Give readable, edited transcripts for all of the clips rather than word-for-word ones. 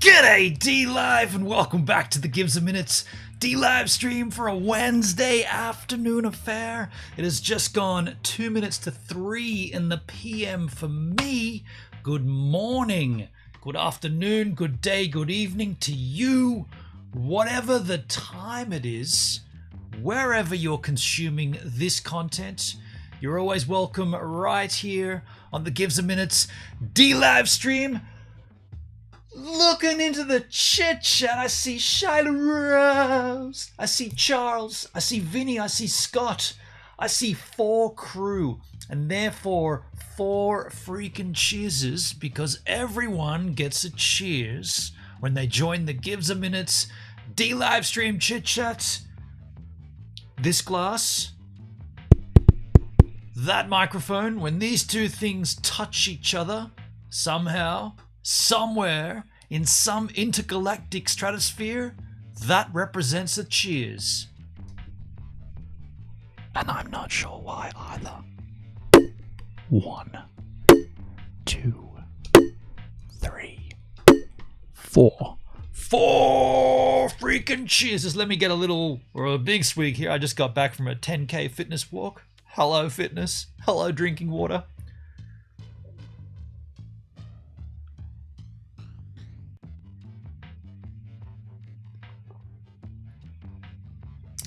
G'day D-Live and welcome back to the Gives a Minutes D-Live stream for a Wednesday afternoon affair. It has just gone 2 minutes to 3 in the PM for me. Good morning, good afternoon, good day, good evening to you, whatever the time it is, wherever you're consuming this content. You're always welcome right here on the Gives a Minutes D-Live stream. Looking into the chit chat, I see Shyla Rose, I see Charles, I see Vinny, I see Scott, I see 4 crew, and therefore 4 freaking cheerses, because everyone gets a cheers when they join the Gives a Minutes D-Live stream chit chat. This glass, that microphone, when these two things touch each other, somehow, somewhere, in some intergalactic stratosphere, that represents a cheers. And I'm not sure why either. 1, 2, 3, 4. 4 freaking cheers. Let me get a big swig here. I just got back from a 10k fitness walk. Hello fitness. Hello drinking water.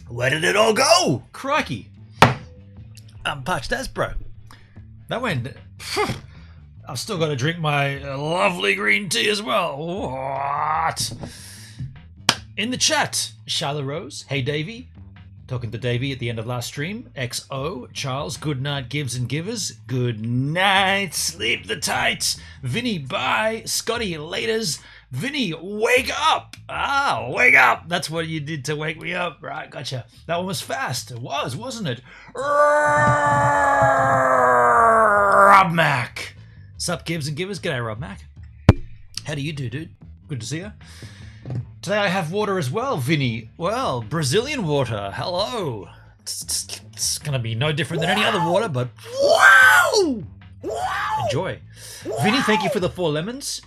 Where did it all go? Crikey. I'm parched as, bro. That went... I've still got to drink my lovely green tea as well. What? In the chat, Shyla Rose. Hey, Davey. Talking to Davey at the end of last stream. XO. Charles. Good night, Gives and Givers. Good night. Sleep the tights. Vinny, bye. Scotty, laters. Vinny, wake up! Ah, wake up! That's what you did to wake me up. Right, gotcha. That one was fast. It was, wasn't it? Rob Mac. Sup, Gives and Givers? G'day, Rob Mac. How do you do, dude? Good to see you. Today I have water as well, Vinny. Well, Brazilian water. Hello. It's going to be no different than any other water, but wow! Enjoy. Vinny, thank you for the 4 lemons.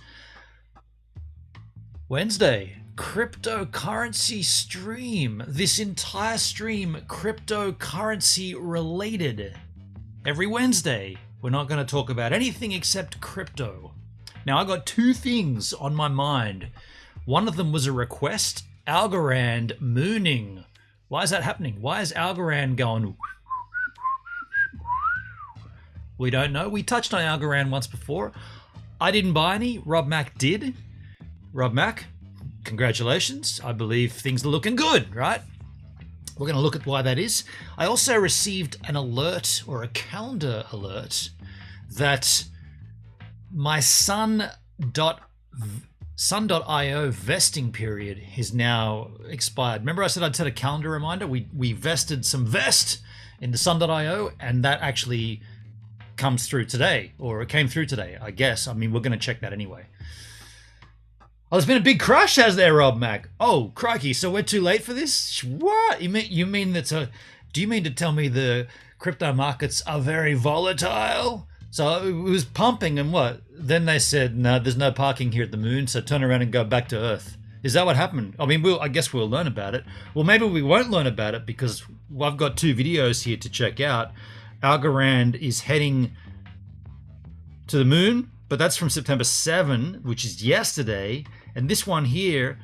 Wednesday, cryptocurrency stream. This entire stream, cryptocurrency related. Every Wednesday, we're not going to talk about anything except crypto. Now, I got 2 things on my mind. One of them was a request, Algorand mooning. Why is that happening? Why is Algorand going? We don't know. We touched on Algorand once before. I didn't buy any. Rob Mac did. Rob Mac, congratulations. I believe things are looking good, right? We're going to look at why that is. I also received an alert, or a calendar alert, that my Sun.io vesting period is now expired. Remember I said I'd set a calendar reminder? We vested some vest in the Sun.io, and that actually comes through today, or it came through today, I guess. I mean, we're going to check that anyway. Oh, there's been a big crash, has there, Rob Mac? Oh, crikey! So we're too late for this? What? You mean that's a? Do you mean to tell me the crypto markets are very volatile? So it was pumping, and what? Then they said, no, there's no parking here at the moon, so turn around and go back to Earth. Is that what happened? I mean, I guess we'll learn about it. Well, maybe we won't learn about it because I've got 2 videos here to check out. Algorand is heading to the moon, but that's from September 7, which is yesterday. And this one here,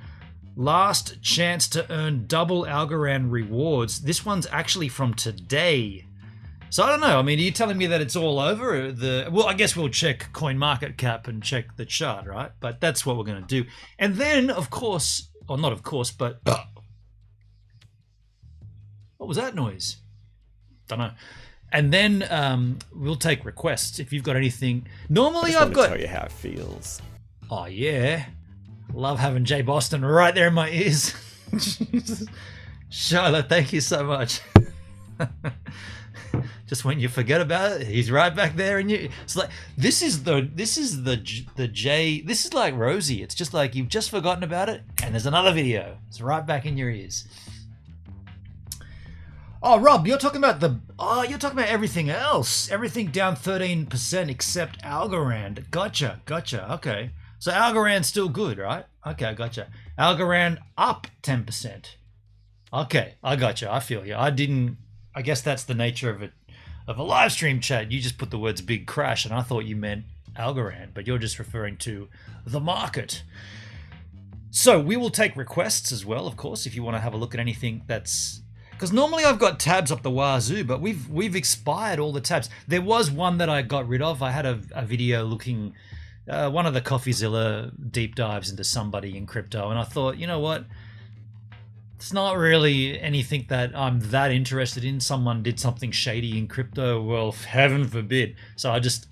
last chance to earn double Algorand rewards. This one's actually from today. So I don't know. I mean, are you telling me that it's all over? Well, I guess we'll check CoinMarketCap and check the chart, right? But that's what we're going to do. And then, of course, or not of course, but... What was that noise? Don't know. And then we'll take requests if you've got anything. Normally I've got... tell you how it feels. Oh, yeah. Love having Jay Boston right there in my ears. Shyla, thank you so much. Just when you forget about it, he's right back there, and you. It's like this is the Jay. This is like Rosie. It's just like you've just forgotten about it, and there's another video. It's right back in your ears. Oh, Rob, you're talking about you're talking about everything else. Everything down 13% except Algorand. Gotcha. Okay. So Algorand's still good, right? Okay, I gotcha. Algorand up 10%. Okay, I gotcha. I feel you. I guess that's the nature of a live stream chat. You just put the words big crash and I thought you meant Algorand, but you're just referring to the market. So we will take requests as well, of course, if you want to have a look at anything that's... Because normally I've got tabs up the wazoo, but we've expired all the tabs. There was one that I got rid of. I had a video looking... one of the CoffeeZilla deep dives into somebody in crypto, and I thought, you know what? It's not really anything that I'm that interested in. Someone did something shady in crypto. Well, heaven forbid. So I just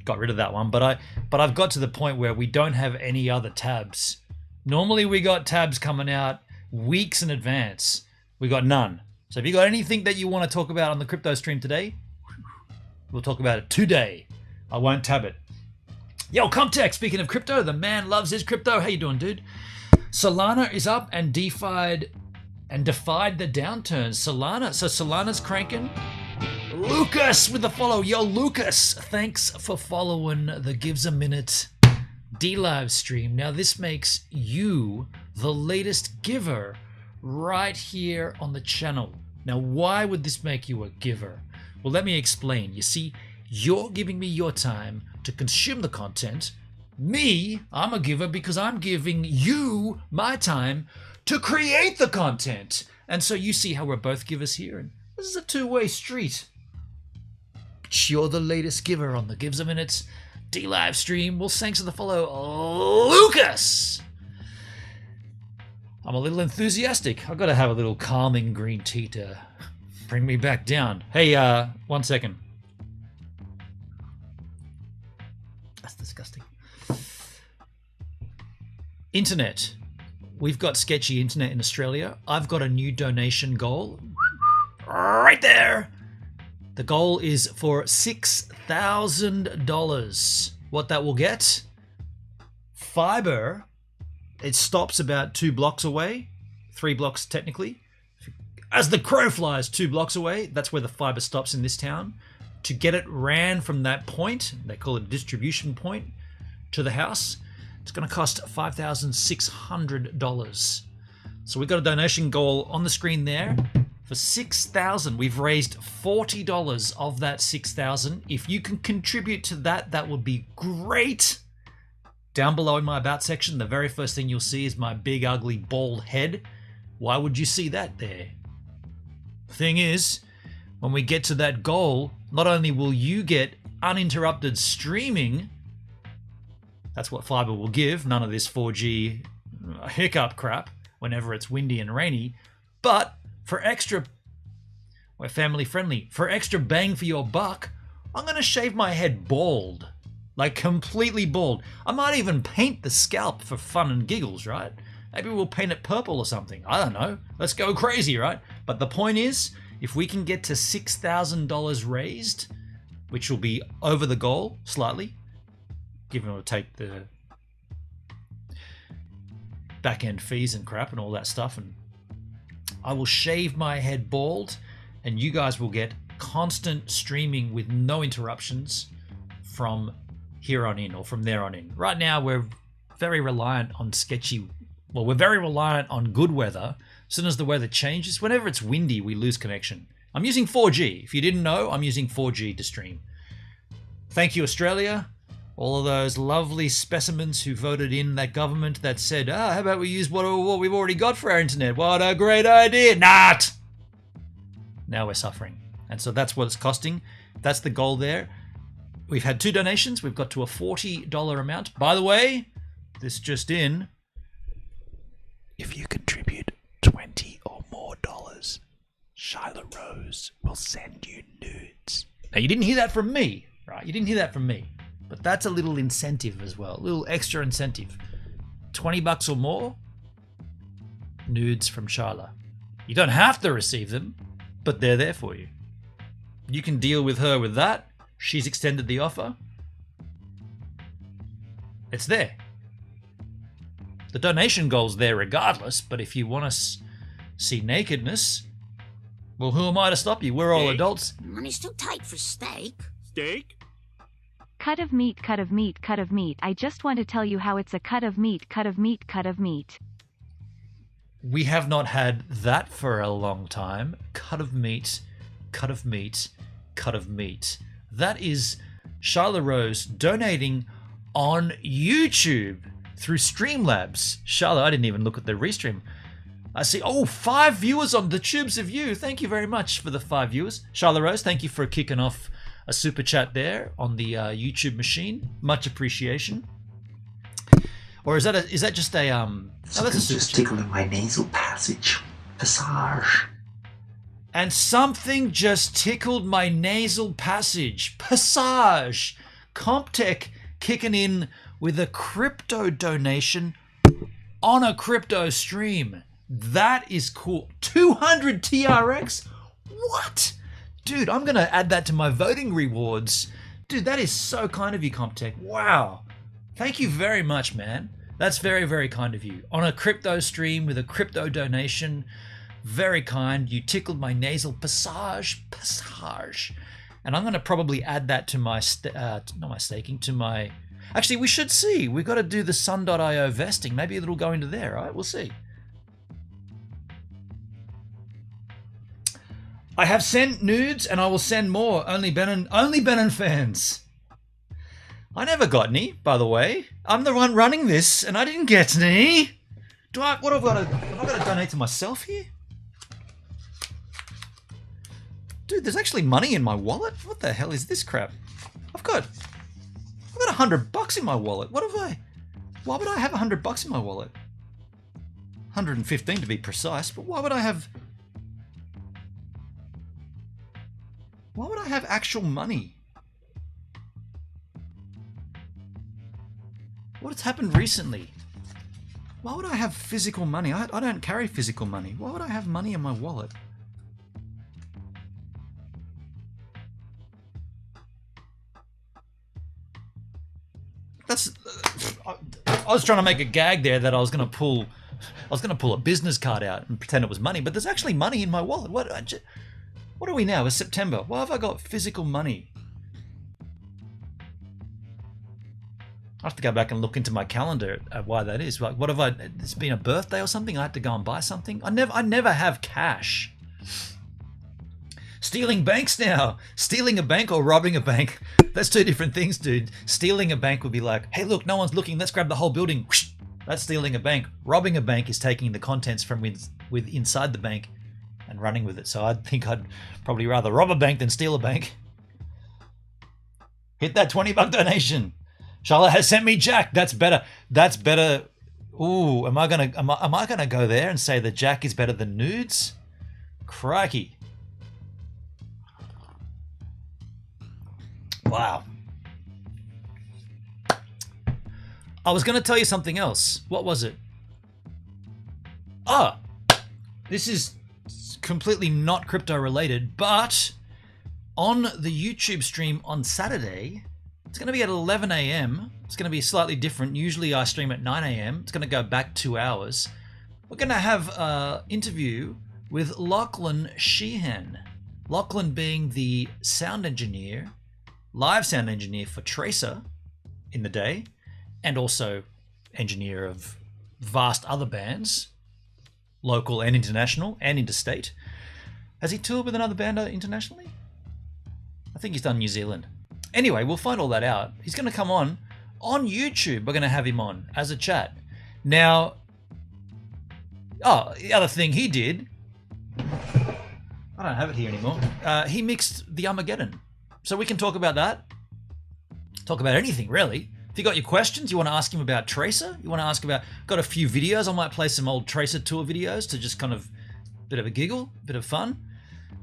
got rid of that one. But I've got to the point where we don't have any other tabs. Normally we got tabs coming out weeks in advance. We got none. So if you got anything that you want to talk about on the crypto stream today, we'll talk about it today. I won't tab it. Yo, Comtech, speaking of crypto, the man loves his crypto. How you doing, dude? Solana is up and defied the downturns. Solana's cranking. Lucas with the follow. Yo, Lucas, thanks for following the Gives a Minute D-Live stream. Now, this makes you the latest giver right here on the channel. Now, why would this make you a giver? Well, let me explain. You see, you're giving me your time to consume the content. Me, I'm a giver because I'm giving you my time to create the content. And so you see how we're both givers here. And this is a two-way street. But you're the latest giver on the Gives a Minute D-Live stream. Well, thanks for the follow, Lucas. I'm a little enthusiastic. I've got to have a little calming green tea to bring me back down. Hey, 1 second. That's disgusting. Internet. We've got sketchy internet in Australia. I've got a new donation goal. Right there. The goal is for $6,000. What that will get? Fiber. It stops about 2 blocks away. 3 blocks technically. As the crow flies 2 blocks away, that's where the fiber stops in this town. To get it ran from that point, they call it a distribution point, to the house, it's going to cost $5,600. So we've got a donation goal on the screen there for $6,000. We've raised $40 of that $6,000. If you can contribute to that, that would be great. Down below in my About section, the very first thing you'll see is my big, ugly, bald head. Why would you see that there? Thing is, when we get to that goal, not only will you get uninterrupted streaming, that's what fiber will give, none of this 4G hiccup crap whenever it's windy and rainy, but for extra, we're family friendly, for extra bang for your buck, I'm going to shave my head bald, like completely bald. I might even paint the scalp for fun and giggles, right? Maybe we'll paint it purple or something. I don't know. Let's go crazy, right? But the point is, if we can get to $6,000 raised, which will be over the goal slightly, given or take the back-end fees and crap and all that stuff, and I will shave my head bald, and you guys will get constant streaming with no interruptions from here on in or from there on in. Right now, we're very reliant on we're very reliant on good weather. As soon as the weather changes, whenever it's windy, we lose connection. I'm using 4G. If you didn't know, I'm using 4G to stream. Thank you, Australia. All of those lovely specimens who voted in that government that said, how about we use what we've already got for our internet? What a great idea. Not! Now we're suffering. And so that's what it's costing. That's the goal there. We've had 2 donations. We've got to a $40 amount. By the way, this just in, if you contribute $20 or more, Shyla Rose will send you nudes. Now, you didn't hear that from me, right? You didn't hear that from me. But that's a little incentive as well, a little extra incentive. $20 or more, nudes from Shyla. You don't have to receive them, but they're there for you. You can deal with her with that. She's extended the offer. It's there. The donation goal's there regardless, but if you want to see nakedness, well, who am I to stop you? We're all adults. Money's too tight for steak. Steak? Cut of meat, cut of meat, cut of meat. I just want to tell you how it's a cut of meat, cut of meat, cut of meat. We have not had that for a long time. Cut of meat, cut of meat, cut of meat. That is Charlotte Rose donating on YouTube through Streamlabs. Charlotte, I didn't even look at the restream. I see, 5 viewers on the Tubes of You. Thank you very much for the 5 viewers. Charlotte Rose, thank you for kicking off a super chat there on the YouTube machine. Much appreciation. Or is that just a Something's just tickling my nasal passage. Passage. And something just tickled my nasal passage. Passage. Comptech kicking in with a crypto donation on a crypto stream. That is cool. 200 TRX? What? Dude, I'm going to add that to my voting rewards. Dude, that is so kind of you, Comptech. Wow. Thank you very much, man. That's very, very kind of you. On a crypto stream with a crypto donation. Very kind. You tickled my nasal passage. Passage. And I'm going to probably add that to my, not my staking, to my... Actually, we should see. We've got to do the Sun.io vesting. Maybe it'll go into there, right? We'll see. I have sent nudes and I will send more. Only Benin fans. I never got any, by the way. I'm the one running this and I didn't get any. Have I got to donate to myself here? Dude, there's actually money in my wallet? What the hell is this crap? I've got $100 in my wallet. Why would I have $100 in my wallet? 115 to be precise, but why would I have actual money? What has happened recently? Why would I have physical money? I don't carry physical money. Why would I have money in my wallet? I was trying to make a gag there that I was going to pull a business card out and pretend it was money, but there's actually money in my wallet. What are we now? It's September. Why have I got physical money? I have to go back and look into my calendar at why that is. Like, it's been a birthday or something? I had to go and buy something? I never have cash. Stealing banks now. Stealing a bank or robbing a bank. That's two different things, dude. Stealing a bank would be like, hey, look, no one's looking. Let's grab the whole building. That's stealing a bank. Robbing a bank is taking the contents from inside the bank and running with it. So I think I'd probably rather rob a bank than steal a bank. Hit that $20 donation. Charlotte has sent me Jack. That's better. That's better. Ooh, am I gonna go there and say that Jack is better than nudes? Crikey. Wow. I was going to tell you something else. What was it? This is completely not crypto related, but on the YouTube stream on Saturday, it's going to be at 11 a.m. It's going to be slightly different. Usually I stream at 9 a.m. It's going to go back 2 hours. We're going to have an interview with Lachlan Sheehan. Lachlan being the sound engineer, live sound engineer for Tracer in the day, and also engineer of vast other bands, local and international and interstate. Has he toured with another band internationally? I think he's done New Zealand. Anyway, we'll find all that out. He's going to come on YouTube. We're going to have him on as a chat. Now, the other thing he did, I don't have it here anymore. He mixed the Armageddon. So we can talk about that. Talk about anything, really. If you got your questions, you want to ask him about Tracer, you want to ask about, got a few videos, I might play some old Tracer tour videos to just kind of, bit of a giggle, bit of fun.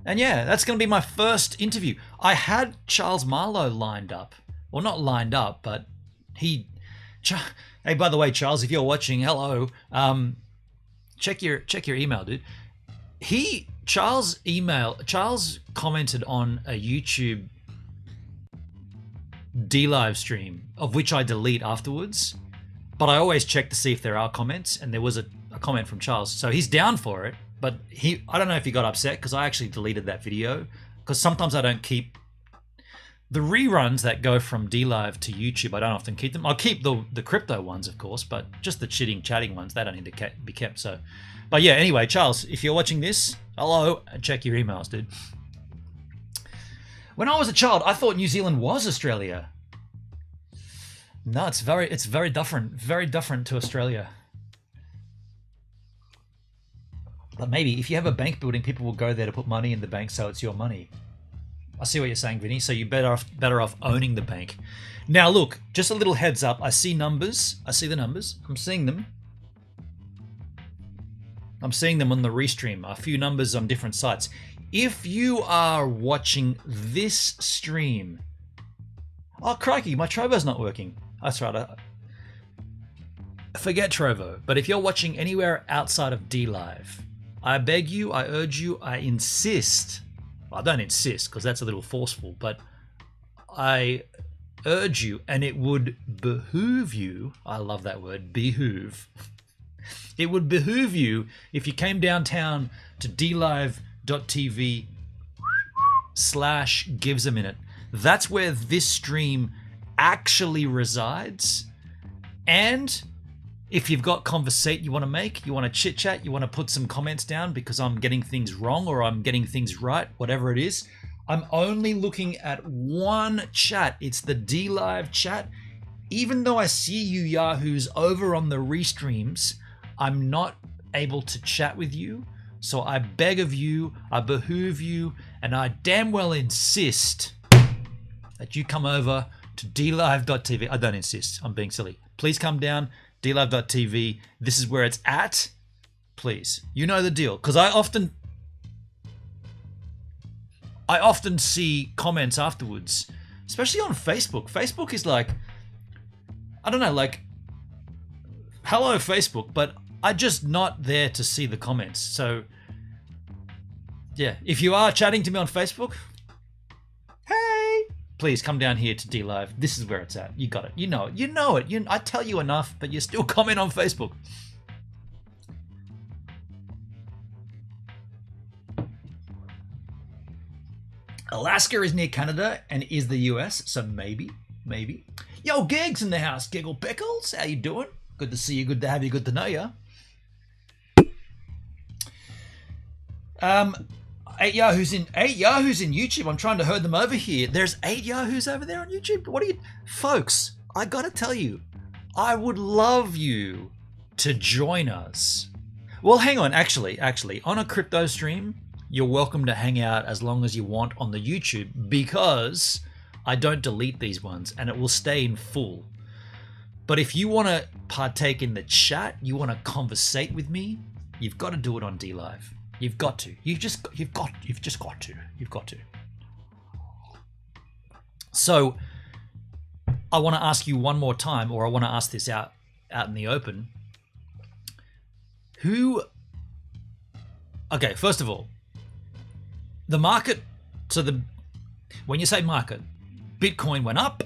And yeah, that's going to be my first interview. I had Charles Marlowe lined up. Well, not lined up, but hey, by the way, Charles, if you're watching, hello. Check your email, dude. Charles commented on a YouTube live stream, of which I delete afterwards, but I always check to see if there are comments, and there was a comment from Charles, so he's down for it. But I don't know if he got upset because I actually deleted that video, because sometimes I don't keep The reruns that go from DLive to YouTube, I don't often keep them. I'll keep the crypto ones, of course, but just the chatting ones, they don't need to be kept. So, but yeah, anyway, Charles, if you're watching this, hello, and check your emails, dude. When I was a child, I thought New Zealand was Australia. No, it's very different to Australia. But maybe if you have a bank building, people will go there to put money in the bank, so it's your money. I see what you're saying, Vinny. So you're better off owning the bank. Now, look, just a little heads up. I see numbers. I see the numbers. I'm seeing them. I'm seeing them on the restream. A few numbers on different sites. If you are watching this stream, oh crikey, my Trovo's not working. That's right. Forget Trovo. But if you're watching anywhere outside of DLive, I beg you, I urge you, I insist. Well, I don't insist because that's a little forceful, but I urge you, and it would behoove you. I love that word, behoove. It would behoove you if you came downtown to dlive.tv/givesaminute. That's where this stream actually resides. And if you've got conversate you want to make, you want to chit chat, you want to put some comments down because I'm getting things wrong or I'm getting things right, whatever it is, I'm only looking at one chat. It's the DLive chat. Even though I see you yahoos over on the restreams, I'm not able to chat with you. So I beg of you, I behoove you, and I damn well insist that you come over to dlive.tv. I don't insist, I'm being silly. Please come down, dlive.tv. This is where it's at. Please, you know the deal. Because I often see comments afterwards, especially on Facebook. Facebook is like, I don't know, like, hello Facebook, but I'm just not there to see the comments. So yeah, if you are chatting to me on Facebook, hey, please come down here to DLive. This is where it's at. You got it. You know it. You know it. I tell you enough, but you still comment on Facebook. Alaska is near Canada and is the US, so maybe. Yo, Gig's in the house. Giggle Pickles, how you doing? Good to see you. Good to have you. Good to know you. 8 Yahoos in YouTube. I'm trying to herd them over here. There's 8 Yahoos over there on YouTube. What are you, folks? I gotta tell you, I would love you to join us. Well, hang on. Actually, on a crypto stream, you're welcome to hang out as long as you want on the YouTube because I don't delete these ones and it will stay in full. But if you want to partake in the chat, you want to conversate with me, you've got to do it on DLive. You've got to. You've just got to. So I want to ask you one more time, or I want to ask this out in the open. Okay, first of all, the market, when you say market, Bitcoin went up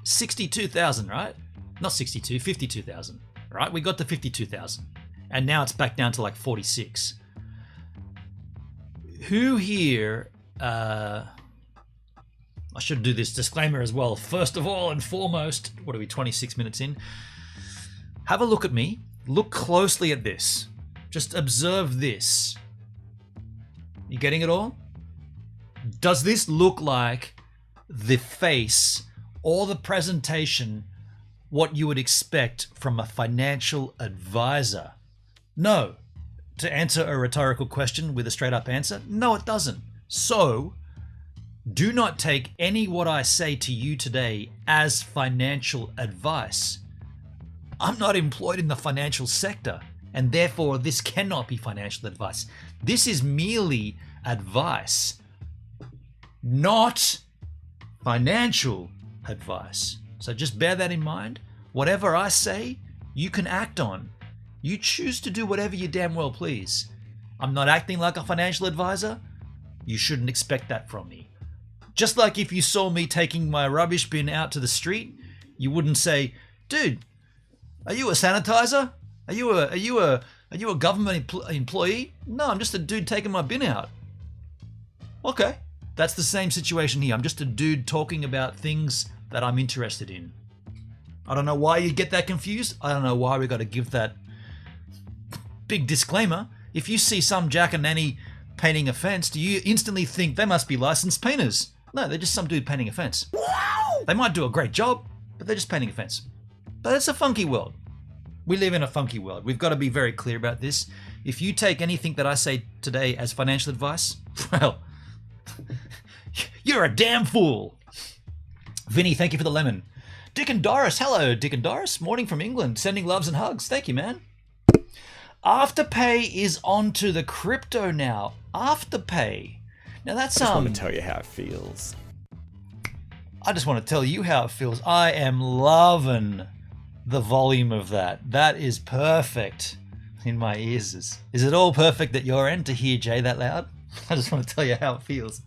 62,000, right? Not 62, 52,000, right? We got to 52,000 and now it's back down to like 46. Who here, I should do this disclaimer as well. First of all and foremost, what are we, 26 minutes in? Have a look at me. Look closely at this. Just observe this. You getting it all? Does this look like the face or the presentation what you would expect from a financial advisor? No. To answer a rhetorical question with a straight up answer, no, it doesn't. So, do not take any what I say to you today as financial advice. I'm not employed in the financial sector, and therefore this cannot be financial advice. This is merely advice, not financial advice. So just bear that in mind. Whatever I say, you can act on. You choose to do whatever you damn well please. I'm not acting like a financial advisor. You shouldn't expect that from me. Just like if you saw me taking my rubbish bin out to the street, you wouldn't say, "Dude, are you a sanitizer? Are you a government employee?" No, I'm just a dude taking my bin out. Okay, That's the same situation here. I'm just a dude talking about things that I'm interested in. I don't know why you get that confused. I don't know why we got to give that big disclaimer. If you see some jack and nanny painting a fence, do you instantly think they must be licensed painters? No, they're just some dude painting a fence. Wow! They might do a great job, but they're just painting a fence. But it's a funky world. We live in a funky world. We've got to be very clear about this. If you take anything that I say today as financial advice, well, you're a damn fool. Vinny, thank you for the lemon. Dick and Doris, hello, Dick and Doris. Morning from England, sending loves and hugs. Thank you, man. Afterpay is onto the crypto now. Afterpay. Now that's I just want to tell you how it feels. I just want to tell you how it feels. I am loving the volume of that. That is perfect in my ears. Is it all perfect at your end to hear Jay that loud? I just want to tell you how it feels.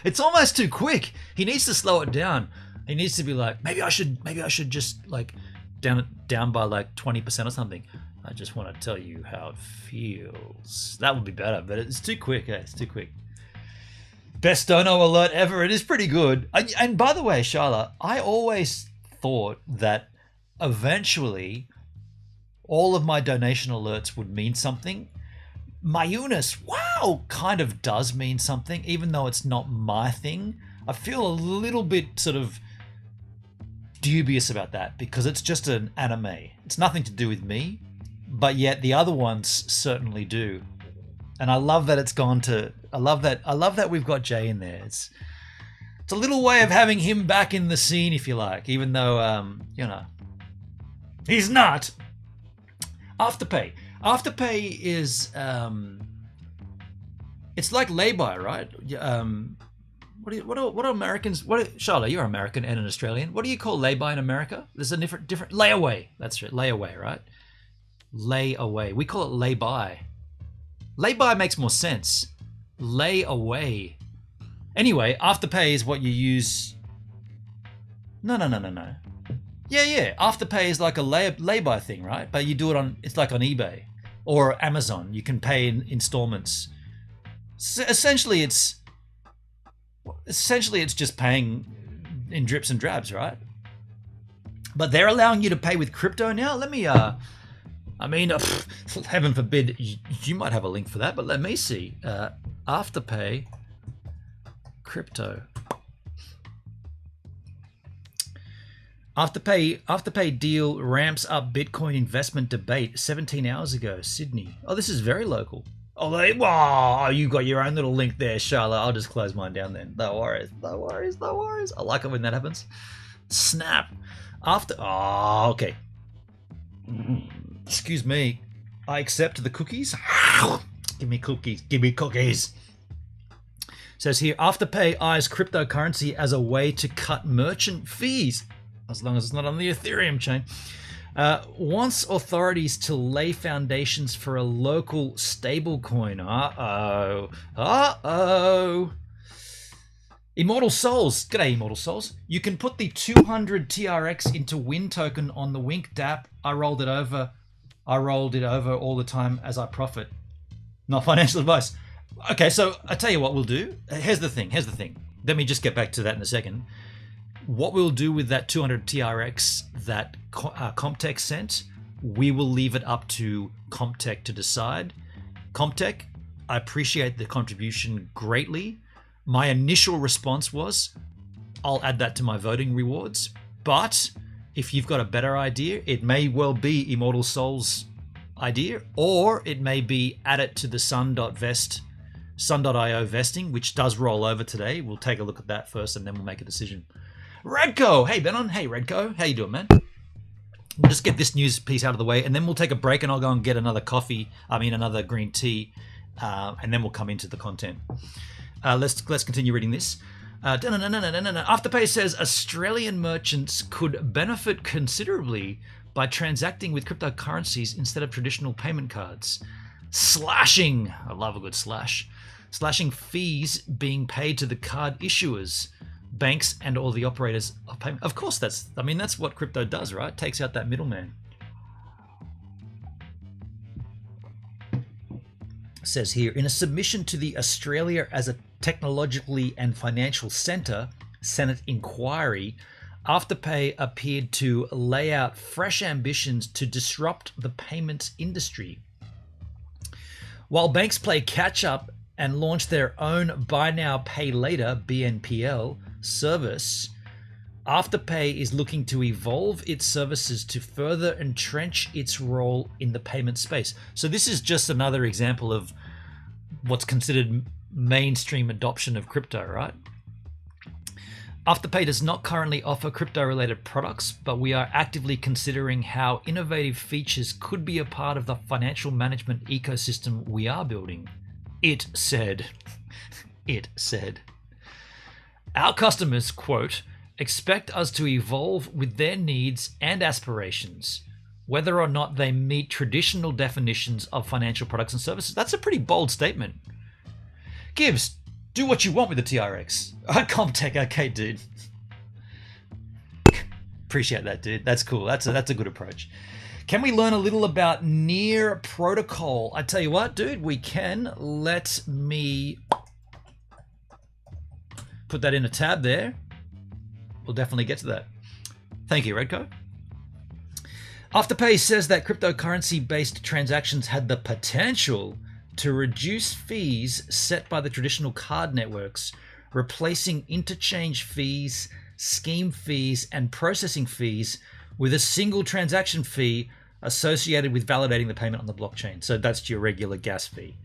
It's almost too quick. He needs to slow it down. He needs to be like, maybe I should just like down by like 20% or something. I just want to tell you how it feels. That would be better, but it's too quick. It's too quick. Best dono alert ever. It is pretty good. And by the way, Sharla, I always thought that eventually all of my donation alerts would mean something. My Eunice, wow, kind of does mean something, even though it's not my thing. I feel a little bit sort of dubious about that because it's just an anime. It's nothing to do with me, but yet the other ones certainly do. And I love that it's gone to. I love that we've got Jay in there. It's a little way of having him back in the scene, if you like, even though he's not. Afterpay. Afterpay is it's like lay-by, right? What are Americans? Charlotte, you're American and an Australian. What do you call lay-by in America? There's a different layaway. That's right, layaway, right? Layaway. We call it lay-by. Lay-by makes more sense. Lay away. Anyway, Afterpay is what you use. No. Yeah. Afterpay is like a lay-by thing, right? But you do it on. It's like on eBay or Amazon. You can pay in installments. Essentially, it's just paying in drips and drabs, right? But they're allowing you to pay with crypto now. Let me. Heaven forbid, you might have a link for that, but let me see. Afterpay, crypto. Afterpay deal ramps up Bitcoin investment debate 17 hours ago, Sydney. Oh, this is very local. Oh, you got your own little link there, Charlotte. I'll just close mine down then. No worries. I like it when that happens. Snap. Okay. Excuse me. I accept the cookies. Give me cookies. Says here, Afterpay eyes cryptocurrency as a way to cut merchant fees, as long as it's not on the Ethereum chain. Wants authorities to lay foundations for a local stablecoin. Uh-oh. Immortal Souls. G'day, Immortal Souls. You can put the 200 TRX into Win token on the Wink DApp. I rolled it over all the time as I profit. Not financial advice. Okay, so I tell you what we'll do. Here's the thing. Let me just get back to that in a second. What we'll do with that 200 TRX that Comtech sent, we will leave it up to Comtech to decide. Comtech, I appreciate the contribution greatly. My initial response was, I'll add that to my voting rewards. But if you've got a better idea, it may well be Immortal Souls' idea, or it may be add it to the Sun.io vesting, which does roll over today. We'll take a look at that first, and then we'll make a decision. Redco! Hey, Benon. Hey, Redco. How you doing, man? We'll just get this news piece out of the way, and then we'll take a break, and I'll go and get another green tea, and then we'll come into the content. Let's continue reading this. Afterpay says Australian merchants could benefit considerably by transacting with cryptocurrencies instead of traditional payment cards. Slashing, I love a good slash. Slashing fees being paid to the card issuers, banks, and all the operators of payment. Of course, that's what crypto does, right? Takes out that middleman. Says here, in a submission to the Australia as a technologically and financial center, Senate inquiry, Afterpay appeared to lay out fresh ambitions to disrupt the payments industry. While banks play catch-up and launch their own Buy Now, Pay Later (BNPL) service, Afterpay is looking to evolve its services to further entrench its role in the payment space. So this is just another example of what's considered mainstream adoption of crypto, right? Afterpay does not currently offer crypto-related products, but we are actively considering how innovative features could be a part of the financial management ecosystem we are building. It said. It said. Our customers, quote, expect us to evolve with their needs and aspirations, whether or not they meet traditional definitions of financial products and services. That's a pretty bold statement. Gibbs, do what you want with the TRX. Comtech, okay, dude. Appreciate that, dude. That's cool. That's a good approach. Can we learn a little about Near Protocol? I tell you what, dude, we can. Let me put that in a tab there. We'll definitely get to that. Thank you, Redco. Afterpay says that cryptocurrency-based transactions had the potential to reduce fees set by the traditional card networks, replacing interchange fees, scheme fees, and processing fees with a single transaction fee associated with validating the payment on the blockchain. So that's your regular gas fee.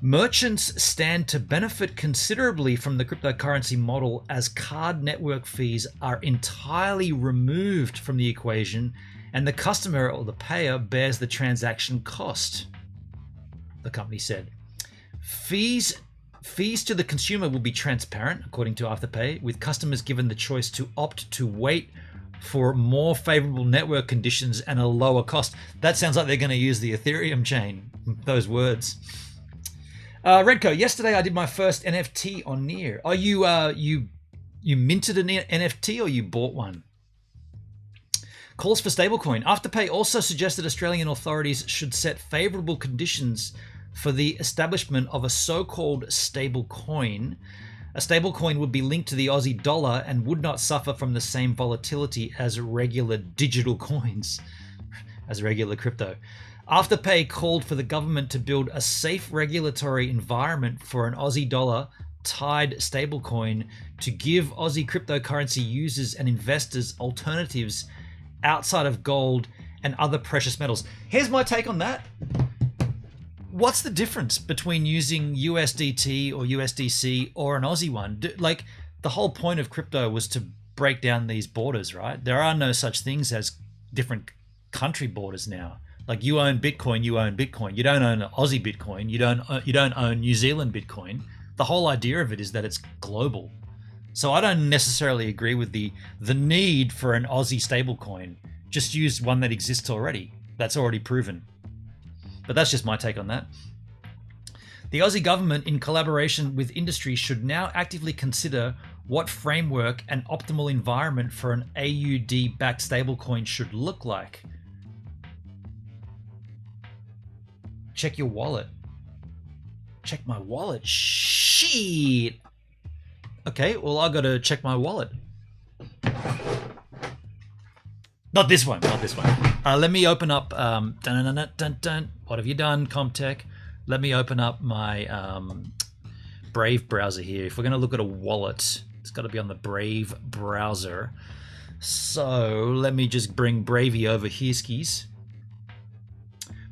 Merchants stand to benefit considerably from the cryptocurrency model as card network fees are entirely removed from the equation and the customer or the payer bears the transaction cost, the company said. Fees to the consumer will be transparent, according to Afterpay, with customers given the choice to opt to wait for more favorable network conditions and a lower cost. That sounds like they're going to use the Ethereum chain, those words. Redco, yesterday I did my first NFT on Near. Oh, you minted an NFT or you bought one? Calls for stablecoin. Afterpay also suggested Australian authorities should set favorable conditions for the establishment of a so-called stablecoin. A stablecoin would be linked to the Aussie dollar and would not suffer from the same volatility as regular digital coins, as regular crypto. Afterpay called for the government to build a safe regulatory environment for an Aussie dollar tied stablecoin to give Aussie cryptocurrency users and investors alternatives outside of gold and other precious metals. Here's my take on that. What's the difference between using USDT or USDC or an Aussie one? Like, the whole point of crypto was to break down these borders, right? There are no such things as different country borders now. Like, you own Bitcoin, you own Bitcoin. You don't own Aussie Bitcoin. You don't own New Zealand Bitcoin. The whole idea of it is that it's global. So I don't necessarily agree with the need for an Aussie stablecoin. Just use one that exists already. That's already proven. But that's just my take on that. The Aussie government, in collaboration with industry, should now actively consider what framework and optimal environment for an AUD-backed stablecoin should look like. Check your wallet. Check my wallet. Shit. Okay, well, I gotta check my wallet. Not this one, not this one. Let me open up, what have you done, Comtech? Let me open up my Brave browser here. If we're gonna look at a wallet, it's gotta be on the Brave browser. So let me just bring Bravey over here, skis.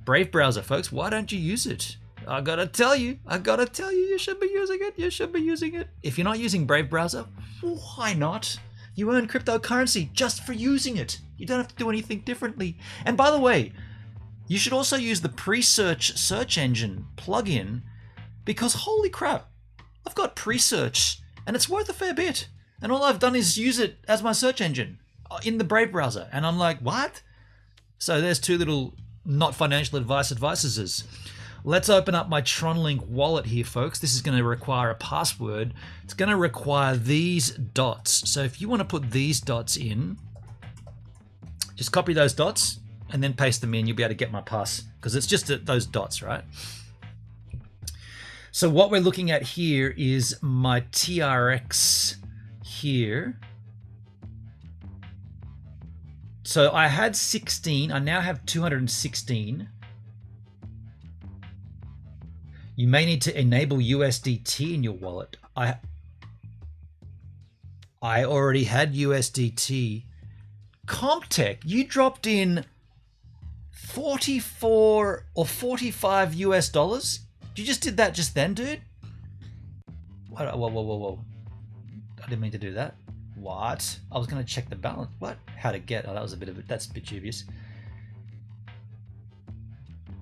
Brave browser, folks, why don't you use it? I gotta tell you, you should be using it. You should be using it. If you're not using Brave browser, why not? You earn cryptocurrency just for using it. You don't have to do anything differently. And by the way, you should also use the pre-search search engine plugin, because holy crap, I've got pre-search and it's worth a fair bit. And all I've done is use it as my search engine in the Brave browser. And I'm like, what? So there's two little not financial advices. Let's open up my Tronlink wallet here, folks. This is going to require a password. It's going to require these dots. So if you want to put these dots in, just copy those dots and then paste them in. You'll be able to get my pass because it's just those dots, right? So what we're looking at here is my TRX here. So I had 16, I now have 216. You may need to enable USDT in your wallet. I already had USDT. Comtech, you dropped in 44 or 45 US dollars? You just did that just then, dude? Whoa. I didn't mean to do that. What? I was going to check the balance. What? How to get? Oh, that was a bit of it. That's a bit dubious.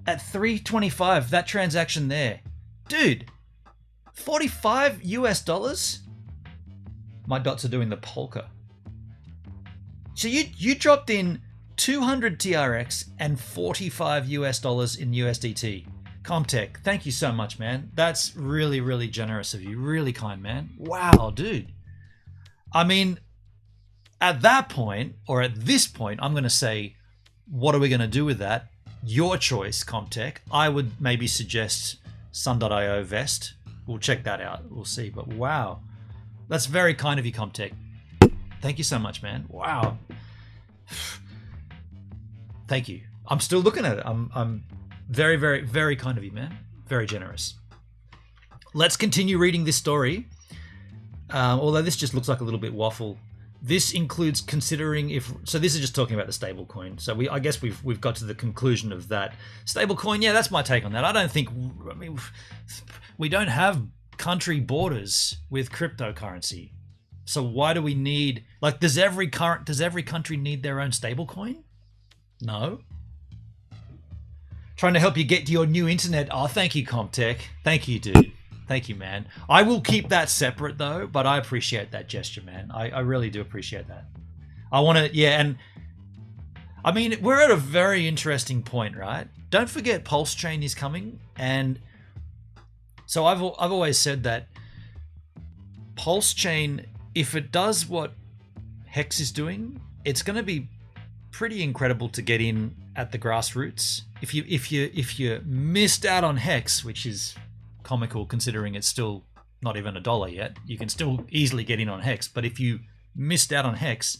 At 325, that transaction there. Dude, 45 US dollars? My dots are doing the polka. So you dropped in 200 TRX and 45 US dollars in USDT. Comtech, thank you so much, man. That's really, really generous of you. Really kind, man. Wow, dude. I mean, at that point, or at this point, I'm going to say, what are we going to do with that? Your choice, Comtech. I would maybe suggest Sun.io Vest. We'll check that out. We'll see. But wow, that's very kind of you, Comtech. Thank you so much, man. Wow. Thank you. I'm still looking at it. I'm very, very, very kind of you, man. Very generous. Let's continue reading this story. Although this just looks like a little bit waffle. This includes considering if, so this is just talking about the stablecoin. So I guess we've got to the conclusion of that. Stablecoin, yeah, that's my take on that. I mean, we don't have country borders with cryptocurrency. So why do we need, like, does every country need their own stablecoin? No. Trying to help you get to your new internet. Oh, thank you, Comtech. Thank you, dude. Thank you, man. I will keep that separate, though, but I appreciate that gesture, man. I really do appreciate that. I want to, yeah, and I mean, we're at a very interesting point, right? Don't forget Pulse Chain is coming, and so I've always said that Pulse Chain, if it does what Hex is doing, it's going to be pretty incredible to get in at the grassroots. If you missed out on Hex, which is comical considering it's still not even $1 yet, you can still easily get in on Hex. But if you missed out on Hex,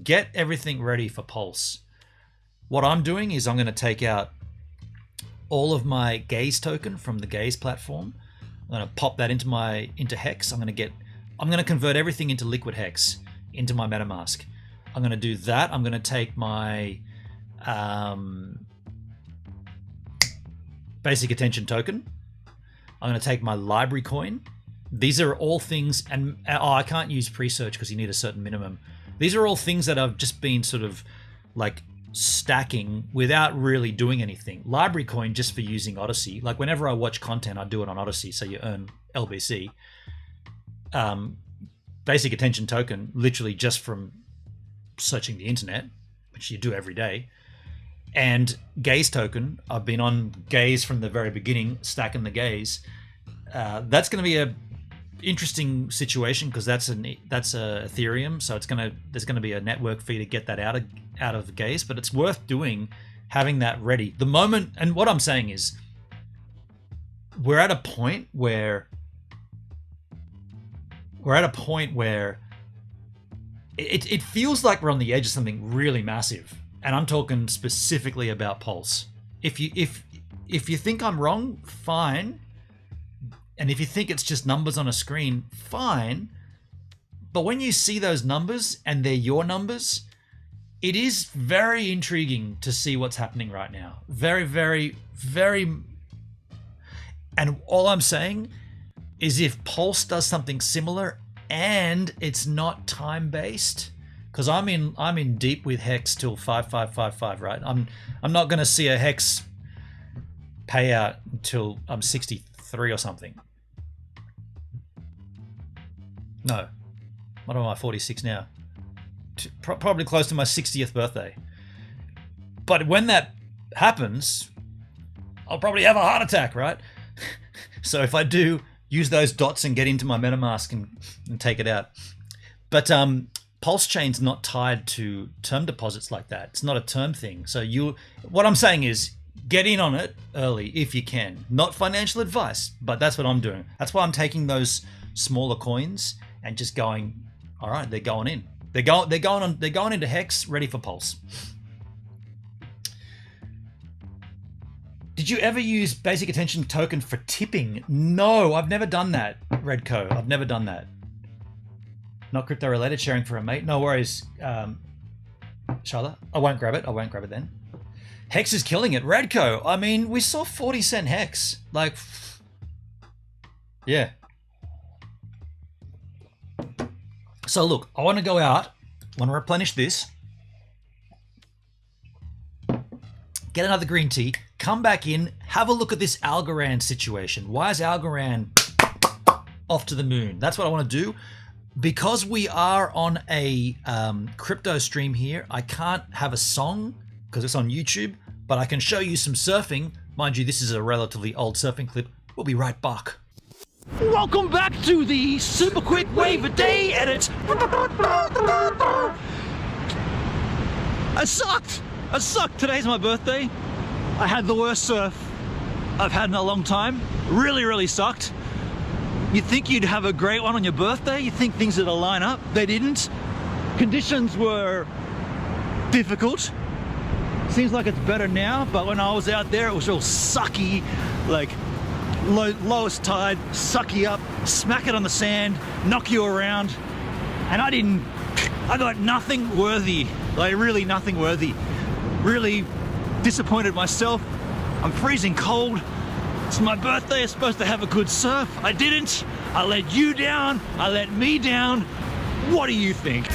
get everything ready for Pulse. What I'm doing is I'm going to take out all of my Gaze token from the Gaze platform. I'm going to pop that into Hex. I'm going to convert everything into liquid Hex into my MetaMask. I'm going to do that. I'm going to take my basic attention token. I'm going to take my library coin. These are all things, and I can't use pre-search because you need a certain minimum. These are all things that I've just been sort of like stacking without really doing anything. Library coin just for using Odyssey. Like whenever I watch content, I do it on Odyssey, so you earn LBC. Basic attention token, literally just from searching the internet, which you do every day. And Gaze token, I've been on Gaze from the very beginning, stacking the Gaze. That's going to be a interesting situation because that's a Ethereum, so there's going to be a network fee to get that out of Gaze, but it's worth doing, having that ready. The moment, and what I'm saying is, we're at a point where it feels like we're on the edge of something really massive. And I'm talking specifically about Pulse. If you think I'm wrong, fine. And if you think it's just numbers on a screen, fine. But when you see those numbers and they're your numbers, it is very intriguing to see what's happening right now. Very, very, very. And all I'm saying is if Pulse does something similar and it's not time-based, because I'm in deep with Hex till 5555, right? I'm not going to see a Hex payout until I'm 63 or something. No, what am I, 46 now? Probably close to my 60th birthday. But when that happens, I'll probably have a heart attack, right? So if I do, use those dots and get into my MetaMask and take it out. But Pulse Chain's not tied to term deposits like that. It's not a term thing. So what I'm saying is, get in on it early if you can. Not financial advice, but that's what I'm doing. That's why I'm taking those smaller coins and just going, all right, they're going in. They're going into Hex, ready for Pulse. Did you ever use basic attention token for tipping? No, I've never done that, Redco. I've never done that. Not crypto related, sharing for a mate. No worries, Charlotte. I won't grab it. I won't grab it then. Hex is killing it. Redco, I mean, we saw 40-cent Hex. Like, yeah. So look, I want to go out. I want to replenish this. Get another green tea. Come back in. Have a look at this Algorand situation. Why is Algorand off to the moon? That's what I want to do. Because we are on a crypto stream here, I can't have a song because it's on YouTube, but I can show you some surfing. Mind you, this is a relatively old surfing clip. We'll be right back. Welcome back to the super quick wave a day, and it's... I sucked. Today's my birthday. I had the worst surf I've had in a long time. Really sucked. You'd think you'd have a great one on your birthday. You'd think things would line up. They didn't. Conditions were difficult. Seems like it's better now, but when I was out there, it was real sucky, like lowest tide, suck you up, smack it on the sand, knock you around. And I got nothing worthy, like really nothing worthy. Really disappointed myself. I'm freezing cold. It's my birthday, I'm supposed to have a good surf. I didn't. I let you down. I let me down. What do you think?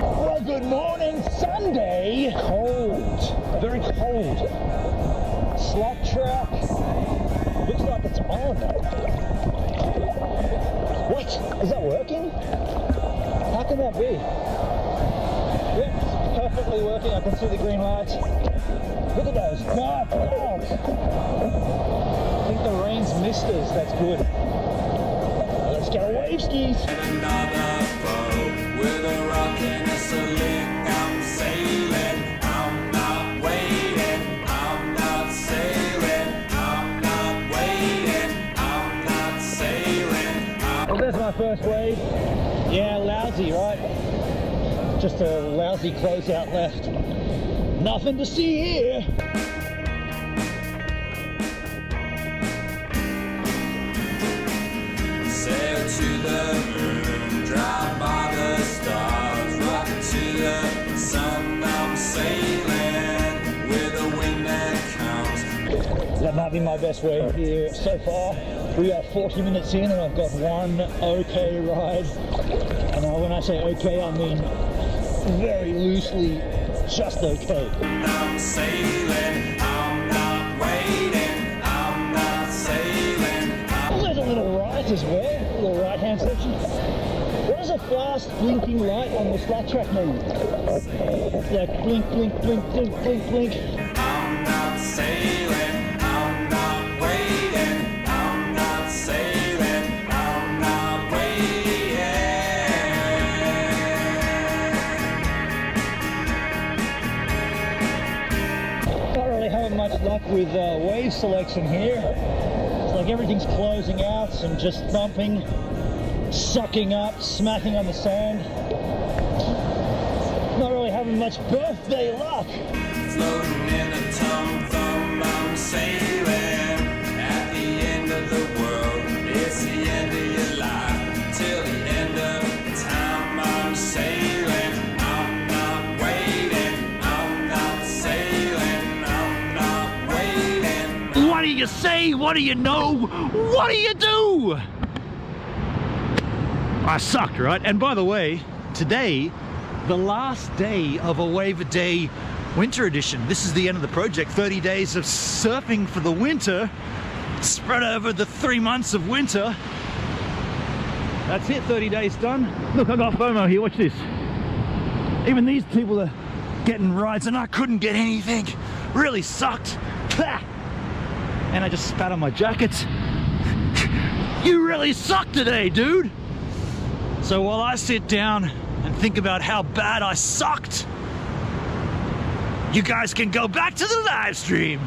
Well, good morning, Sunday. Cold, very cold. Slack track, looks like it's on. What? Is that working? How can that be? Yep, it's perfectly working. I can see the green lights. Look at those clouds. I think the rain's missed us. That's good. Let's go wave skis. Another boat with a rock and a sling. I'm sailing. I'm not waiting. I'm not sailing. I'm not waiting. I'm not sailing. Well, there's my first wave. Yeah, lousy, right? Just a lousy closeout left. Nothing to see here. Sail to the moon, drive by the stars, rock to the sun. I'm sailing with a wind that counts. That might be my best wave here so far. We are 40 minutes in and I've got one okay ride. And when I say okay, I mean very loosely just okay. I'm sailing, I'm not waiting, I'm not sailing. Oh, there's a little right as well, a little right hand section. What does a fast blinking light on the slack track mean? It's like blink, blink, blink, blink, blink, blink. I'm not sailing, I'm not waiting, I'm not sailing, I'm not waiting. Not really having much luck with wave selection here. It's like everything's closing out and just thumping, sucking up, smacking on the sand. Not really having much birthday luck. Floating in a tum-tum, I'm sailing. At the end of the world, it's the end of your life. Till the end of time, I'm sailing. I'm not waiting, I'm not sailing, I'm not waiting. What do you say? What do you know? What do you do? I sucked, right? And by the way, today, the last day of a Wave a Day winter edition. This is the end of the project. 30 days of surfing for the winter, spread over the 3 months of winter. That's it, 30 days done. Look, I got FOMO here, watch this. Even these people are getting rides and I couldn't get anything. really sucked. And I just spat on my jacket. You really suck today, dude. So while I sit down and think about how bad I sucked, you guys can go back to the live stream.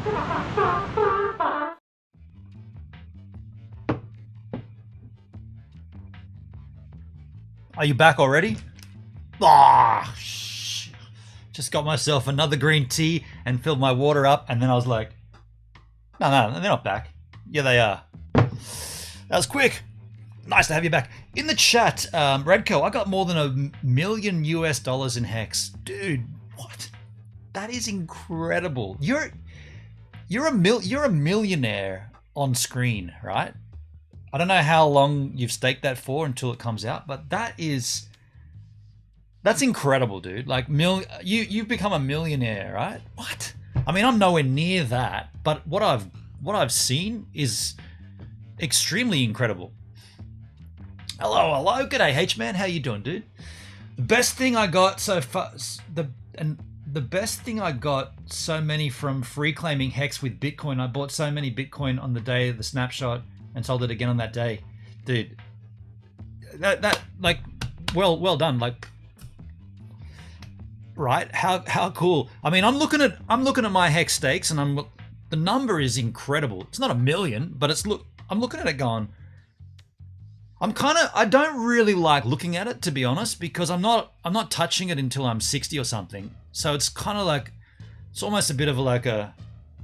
Are you back already? Ah, just got myself another green tea and filled my water up, and then I was like, no, they're not back. Yeah, they are. That was quick. Nice to have you back. In the chat, Redco, I got more than $1 million in Hex. Dude, what? That is incredible. You're a millionaire on screen, right? I don't know how long you've staked that for until it comes out, but that's incredible, dude. Like you've become a millionaire, right? What? I mean, I'm nowhere near that, but what I've seen is extremely incredible. Hello, g'day, H-man. How you doing, dude? The best thing I got so far, the best thing I got so many from free claiming Hex with Bitcoin. I bought so many Bitcoin on the day of the snapshot and sold it again on that day, dude. That like, well done. Like, right? How cool. I mean, I'm looking at my Hex stakes, and the number is incredible. It's not 1 million, but I'm looking at it going, I don't really like looking at it, to be honest, because I'm not touching it until I'm 60 or something. So it's kind of like, it's almost a bit of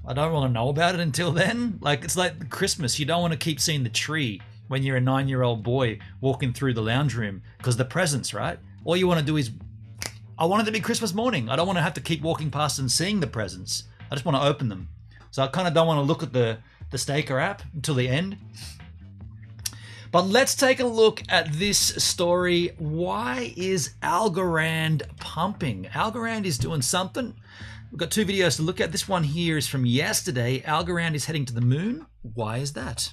I don't want to know about it until then. Like, it's like Christmas. You don't want to keep seeing the tree when you're a 9-year-old boy walking through the lounge room because the presents, right? All you want to do is, I want it to be Christmas morning. I don't want to have to keep walking past and seeing the presents. I just want to open them. So I kind of don't want to look at the Staker app until the end. But let's take a look at this story. Why is Algorand pumping? Algorand is doing something. We've got 2 videos to look at. This one here is from yesterday. Algorand is heading to the moon. Why is that?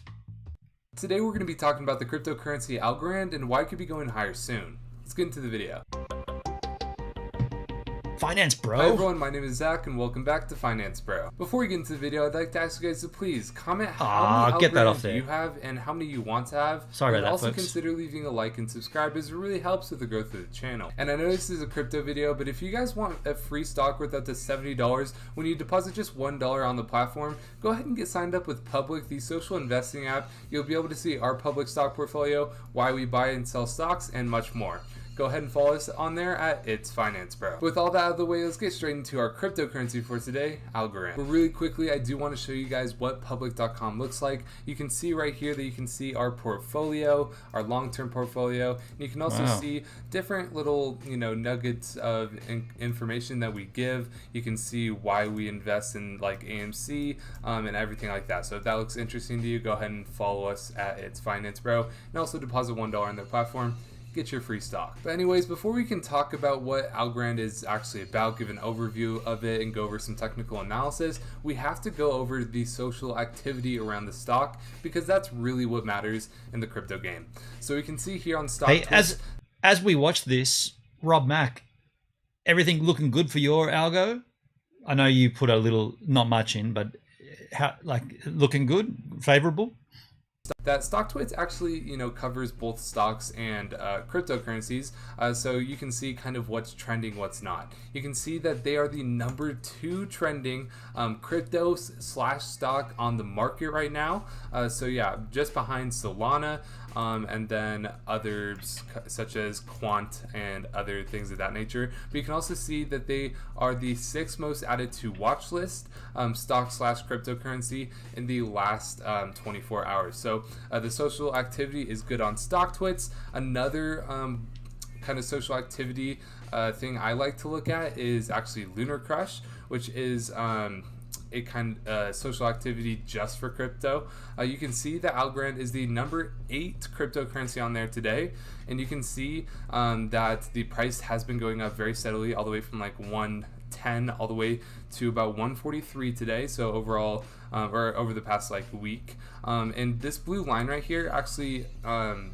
Today we're going to be talking about the cryptocurrency Algorand and why it could be going higher soon. Let's get into the video. Finance Bro. Hi everyone, my name is Zach and welcome back to Finance Bro. Before we get into the video, I'd like to ask you guys to please comment how many Algorand you have and how many you want to have. Sorry about that, also folks. consider leaving a like and subscribe as it really helps with the growth of the channel. And I know this is a crypto video, but if you guys want a free stock worth up to $70 when you deposit just $1 on the platform, go ahead and get signed up with Public, the social investing app. You'll be able to see our public stock portfolio, why we buy and sell stocks, and much more. Go ahead and follow us on there at It's Finance Bro. With all that out of the way, let's get straight into our cryptocurrency for today, Algorand. But really quickly, I do want to show you guys what public.com looks like. You can see right here that you can see our portfolio, our long-term portfolio, and you can also see different little, nuggets of information that we give. You can see why we invest in like AMC and everything like that. So if that looks interesting to you, go ahead and follow us at It's Finance Bro, and also deposit $1 on their platform. Get your free stock. But anyways, before we can talk about what Algorand is actually about, give an overview of it and go over some technical analysis, we have to go over the social activity around the stock because that's really what matters in the crypto game. So we can see here on stock. Hey, as we watch this, Rob Mack, everything looking good for your algo? I know you put a little, not much in, but how, like, looking good, favorable? That StockTwits actually, covers both stocks and cryptocurrencies, so you can see kind of what's trending, what's not. You can see that they are the number 2 trending crypto / stock on the market right now. So yeah, just behind Solana, and then others such as Quant and other things of that nature. But you can also see that they are the 6th most added to watch list stock / cryptocurrency in the last 24 hours. So the social activity is good on StockTwits. Another kind of social activity thing I like to look at is actually Lunar Crush, which is a kind of social activity just for crypto. You can see that Algorand is the number 8 cryptocurrency on there today, and you can see that the price has been going up very steadily all the way from like $1 110 all the way to about 143 today. So overall, or over the past like week. And this blue line right here actually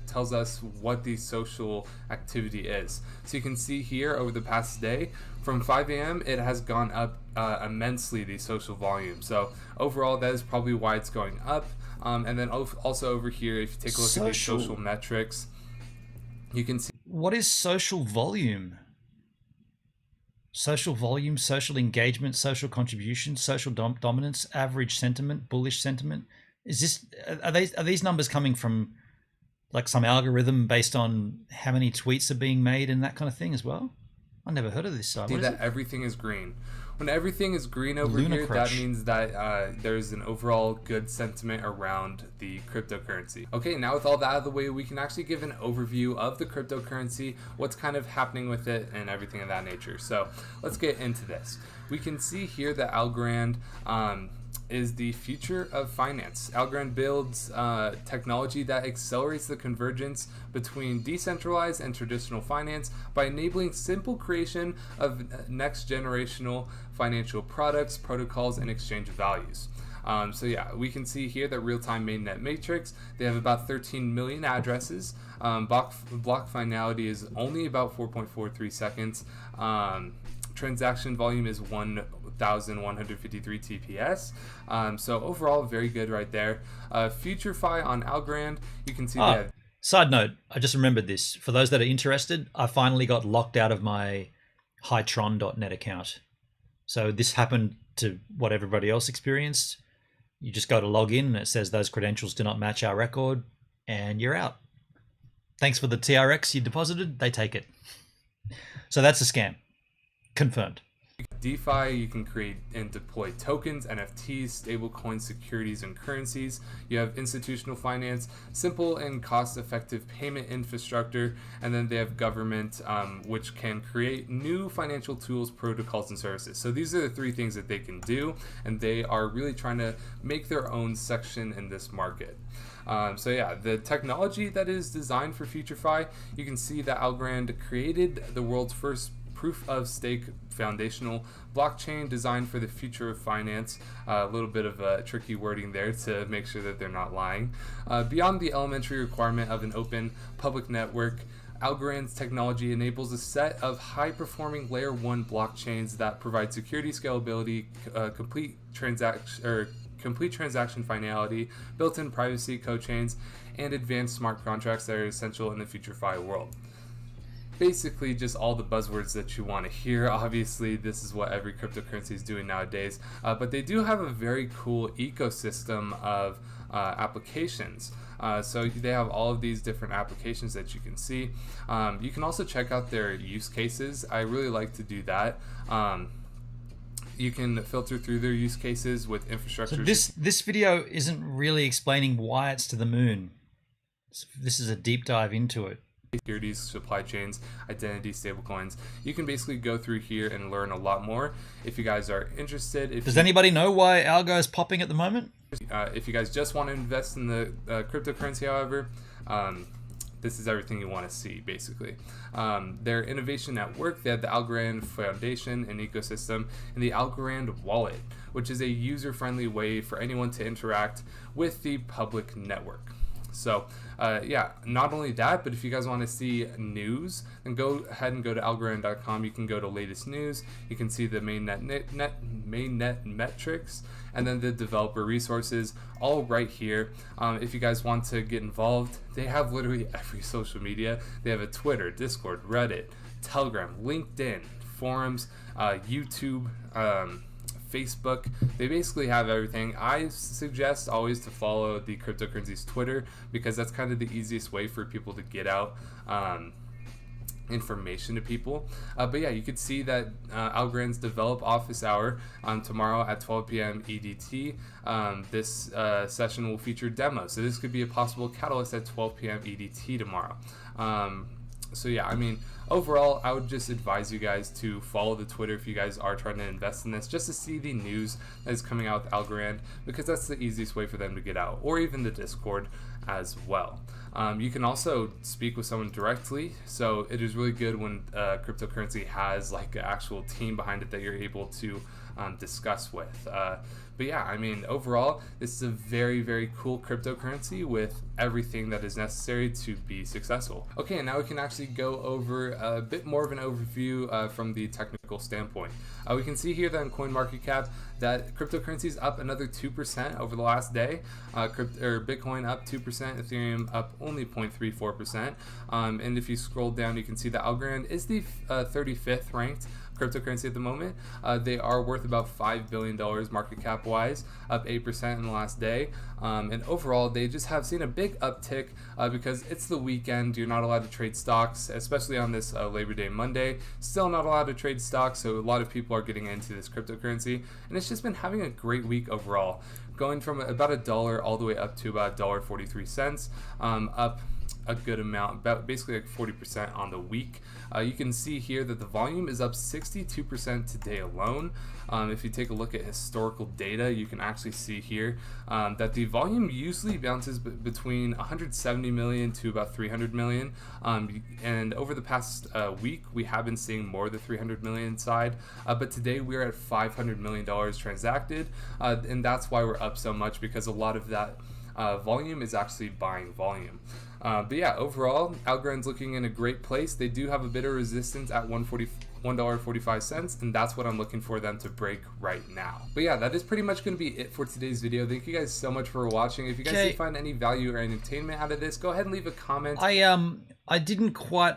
tells us what the social activity is. So you can see here over the past day, from 5 a.m. it has gone up immensely, the social volume. So overall, that is probably why it's going up. And then also over here, if you take a look at the social metrics, you can see. What is social volume? Social volume, social engagement, social contribution, social dominance, average sentiment, bullish sentiment. Is this are these numbers coming from like some algorithm based on how many tweets are being made and that kind of thing as well? I never heard of this site. See that everything is green. When everything is green over here, that means that there's an overall good sentiment around the cryptocurrency. Okay, now with all that out of the way, we can actually give an overview of the cryptocurrency, what's kind of happening with it, and everything of that nature. So let's get into this. We can see here that Algorand is the future of finance. Algorand builds technology that accelerates the convergence between decentralized and traditional finance by enabling simple creation of next generational financial products, protocols, and exchange of values. So yeah, we can see here that real-time mainnet matrix, they have about 13 million addresses. Block finality is only about 4.43 seconds. Transaction volume is 1,153 TPS. So overall, very good right there. FutureFi on Algorand, you can see that. Side note, I just remembered this. For those that are interested, I finally got locked out of my Tron.net account. So this happened to what everybody else experienced. You just go to log in and it says those credentials do not match our record and you're out. Thanks for the TRX you deposited, they take it. So that's a scam. Confirmed. DeFi, you can create and deploy tokens, NFTs, stablecoins, securities, and currencies. You have institutional finance, simple and cost-effective payment infrastructure, and then they have government, which can create new financial tools, protocols, and services. So these are the three things that they can do, and they are really trying to make their own section in this market. So yeah, the technology that is designed for FutureFi, you can see that Algorand created the world's first proof of stake foundational blockchain designed for the future of finance. A little bit of tricky wording there to make sure that they're not lying. Beyond the elementary requirement of an open public network, Algorand's technology enables a set of high-performing Layer 1 blockchains that provide security, scalability, complete transaction finality, built-in privacy, co-chains, and advanced smart contracts that are essential in the FutureFi world. Basically just all the buzzwords that you want to hear. Obviously this is what every cryptocurrency is doing nowadays, but they do have a very cool ecosystem of applications. So they have all of these different applications that you can see. You can also check out their use cases. I really like to do that. You can filter through their use cases with infrastructure. So this video isn't really explaining why it's to the moon. This is a deep dive into it. Securities, supply chains, identity, stablecoins. You can basically go through here and learn a lot more if you guys are interested. Does anybody know why algo is popping at the moment? If you guys just want to invest in the cryptocurrency, however, this is everything you want to see, basically. Their innovation at work, they have the Algorand Foundation and ecosystem, and the Algorand Wallet, which is a user-friendly way for anyone to interact with the public network. So yeah, not only that, but if you guys want to see news, then go ahead and go to algorand.com. You can go to latest news. You can see the mainnet metrics, and then the developer resources, all right here. If you guys want to get involved, they have literally every social media. They have a Twitter, Discord, Reddit, Telegram, LinkedIn, forums, YouTube, Facebook. They basically have everything. I suggest always to follow the cryptocurrency's Twitter, because that's kind of the easiest way for people to get out information to people. But yeah, you could see that Algorand's develop office hour tomorrow at 12 p.m. EDT. This session will feature demos, so this could be a possible catalyst at 12 p.m. EDT tomorrow. So yeah, I mean, overall, I would just advise you guys to follow the Twitter if you guys are trying to invest in this, just to see the news that is coming out with Algorand, because that's the easiest way for them to get out, or even the Discord. as well. You can also speak with someone directly, so it is really good when cryptocurrency has like an actual team behind it that you're able to discuss with. But yeah, I mean, overall, this is a very, very cool cryptocurrency with everything that is necessary to be successful. Okay, and now we can actually go over a bit more of an overview from the technical standpoint. We can see here that in CoinMarketCap that cryptocurrency is up another 2% over the last day. Bitcoin up 2%, Ethereum up only 0.34%. And if you scroll down, you can see that Algorand is the 35th ranked cryptocurrency at the moment. They are worth about $5 billion market cap wise, up 8% in the last day. And overall, they just have seen a big uptick because it's the weekend. You're not allowed to trade stocks, especially on this Labor Day Monday. Still not allowed to trade stocks, so a lot of people are getting into this cryptocurrency, and it's just been having a great week overall, going from about $1 all the way up to about $1.43, up a good amount, about basically like 40% on the week. You can see here that the volume is up 62% today alone. If you take a look at historical data, you can actually see here that the volume usually bounces between 170 million to about 300 million. And over the past week, we have been seeing more the 300 million side, but today we're at $500 million transacted, and that's why we're up so much, because a lot of that volume is actually buying volume. But yeah, overall, Algorand's looking in a great place. They do have a bit of resistance at $1.45, and that's what I'm looking for them to break right now. But yeah, that is pretty much going to be it for today's video. Thank you guys so much for watching. If you guys did find any value or entertainment out of this, go ahead and leave a comment. I didn't quite.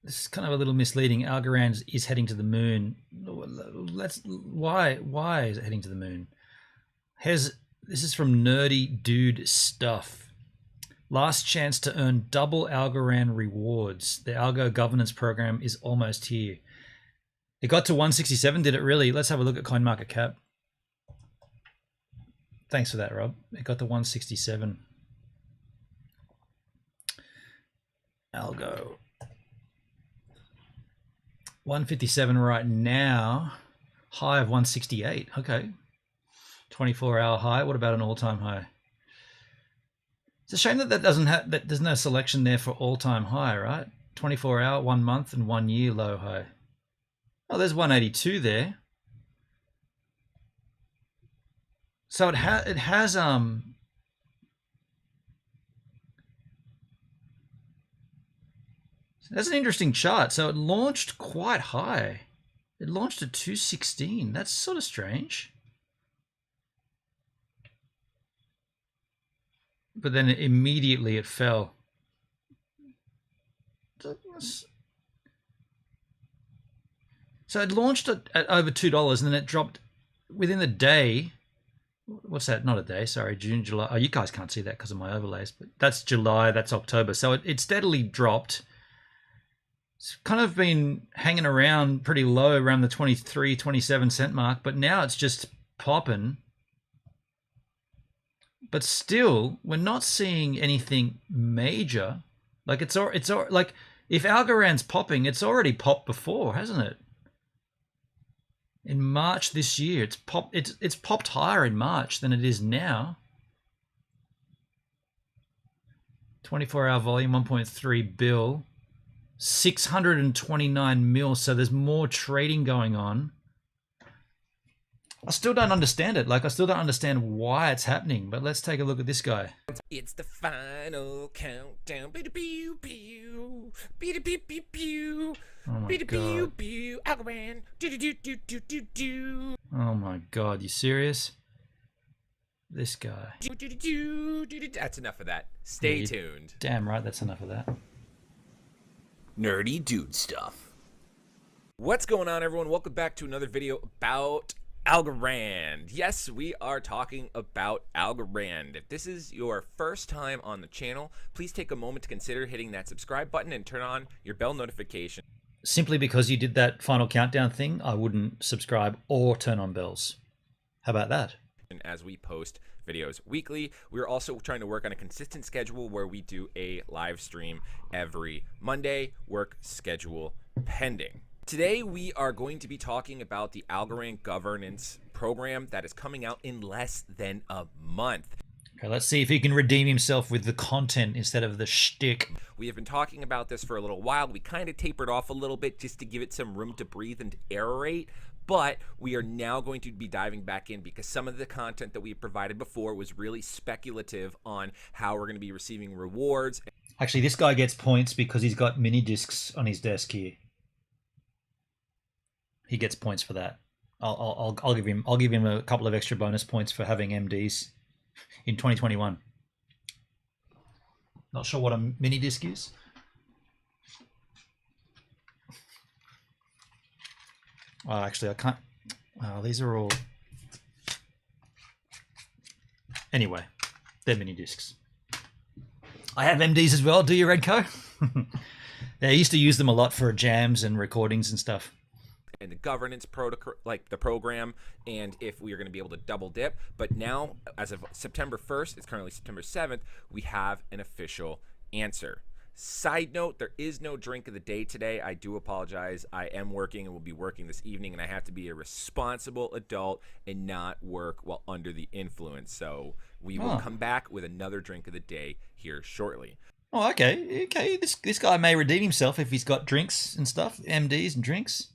This is kind of a little misleading. Algorand is heading to the moon. Why is it heading to the moon? This is from Nerdy Dude Stuff. Last chance to earn double Algorand rewards. The Algo governance program is almost here. It got to 167, did it really? Let's have a look at CoinMarketCap. Thanks for that, Rob. It got to 167. Algo. 157 right now. High of 168. Okay. 24-hour high. What about an all-time high? It's a shame that there's no selection there for all-time high, right? 24-hour, 1 month, and 1 year low high. Oh, there's 182 there. So it has that's an interesting chart. So it launched quite high. It launched at 216. That's sort of strange. But then immediately it fell. So it launched at over $2, and then it dropped within a day. What's that? Not a day, sorry. June, July. Oh, you guys can't see that because of my overlays, but that's July, that's October. So it steadily dropped. It's kind of been hanging around pretty low around the 23, 27 cent mark, but now it's just popping. But still, we're not seeing anything major. Like it's like if Algorand's popping, it's already popped before, hasn't it? In March this year, it's popped higher in March than it is now. 24-hour volume, 1.3 bill, 629 mil. So there's more trading going on. I still don't understand it. Like, I still don't understand why it's happening. But let's take a look at this guy. It's the final countdown. Pew pew. Pew pew pew pew. Oh my god. Algorand. Do. Oh my god. You serious? This guy. That's enough of that. Stay tuned. Damn right, that's enough of that. Nerdy Dude Stuff. What's going on, everyone? Welcome back to another video about Algorand. Yes, we are talking about Algorand. If this is your first time on the channel, please take a moment to consider hitting that subscribe button and turn on your bell notification. Simply because you did that final countdown thing, I wouldn't subscribe or turn on bells. How about that? As we post videos weekly, we're also trying to work on a consistent schedule where we do a live stream every Monday, work schedule pending. Today, we are going to be talking about the Algorand governance program that is coming out in less than a month. Okay, let's see if he can redeem himself with the content instead of the shtick. We have been talking about this for a little while. We kind of tapered off a little bit just to give it some room to breathe and to aerate. But we are now going to be diving back in because some of the content that we provided before was really speculative on how we're going to be receiving rewards. Actually, this guy gets points because he's got mini discs on his desk here. He gets points for that. I'll give him a couple of extra bonus points for having MDs in 2021. Not sure what a mini disc is. Oh, actually, I can't. Oh, these are all. Anyway, they're mini discs. I have MDs as well. Do you, Redco? Yeah, I used to use them a lot for jams and recordings and stuff. And the governance protocol, like the program, and if we are going to be able to double dip. But now, as of September 1st, it's currently September 7th, we have an official answer. Side note, there is no drink of the day today. I do apologize. I am working and will be working this evening, and I have to be a responsible adult and not work while under the influence. So we will come back with another drink of the day here shortly. Oh, okay. Okay, this guy may redeem himself if he's got drinks and stuff, MDs and drinks.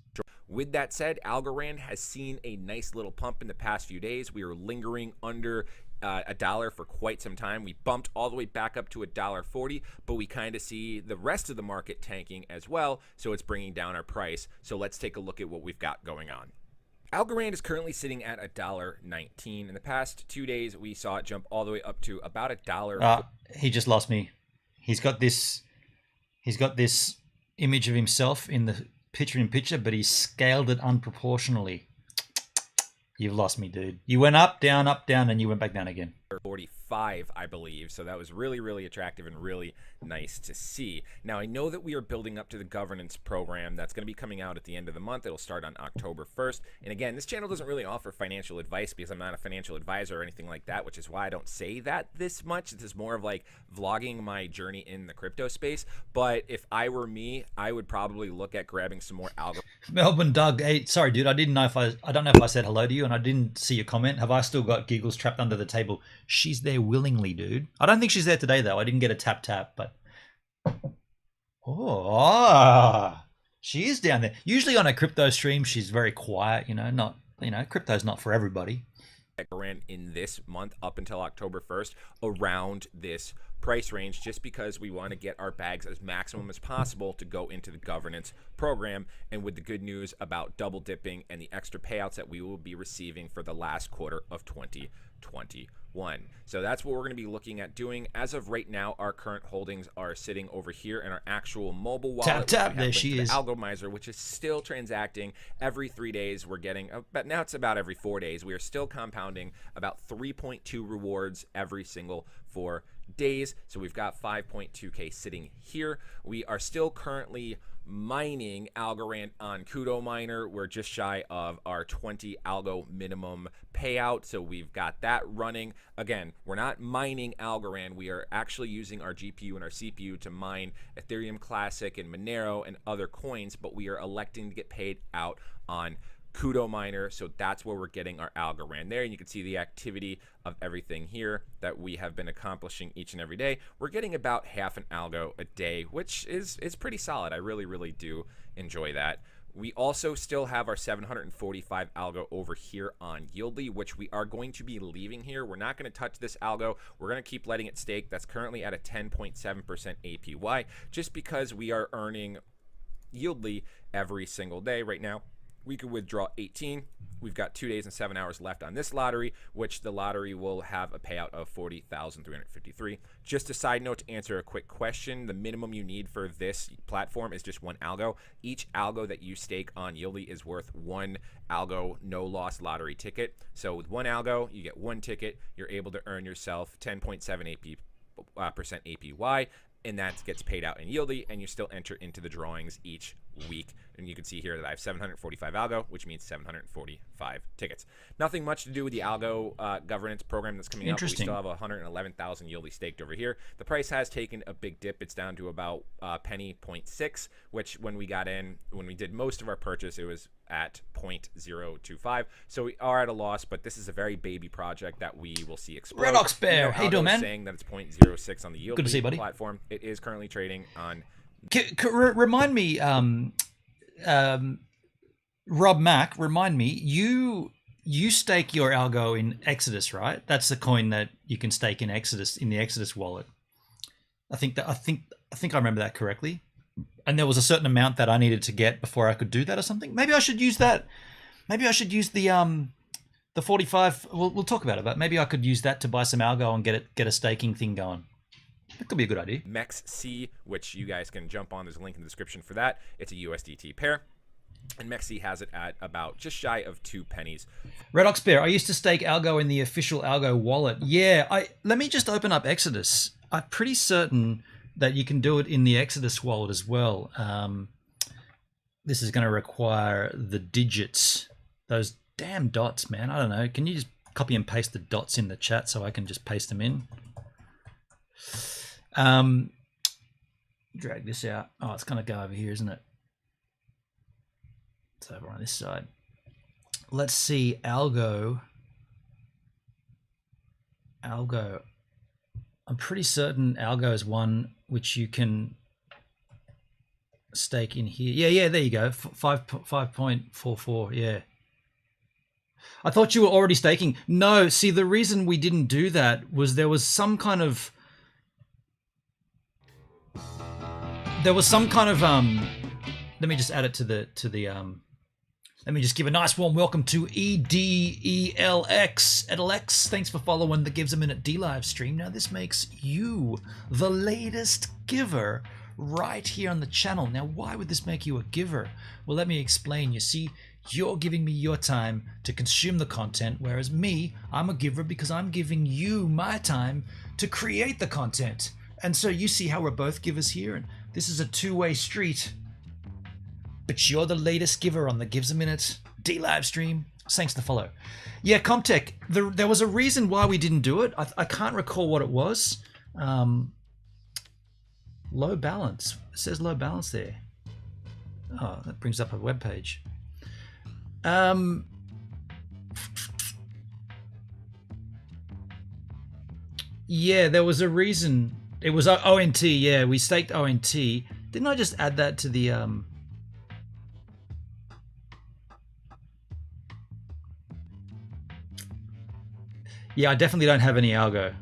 With that said, Algorand has seen a nice little pump in the past few days. We are lingering under $1 for quite some time. We bumped all the way back up to $1.40, but we kind of see the rest of the market tanking as well, so it's bringing down our price. So let's take a look at what we've got going on. Algorand is currently sitting at $1.19. In the past 2 days, we saw it jump all the way up to about $1. He just lost me. He's got this image of himself in the picture-in-picture, but he scaled it unproportionally. You've lost me, dude. You went up, down, and you went back down again. 45, I believe. So that was really, really attractive and really nice to see. Now, I know that we are building up to the governance program that's going to be coming out at the end of the month. It'll start on October 1st. And again, this channel doesn't really offer financial advice because I'm not a financial advisor or anything like that, which is why I don't say that this much. This is more of like vlogging my journey in the crypto space. But if I were me, I would probably look at grabbing some more algorithms. Melbourne Doug, hey, sorry, dude. I don't know if I said hello to you, and I didn't see your comment. Have I still got Giggles trapped under the table? She's there willingly, dude. I don't think she's there today though. I didn't get a tap, but she is down there. Usually on a crypto stream, she's very quiet. Crypto's not for everybody. In this month up until October 1st around this price range, just because we want to get our bags as maximum as possible to go into the governance program, and with the good news about double dipping and the extra payouts that we will be receiving for the last quarter of 2021. So that's what we're going to be looking at doing. As of right now, our current holdings are sitting over here in our actual mobile wallet. Tap, there she is. Algomizer, which is still transacting every 3 days. We're getting, but now it's about every 4 days. We are still compounding about 3.2 rewards every single 4 days. So we've got 5.2K sitting here. We are still currently mining Algorand on Kudo Miner. We're just shy of our 20 algo minimum payout, so we've got that running. Again, we're not mining Algorand. We are actually using our GPU and our CPU to mine Ethereum Classic and Monero and other coins, but we are electing to get paid out on Kudo Miner, so that's where we're getting our Algorand there, and you can see the activity of everything here that we have been accomplishing each and every day. We're getting about half an algo a day, which is pretty solid. I really, really do enjoy that. We also still have our 745 algo over here on Yieldly, which we are going to be leaving here. We're not going to touch this algo. We're going to keep letting it stake. That's currently at a 10.7% APY, just because we are earning Yieldly every single day right now. We could withdraw 18. We've got 2 days and 7 hours left on this lottery, which the lottery will have a payout of 40,353. Just a side note to answer a quick question, the minimum you need for this platform is just 1 algo. Each algo that you stake on Yieldly is worth 1 algo no loss lottery ticket. So with 1 algo, you get 1 ticket. You're able to earn yourself 10.7% APY, and that gets paid out in Yieldly, and you still enter into the drawings each week. And you can see here that I have 745 algo, which means 745 tickets. Nothing much to do with the algo governance program that's coming up. But we still have 111,000 Yieldly staked over here. The price has taken a big dip. It's down to about penny 0.6, which when we got in, when we did most of our purchase, it was at 0.025. So we are at a loss, but this is a very baby project that we will see explode. Red Ox Bear, how you doing, man? Saying that it's 0.06 on the Yieldly Good to see you, buddy. platform. It is currently trading on. Remind me, Rob Mack, remind me, you stake your algo in Exodus, right? That's the coin that you can stake in Exodus, in the Exodus wallet. I think I remember that correctly. And there was a certain amount that I needed to get before I could do that or something. Maybe I should use that. Maybe I should use the 45. We'll talk about it, but maybe I could use that to buy some algo and get a staking thing going. That could be a good idea. MEXC, which you guys can jump on. There's a link in the description for that. It's a USDT pair. And MEXC has it at about just shy of 2 pennies. Red Ox Bear, I used to stake algo in the official algo wallet. Yeah, let me just open up Exodus. I'm pretty certain that you can do it in the Exodus wallet as well. This is going to require the digits. Those damn dots, man. I don't know. Can you just copy and paste the dots in the chat so I can just paste them in? Drag this out. Oh, it's going to go over here, isn't it? It's over on this side. Let's see. Algo. I'm pretty certain algo is one which you can stake in here. Yeah, there you go. 5.44. Yeah. I thought you were already staking. No, see, the reason we didn't do that was there was some kind of let me just add it to the let me just give a nice warm welcome to EDELX. Thanks for following the Gives a Minute D live stream. Now this makes you the latest giver right here on the channel. Now why would this make you a giver? Well, let me explain. You see, you're giving me your time to consume the content, whereas me, I'm a giver because I'm giving you my time to create the content. And so you see how we're both givers here, and this is a two-way street. But you're the latest giver on the Gives a Minute D live stream. Thanks to follow. Yeah, Comtech, there was a reason why we didn't do it. I can't recall what it was. Low balance. It says low balance there. Oh, that brings up a web page. Yeah, there was a reason. It was ONT. Yeah, we staked ONT. Didn't I just add that to the Yeah, I definitely don't have any algo.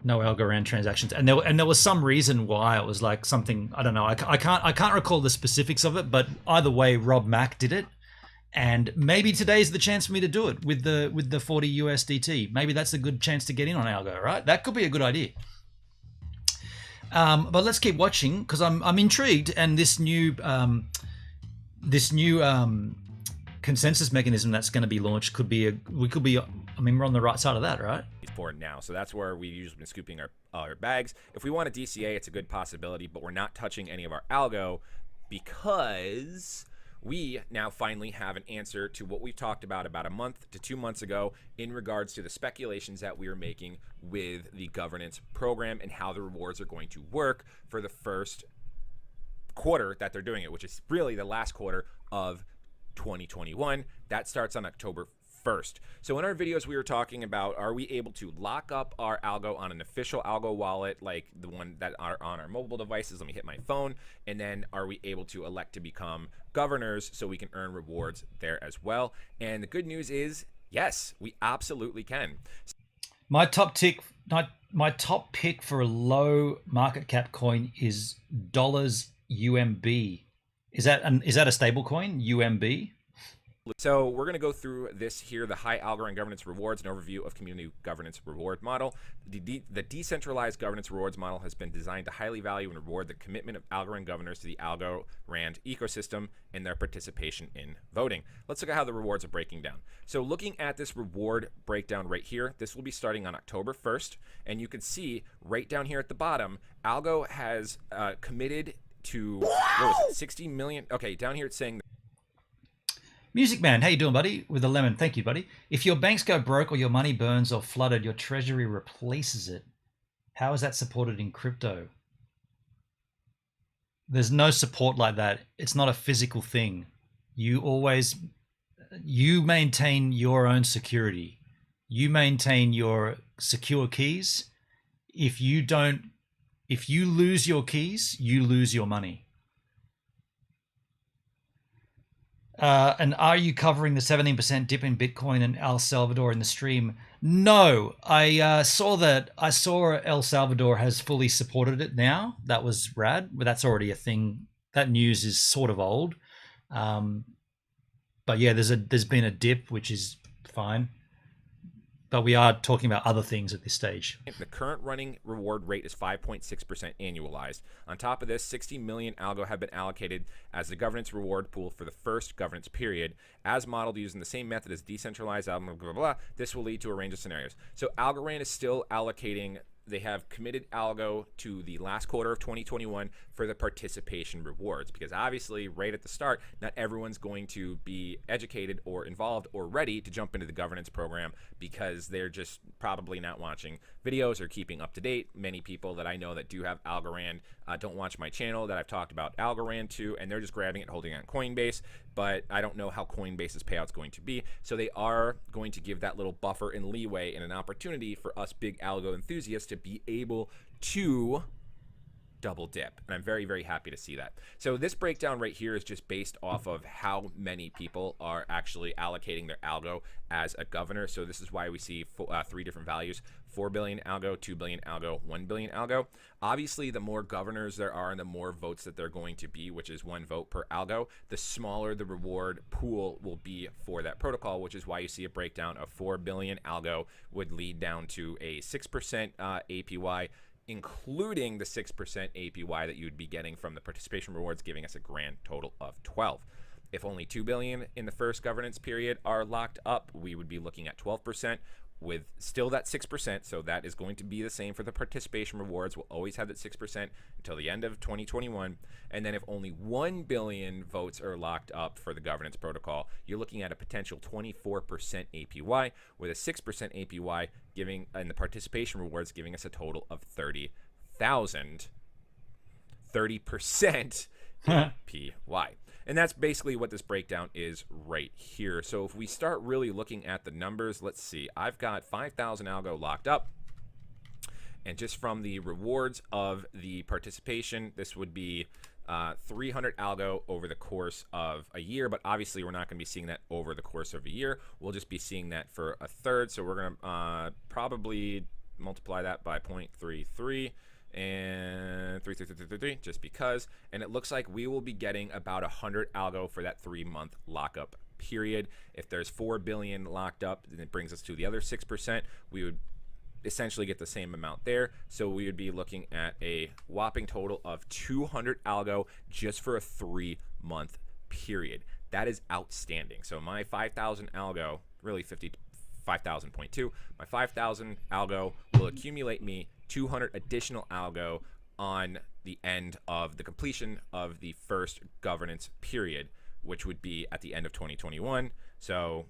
No Algorand transactions, and there was some reason why. It was like something, I don't know. I can't recall the specifics of it, but either way, Rob Mack did it, and maybe today's the chance for me to do it with the 40 USDT. Maybe that's a good chance to get in on algo, right? That could be a good idea. But let's keep watching because I'm intrigued, and this new consensus mechanism that's going to be launched could be we're on the right side of that, right? For now, so that's where we've usually been scooping our bags. If we want a DCA, it's a good possibility, but we're not touching any of our algo because we now finally have an answer to what we've talked about a month to 2 months ago in regards to the speculations that we were making with the governance program and how the rewards are going to work for the first quarter that they're doing it, which is really the last quarter of 2021. That starts on October 1st. So in our videos, we were talking about, are we able to lock up our algo on an official algo wallet, like the one that are on our mobile devices? Let me hit my phone. And then are we able to elect to become governors so we can earn rewards there as well? And the good news is, yes, we absolutely can. My top pick for a low market cap coin is $UMB. Is that a stable coin, UMB? So we're going to go through this here, the high Algorand governance rewards, an overview of community governance reward model. The decentralized governance rewards model has been designed to highly value and reward the commitment of Algorand governors to the Algorand ecosystem and their participation in voting. Let's look at how the rewards are breaking down. So looking at this reward breakdown right here, this will be starting on October 1st. And you can see right down here at the bottom, Algo has committed to, what was it, 60 million? Okay, down here it's saying Music Man, how you doing, buddy? With a lemon, thank you, buddy. If your banks go broke or your money burns or flooded, your treasury replaces it. How is that supported in crypto? There's no support like that. It's not a physical thing. You maintain your own security. You maintain your secure keys. If you lose your keys, you lose your money. And are you covering the 17% dip in Bitcoin and El Salvador in the stream? No, I saw El Salvador has fully supported it now. That was rad, but that's already a thing. That news is sort of old. But yeah, there's been a dip, which is fine. But we are talking about other things at this stage. the current running reward rate is 5.6% annualized. On top of this, 60 million algo have been allocated as the governance reward pool for the first governance period. As modeled using the same method as decentralized, blah, blah, blah, blah. This will lead to a range of scenarios. So Algorand is still allocating. They have committed algo to the last quarter of 2021 for the participation rewards, because obviously right at the start, not everyone's going to be educated or involved or ready to jump into the governance program because they're just probably not watching videos or keeping up to date. Many people that I know that do have Algorand don't watch my channel that I've talked about Algorand to, and they're just grabbing it, holding it on Coinbase, but I don't know how Coinbase's payout's going to be. So they are going to give that little buffer and leeway and an opportunity for us big algo enthusiasts to be able to double dip, and I'm very, very happy to see that. So this breakdown right here is just based off of how many people are actually allocating their algo as a governor. So this is why we see three different values: 4 billion algo, 2 billion algo, 1 billion algo. Obviously, the more governors there are and the more votes that they're going to be, which is 1 vote per algo, the smaller the reward pool will be for that protocol, which is why you see a breakdown of 4 billion algo would lead down to a 6% APY, including the 6% APY that you would be getting from the participation rewards, giving us a grand total of 12. If only 2 billion in the first governance period are locked up, we would be looking at 12%, with still that 6%. So that is going to be the same for the participation rewards. We'll always have that 6% until the end of 2021. And then if only 1 billion votes are locked up for the governance protocol, you're looking at a potential 24% APY, with a 6% APY giving, and the participation rewards giving us a total of 30,000. 30% APY. And that's basically what this breakdown is right here. So if we start really looking at the numbers, let's see. I've got 5,000 algo locked up. And just from the rewards of the participation, this would be 300 algo over the course of a year. But obviously, we're not going to be seeing that over the course of a year. We'll just be seeing that for a third. So we're going to probably multiply that by 0.33. And 3 just because, and it looks like we will be getting about 100 algo for that 3-month lockup period. If there's 4 billion locked up, then it brings us to the other 6%. We would essentially get the same amount there. So we would be looking at a whopping total of 200 algo just for a 3-month period. That is outstanding. So my 5,000 algo, really 5,000.2, my 5,000 algo will accumulate me 200 additional algo on the end of the completion of the first governance period, which would be at the end of 2021. So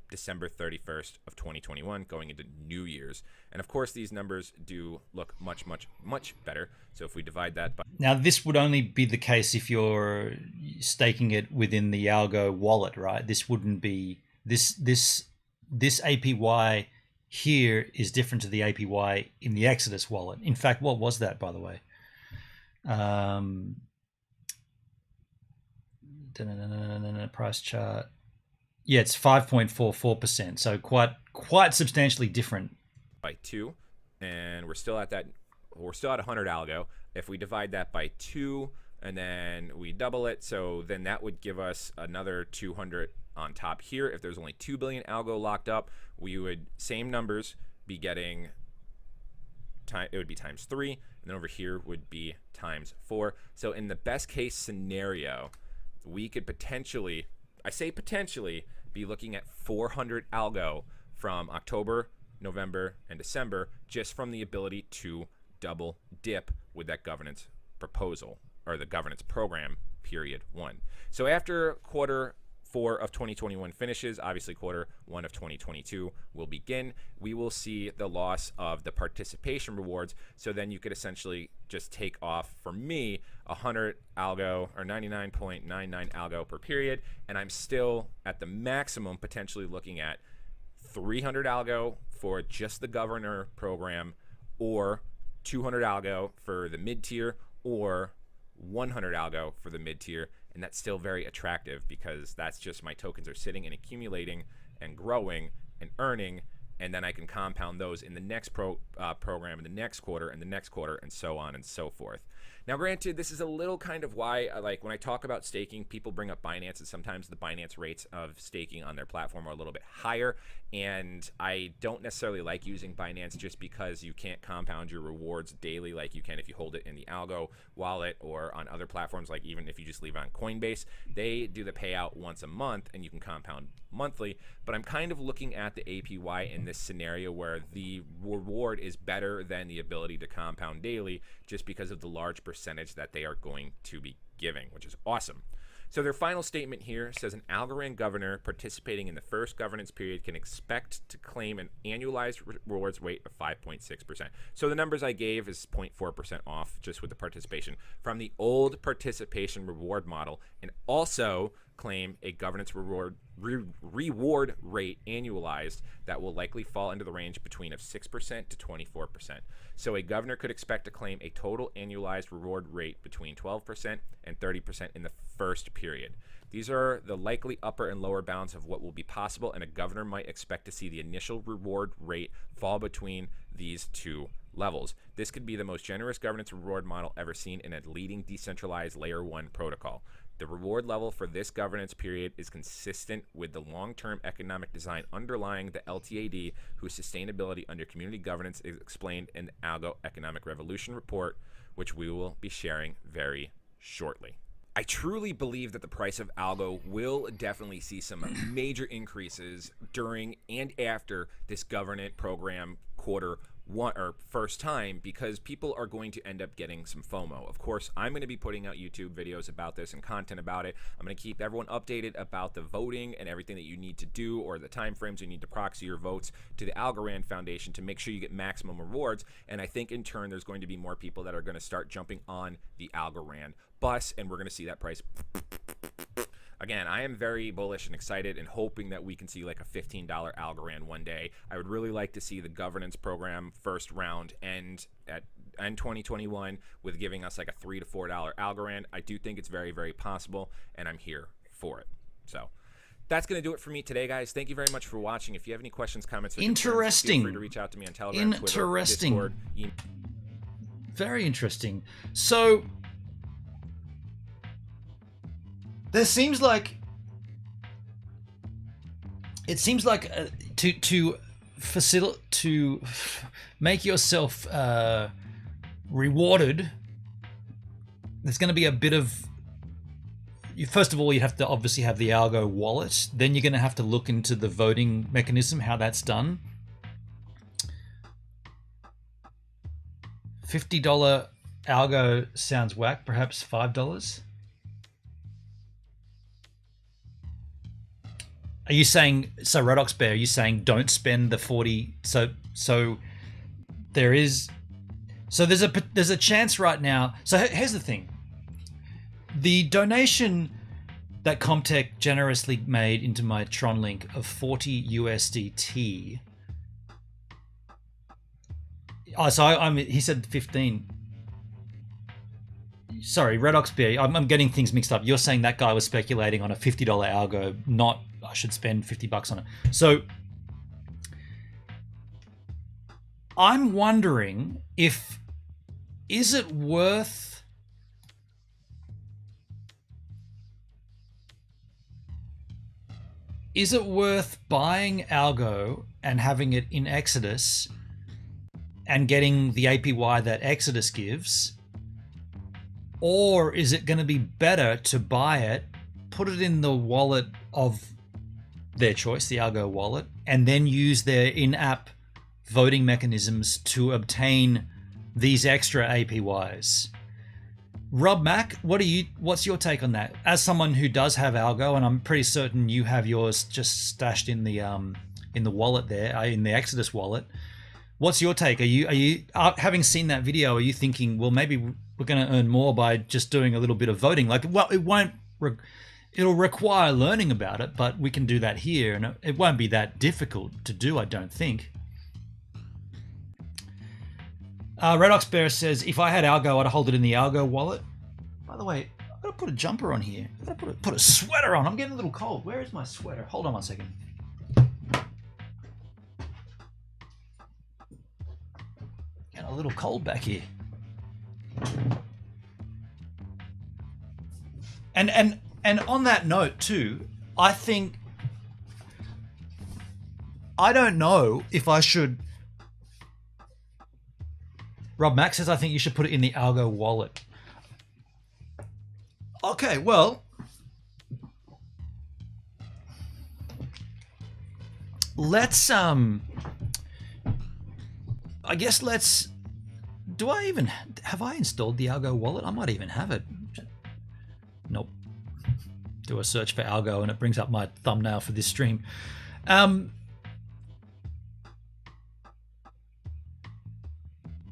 December 31st of 2021, going into New Year's. And of course, these numbers do look much, much, much better. So if we divide that by... Now, this would only be the case if you're staking it within the Algo wallet, right? This wouldn't be... This APY here is different to the APY in the Exodus wallet. In fact, what was that, by the way? Price chart. Yeah, it's 5.44%. So quite substantially different. By 2, and we're still at that. We're still at 100 algo. If we divide that by 2, and then we double it, so then that would give us another 200 on top here. If there's only 2 billion algo locked up, we would, same numbers, be getting it would be times 3, and then over here would be times 4. So in the best case scenario, we could potentially, I say potentially, be looking at 400 algo from October, November, and December, just from the ability to double dip with that governance proposal. the governance program period 1. So after quarter 4 of 2021 finishes, obviously quarter 1 of 2022 will begin. We will see the loss of the participation rewards. So then you could essentially just take off, for me, 100 algo or 99.99 algo per period, and I'm still at the maximum potentially looking at 300 algo for just the governor program, or 200 algo for the mid tier, or 100 algo for the mid tier. And that's still very attractive because that's just my tokens are sitting and accumulating and growing and earning, and then I can compound those in the next program, in the next quarter, and the next quarter, and so on and so forth. Now, granted, this is a little kind of why, like, when I talk about staking, people bring up Binance, and sometimes the Binance rates of staking on their platform are a little bit higher, and I don't necessarily like using Binance just because you can't compound your rewards daily like you can if you hold it in the Algo wallet or on other platforms, like even if you just leave it on Coinbase. They do the payout once a month, and you can compound monthly, but I'm kind of looking at the APY in this scenario where the reward is better than the ability to compound daily, just because of the large percentage that they are going to be giving, which is awesome. So their final statement here says an Algorand governor participating in the first governance period can expect to claim an annualized rewards rate of 5.6%. So the numbers I gave is 0.4% off just with the participation from the old participation reward model, and also claim a governance reward rate annualized that will likely fall into the range between of 6% to 24%. So a governor could expect to claim a total annualized reward rate between 12% and 30% in the first period. These are the likely upper and lower bounds of what will be possible, and a governor might expect to see the initial reward rate fall between these two levels. This could be the most generous governance reward model ever seen in a leading decentralized layer 1 protocol. The reward level for this governance period is consistent with the long-term economic design underlying the LTAD, whose sustainability under community governance is explained in the Algo Economic Revolution report, which we will be sharing very shortly. I truly believe that the price of Algo will definitely see some major increases during and after this governance program quarter 1 or first time, because people are going to end up getting some FOMO. Of course, I'm going to be putting out YouTube videos about this and content about it. I'm going to keep everyone updated about the voting and everything that you need to do, or the time frames you need to proxy your votes to the Algorand Foundation to make sure you get maximum rewards. And I think in turn there's going to be more people that are going to start jumping on the Algorand bus, and we're going to see that price. Again, I am very bullish and excited and hoping that we can see like a $15 Algorand one day. I would really like to see the governance program first round end at end 2021 with giving us like a $3 to $4 Algorand. I do think it's very, very possible, and I'm here for it. So that's going to do it for me today, guys. Thank you very much for watching. If you have any questions, comments, or concerns, feel free to reach out to me on Telegram, Twitter, Discord, email. Very interesting. So there seems like to make yourself rewarded, there's going to be a bit of, first of all, you have to obviously have the Algo wallet. Then you're going to have to look into the voting mechanism, how that's done. $50 Algo sounds whack. Perhaps $5. Are you saying, so Redox Bear, are you saying don't spend the 40? So there is, so there's a chance right now. So here's the thing. The donation that Comtech generously made into my Tronlink of 40 USDT. Oh, so he said 15. Sorry, Redox Bear, I'm getting things mixed up. You're saying that guy was speculating on a $50 algo, not I should spend $50 on it. So I'm wondering if, is it worth buying Algo and having it in Exodus and getting the APY that Exodus gives? Or is it going to be better to buy it, put it in the wallet of their choice, the Algo wallet, and then use their in-app voting mechanisms to obtain these extra APYs, Rob Mack, what's your take on that? As someone who does have Algo, and I'm pretty certain you have yours just stashed in the wallet there, in the Exodus wallet. What's your take? Are you having seen that video? Are you thinking, well, maybe we're going to earn more by just doing a little bit of voting? Like, well, it'll require learning about it, but we can do that here, and it won't be that difficult to do, I don't think. Red Ox Bear says, if I had Algo, I'd hold it in the Algo wallet. By the way, I've got to put a jumper on here. I've got to put a sweater on. I'm getting a little cold. Where is my sweater? Hold on 1 second. Getting a little cold back here. And on that note too, I don't know if I should. Rob Max says, I think you should put it in the Algo wallet. Okay, well, let's I guess let's. Have I installed the Algo wallet? I might even have it. Nope. Do a search for Algo and it brings up my thumbnail for this stream.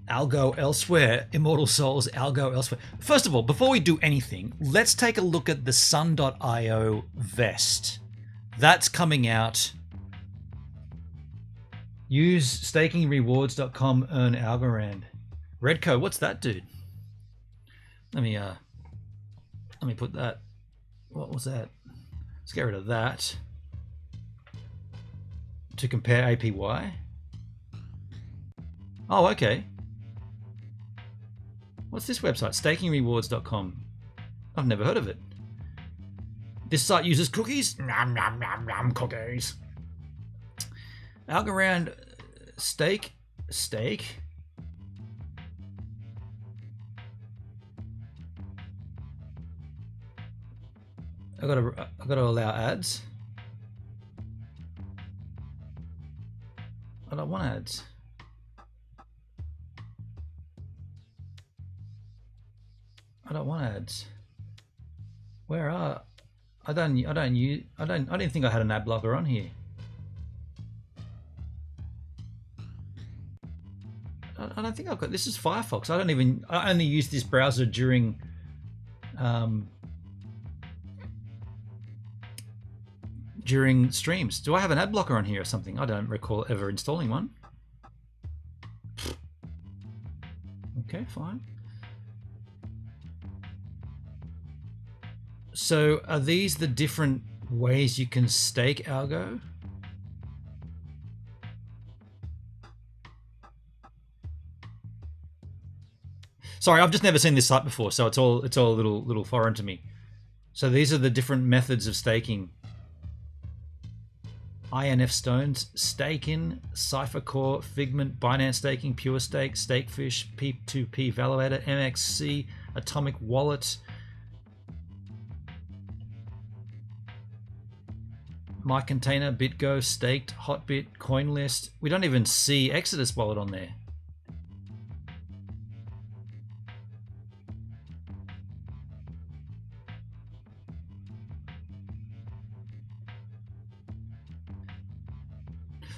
Algo elsewhere, Immortal Souls, Algo elsewhere. First of all, before we do anything, let's take a look at the Sun.io vest. That's coming out. Use stakingrewards.com, earn Algorand. Redco, what's that, dude? Let me put that. What was that? Let's get rid of that. To compare APY. Oh, okay. What's this website? Stakingrewards.com. I've never heard of it. This site uses cookies? Nom nom nom nom cookies. Algorand stake. I gotta allow ads. I don't want ads. I don't want ads. Where are? I didn't think I had an ad blocker on here. I don't think I've got. This is Firefox. I only use this browser during. During streams. Do I have an ad blocker on here or something? I don't recall ever installing one. Okay, fine. So are these the different ways you can stake Algo? Sorry, I've just never seen this site before, so it's all a little foreign to me. So these are the different methods of staking. INF Stones, Stakin, Cypher Core, Figment, Binance Staking, Pure Stake, Stakefish, P2P Validator, MXC, Atomic Wallet, My Container, BitGo, Staked, Hotbit, CoinList. We don't even see Exodus Wallet on there.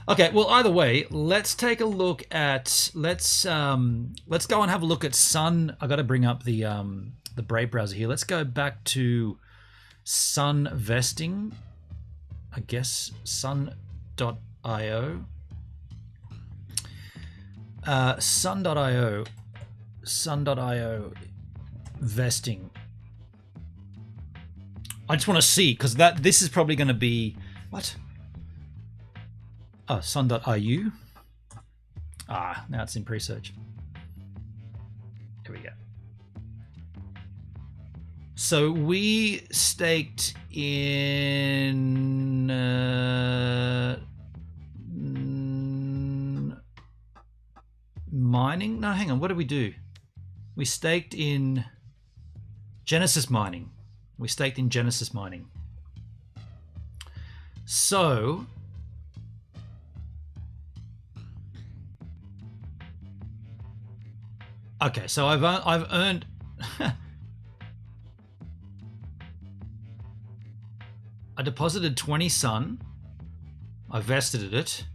Okay, well, either way, let's take a look at let's go and have a look at Sun. I got to bring up the Brave browser here. Let's go back to Sun Vesting. I guess Sun.io. Sun.io vesting. I just want to see because this is probably going to be what? Oh, sun.ru. Now it's in pre-search. Here we go. So we staked in mining. No, hang on. What did we do? We staked in Genesis mining. So okay, so I've earned I deposited 20 Sun. I vested it.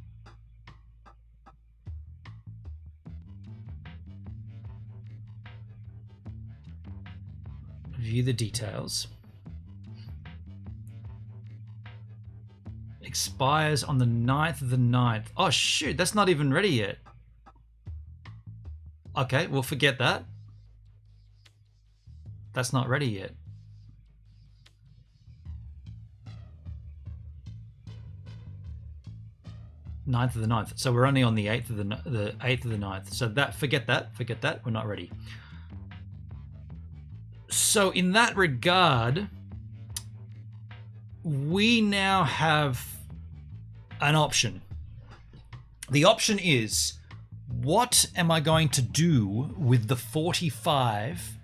View the details. Expires on the 9th of the 9th. Oh shoot, that's not even ready yet. Okay, we'll forget that. That's not ready yet. Ninth of the 9th. So we're only on the 8th of the 8th of the 9th. So that forget that. We're not ready. So in that regard, we now have an option. The option is, what am I going to do with the 45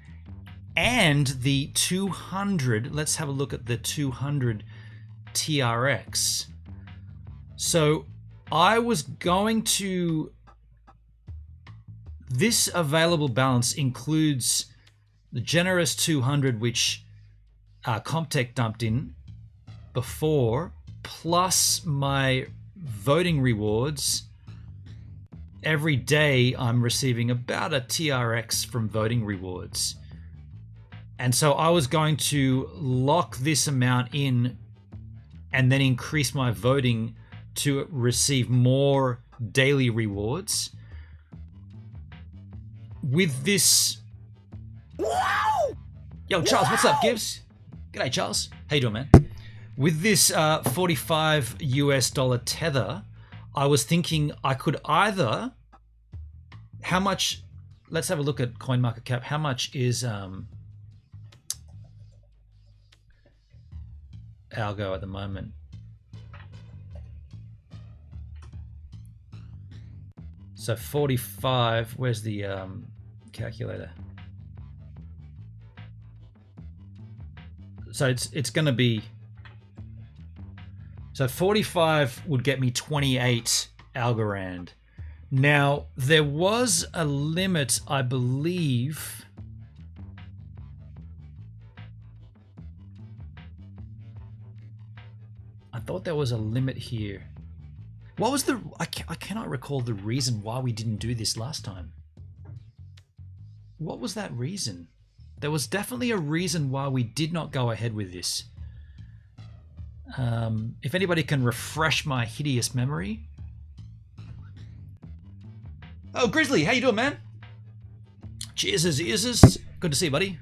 and the 200? Let's have a look at the 200 TRX. So I was going to... This available balance includes the generous 200, which Comtech dumped in before, plus my voting rewards. Every day I'm receiving about a TRX from voting rewards. And so I was going to lock this amount in and then increase my voting to receive more daily rewards. With this... Wow! Yo, Charles, what's up, Gibbs? G'day, Charles. How you doing, man? With this 45 US dollar tether, I was thinking I could either... How much... Let's have a look at CoinMarketCap. How much is Algo at the moment? So 45, where's the calculator? So it's going to be... So 45 would get me 28 Algorand. Now, there was a limit, I believe... I thought there was a limit here. What was the... I cannot recall the reason why we didn't do this last time. What was that reason? There was definitely a reason why we did not go ahead with this. If anybody can refresh my hideous memory. Oh, Grizzly, how you doing, man? Cheers. Good to see you, buddy.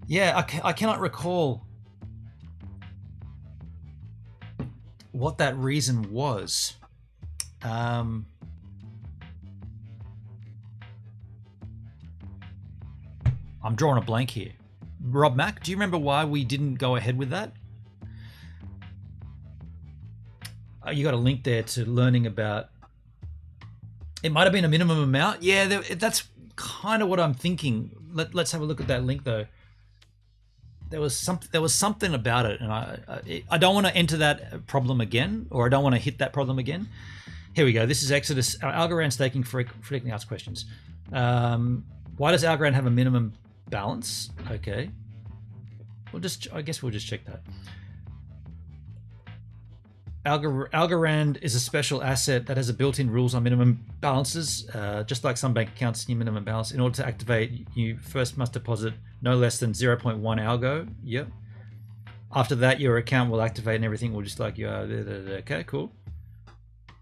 Yeah, I cannot recall what that reason was. I'm drawing a blank here. Rob Mack, do you remember why we didn't go ahead with that? You got a link there to learning about... It might have been a minimum amount. Yeah, that's kind of what I'm thinking. Let's have a look at that link, though. There was something about it, and I don't want to enter that problem again, or I don't want to hit that problem again. Here we go. This is Exodus. Algorand staking frequently asked questions. Why does Algorand have a minimum balance? Okay. I guess we'll just check that. Algorand is a special asset that has a built-in rules on minimum balances. Just like some bank accounts, your minimum balance. In order to activate, you first must deposit no less than 0.1 algo. Yep. After that, your account will activate and everything will just like you are. Okay, cool.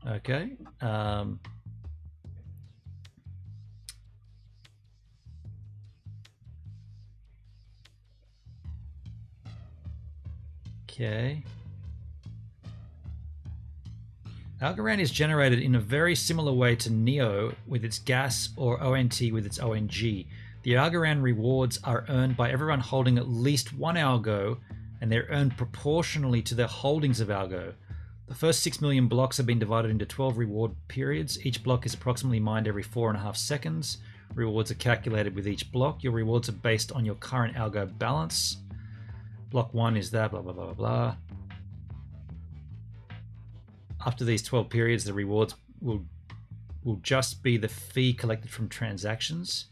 Okay. Okay. Algorand is generated in a very similar way to NEO with its gas or ONT with its ONG. The Algorand rewards are earned by everyone holding at least one algo, and they're earned proportionally to their holdings of algo. The first 6 million blocks have been divided into 12 reward periods. Each block is approximately mined every 4.5 seconds. Rewards are calculated with each block. Your rewards are based on your current algo balance. Block 1 is that, blah, blah, blah, blah, blah. After these 12 periods, the rewards will just be the fee collected from transactions.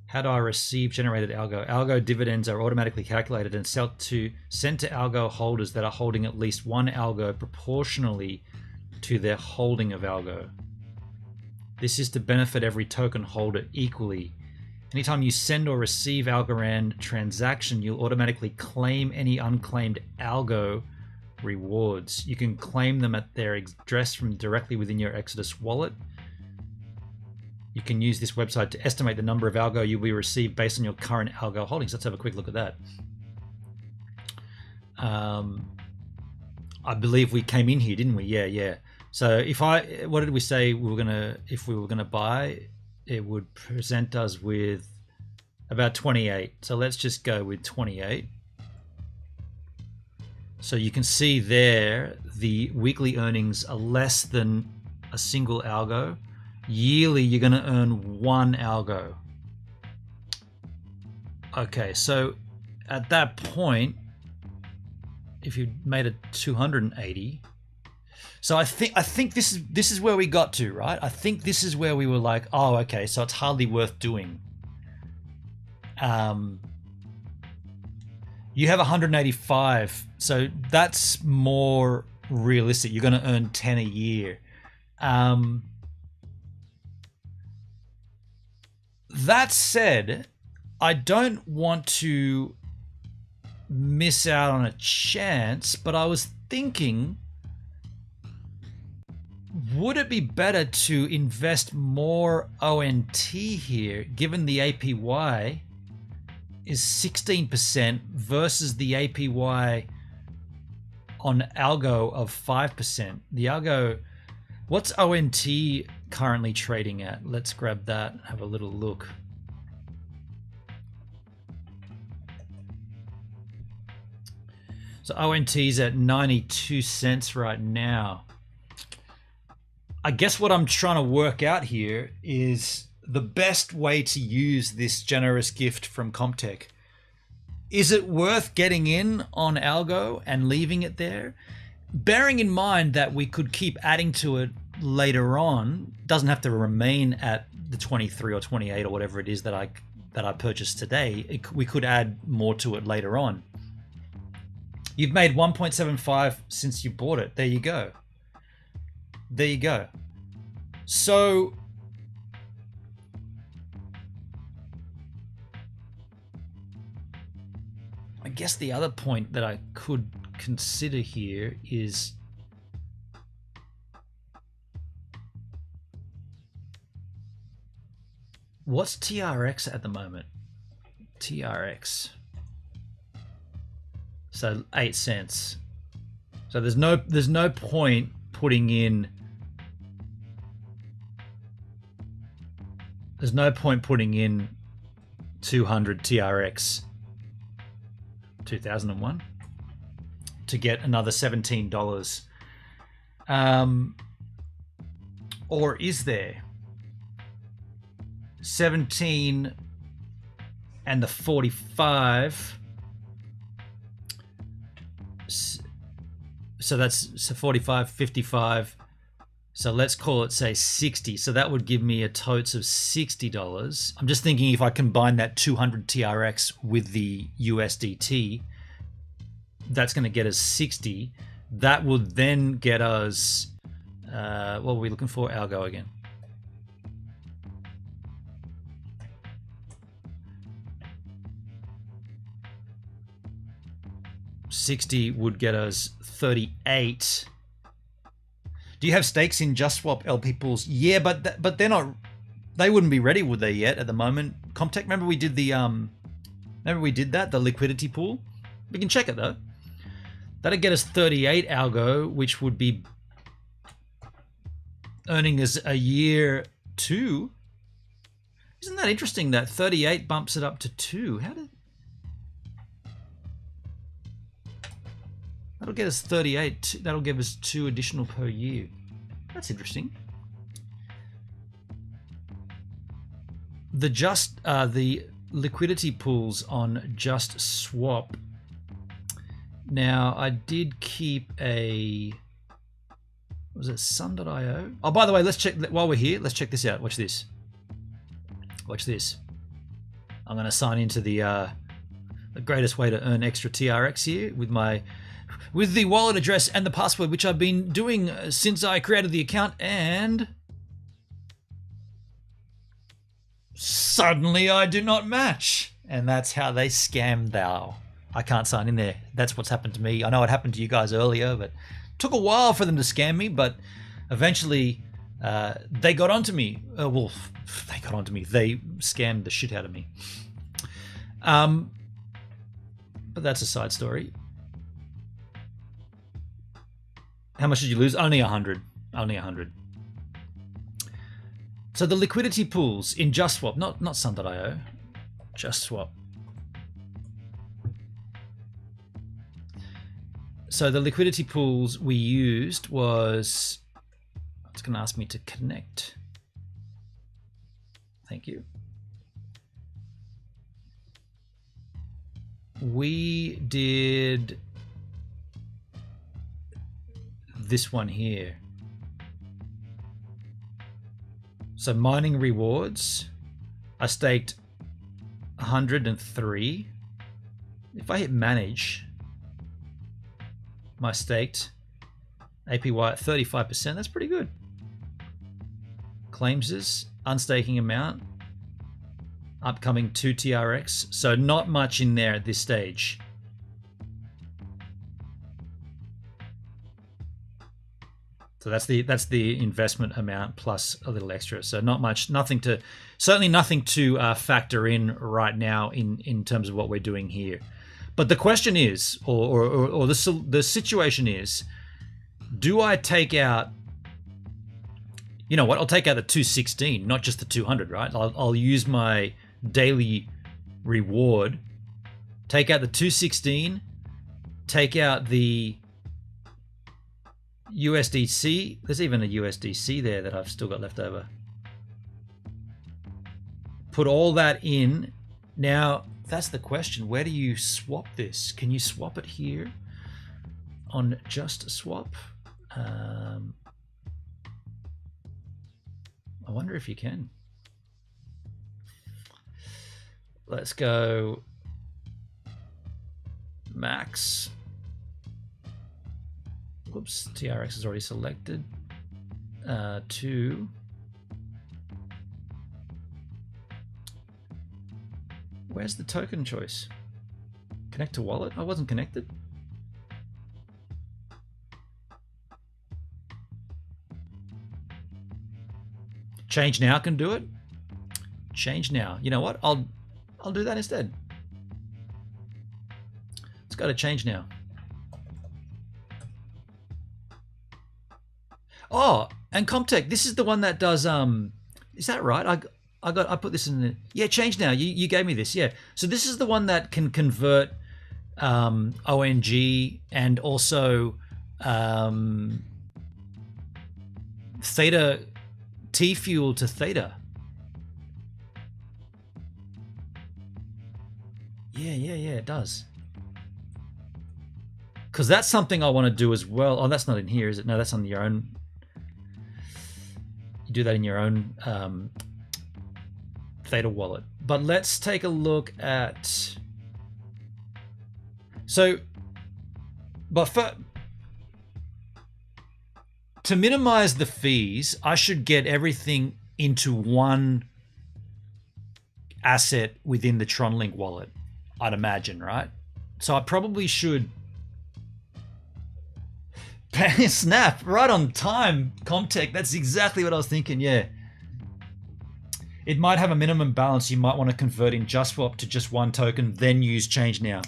How do I receive generated algo? Algo dividends are automatically calculated and sent to algo holders that are holding at least one algo proportionally to their holding of algo. This is to benefit every token holder equally. Anytime you send or receive Algorand transaction, you'll automatically claim any unclaimed algo rewards. You can claim them at their address from directly within your Exodus wallet. You can use this website to estimate the number of algo you will receive based on your current algo holdings. Let's have a quick look at that. I believe we came in here, didn't we? Yeah. So what did we say if we were gonna buy? It would present us with about 28. So let's just go with 28. So you can see there the weekly earnings are less than a single algo. Yearly, you're going to earn one algo. Okay, so at that point, if you made it 280, so I think this is where we got to, right? I think this is where we were like, oh, okay, so it's hardly worth doing. You have 185, so that's more realistic. You're going to earn 10 a year. That said, I don't want to miss out on a chance, but I was thinking, would it be better to invest more ONT here, given the APY is 16% versus the APY on algo of 5%? The algo, what's ONT currently trading at? Let's grab that, have a little look. So ONT's at 92 cents right now. I guess what I'm trying to work out here is the best way to use this generous gift from Comtech. Is it worth getting in on algo and leaving it there? Bearing in mind that we could keep adding to it later on, doesn't have to remain at the 23 or 28 or whatever it is that I purchased today. We could add more to it later on. You've made 1.75 since you bought it. There you go. There you go. So I guess the other point that I could consider here is what's TRX at the moment? TRX. So 8 cents. So there's no point putting in 200 TRX 2001 to get another $17. Or is there? 17 and the 45. So that's 45, 55. So let's call it, say, 60. So that would give me a totes of $60. I'm just thinking if I combine that 200 TRX with the USDT, that's going to get us 60. That will then get us, what were we looking for? Algo again. $60 would get us 38. Do you have stakes in Just Swap LP pools? Yeah, but they're not. They wouldn't be ready, would they, yet at the moment? Comtech, remember we did the the liquidity pool. We can check it though. That'd get us 38 algo, which would be earning us a year 2. Isn't that interesting? That 38 bumps it up to 2. How did? That'll get us 38. That'll give us 2 additional per year. That's interesting. The liquidity pools on Just Swap. Now I did keep a. Was it Sun.io? Oh, by the way, let's check while we're here. Let's check this out. Watch this. Watch this. I'm going to sign into the greatest way to earn extra TRX here with the wallet address and the password, which I've been doing since I created the account, and suddenly I do not match. And that's how they scam thou. I can't sign in there. That's what's happened to me. I know it happened to you guys earlier, but it took a while for them to scam me, but eventually they got onto me. Well, they got onto me. They scammed the shit out of me. But that's a side story. How much did you lose? Only 100. Only 100. So the liquidity pools in JustSwap, not Sun.io, JustSwap. So the liquidity pools we used was, it's going to ask me to connect. Thank you. We did this one here. So mining rewards, I staked 103. If I hit manage, my staked APY at 35%, that's pretty good. Claims, unstaking amount, upcoming 2 TRX, so not much in there at this stage. So that's the investment amount plus a little extra. So not much, certainly nothing to factor in right now in terms of what we're doing here. But the question is, or the situation is, do I take out? You know what? I'll take out the 216, not just the 200, right? I'll use my daily reward, take out the 216, take out the USDC. There's even a USDC there that I've still got left over. Put all that in. Now, that's the question. Where do you swap this? Can you swap it here on JustSwap? I wonder if you can. Let's go max. Whoops, TRX is already selected. 2. Where's the token choice? Connect to wallet? I wasn't connected. Change now can do it. Change now. You know what? I'll do that instead. Let's go to change now. Oh, and Comtech, this is the one that does is that right? I put this in the, yeah, change now. You gave me this, yeah. So this is the one that can convert ONG and also Theta T fuel to Theta. Yeah, it does. Because that's something I want to do as well. Oh, that's not in here, is it? No, that's on your own. You do that in your own Theta wallet. But let's take a look at. So, to minimize the fees, I should get everything into one asset within the Tronlink wallet, I'd imagine, right? So I probably should. Snap, right on time, Comtech. That's exactly what I was thinking, yeah. It might have a minimum balance. You might want to convert in JustSwap to just one token, then use change now.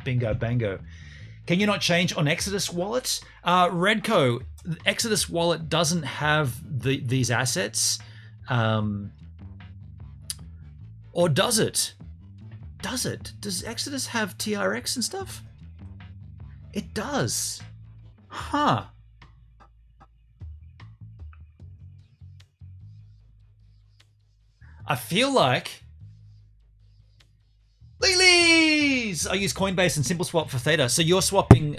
Bingo, bango. Can you not change on Exodus wallets? Redco, Exodus wallet doesn't have these assets. Or does it? Does it? Does Exodus have TRX and stuff? It does. Huh. I feel like Lilies! I use Coinbase and SimpleSwap for Theta. So you're swapping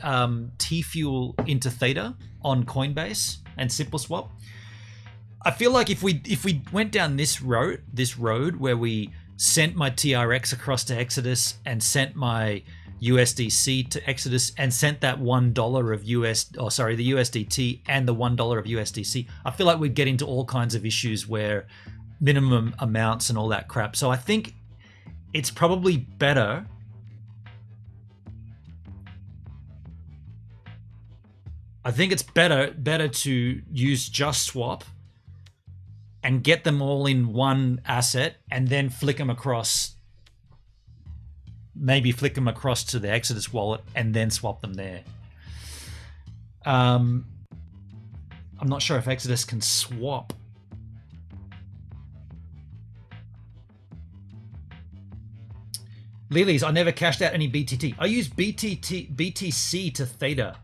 T-Fuel into Theta on Coinbase and SimpleSwap. I feel like if we went down this road where we sent my TRX across to Exodus and sent my USDC to Exodus and sent that $1 of the USDT and the $1 of USDC, I feel like we'd get into all kinds of issues where minimum amounts and all that crap. So I think it's probably better to use Just Swap and get them all in one asset and then flick them across. Maybe flick them across to the Exodus wallet and then swap them there. I'm not sure if Exodus can swap. Lilies, I never cashed out any BTT. I use BTC to Theta.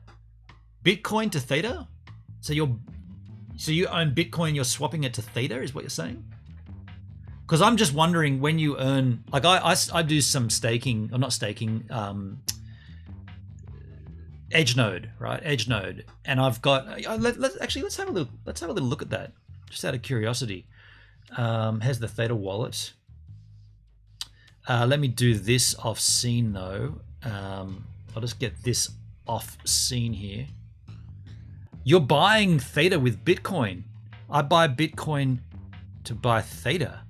Bitcoin to Theta? So you own Bitcoin, you're swapping it to Theta, is what you're saying? Because I'm just wondering when you earn, like I do some staking, or not staking, Edge Node, right? Edge Node, and I've got. Let's have a little look at that, just out of curiosity. Here's the Theta wallet. Let me do this off scene though. I'll just get this off scene here. You're buying Theta with Bitcoin. I buy Bitcoin to buy Theta.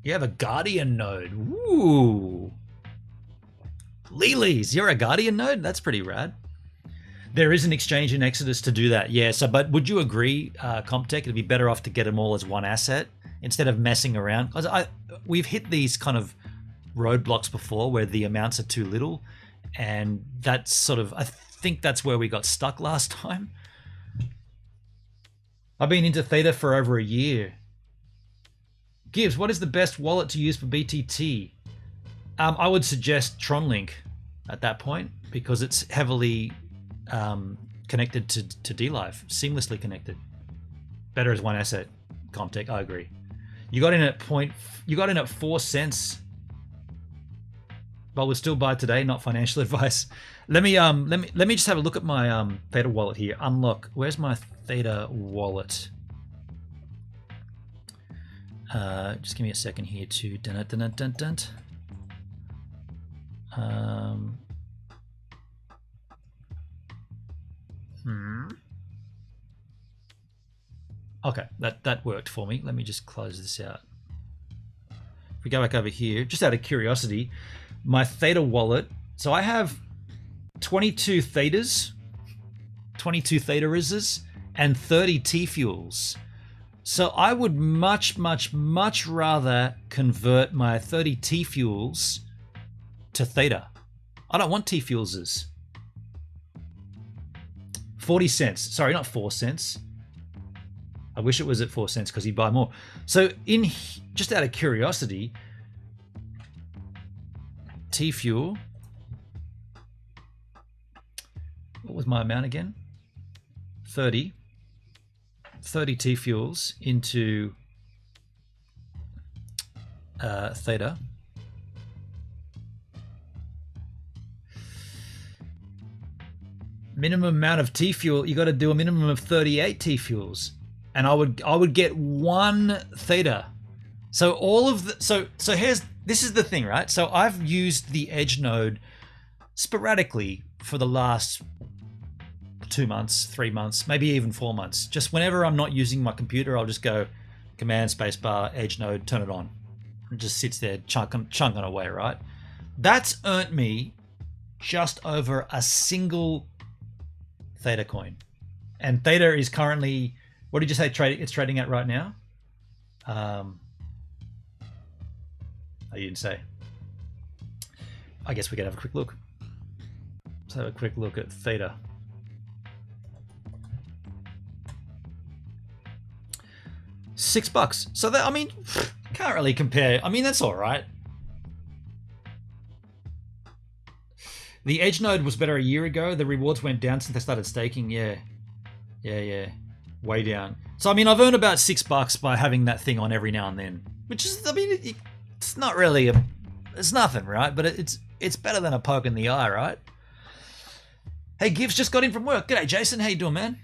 You have a Guardian node. Ooh. Lilies, you're a Guardian node? That's pretty rad. There is an exchange in Exodus to do that. Yeah, so but would you agree, Comptech, it'd be better off to get them all as one asset instead of messing around? Because we've hit these kind of roadblocks before where the amounts are too little, and that's sort of, I think that's where we got stuck last time. I've been into Theta for over a year. Gibbs, what is the best wallet to use for BTT? I would suggest Tronlink at that point because it's heavily connected to DLive, seamlessly connected. Better as one asset. Comtech, I agree. You got in at 4 cents, but would still buy today. Not financial advice. Let me just have a look at my Theta wallet here. Unlock. Where's my Theta wallet? Just give me a second here to Okay, that worked for me. Let me just close this out. If we go back over here, just out of curiosity, my Theta wallet. So I have 22 Thetas, 22 Theta Rizzes, and 30 T-Fuels. So I would much rather convert my 30 T-Fuels to Theta. I don't want T-Fuelses. 40 cents. Sorry, not 4 cents. I wish it was at 4 cents because you'd buy more. So just out of curiosity, T-Fuel. What was my amount again? 30 T-Fuels into Theta. Minimum amount of T-Fuel, you got to do a minimum of 38 T-Fuels. And I would get one Theta. So all of the so this is the thing, right? So I've used the Edge node sporadically for the last 2 months, 3 months, maybe even 4 months. Just whenever I'm not using my computer, I'll just go Command Spacebar, Edge node, turn it on. It just sits there chunking away, right? That's earned me just over a single Theta coin. And Theta is currently, what did you say it's trading at right now? Oh, you didn't say. I guess we could have a quick look. Let's have a quick look at Theta. $6. So that, I mean, can't really compare. I mean, that's all right. The Edge node was better a year ago. The rewards went down since they started staking. Yeah. Way down. So, I mean, I've earned about $6 by having that thing on every now and then. Which is, I mean, it's not really it's nothing, right? But it's better than a poke in the eye, right? Hey, Gibbs just got in from work. G'day, Jason. How you doing, man?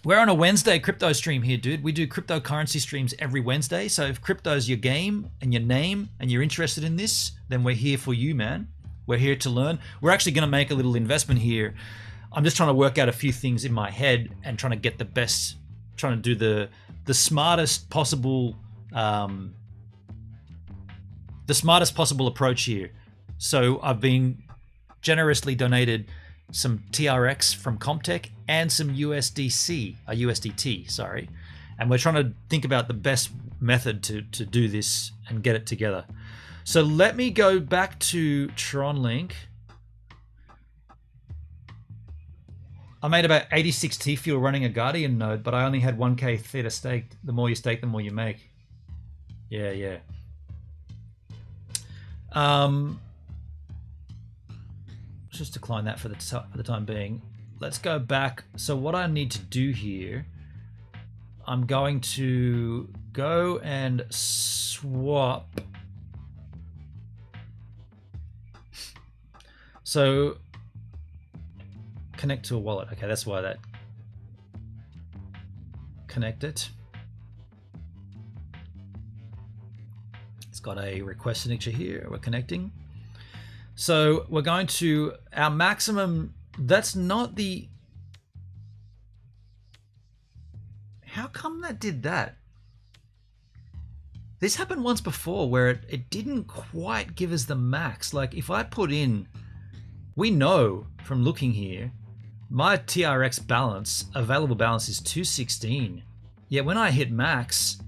We're on a Wednesday crypto stream here, dude. We do cryptocurrency streams every Wednesday. So if crypto's your game and your name and you're interested in this, then we're here for you, man. We're here to learn. We're actually going to make a little investment here. I'm just trying to work out a few things in my head and trying to get the best, trying to do the smartest possible approach here. So I've been generously donated some TRX from Comtech and some USDT, sorry. And we're trying to think about the best method to do this and get it together. So let me go back to Tronlink. I made about 86 T-Fuel running a Guardian node, but I only had 1K Theta staked. The more you stake, the more you make. Yeah. Let's just decline that for the time being. Let's go back. So what I need to do here, I'm going to go and swap. So connect to a wallet. Okay, that's why that. Connect it. It's got a request signature here. We're connecting. So we're going to our maximum. That's not the. How come that did that? This happened once before where it didn't quite give us the max. Like if I put in, we know from looking here, my TRX balance, available balance is 216. Yet when I hit max,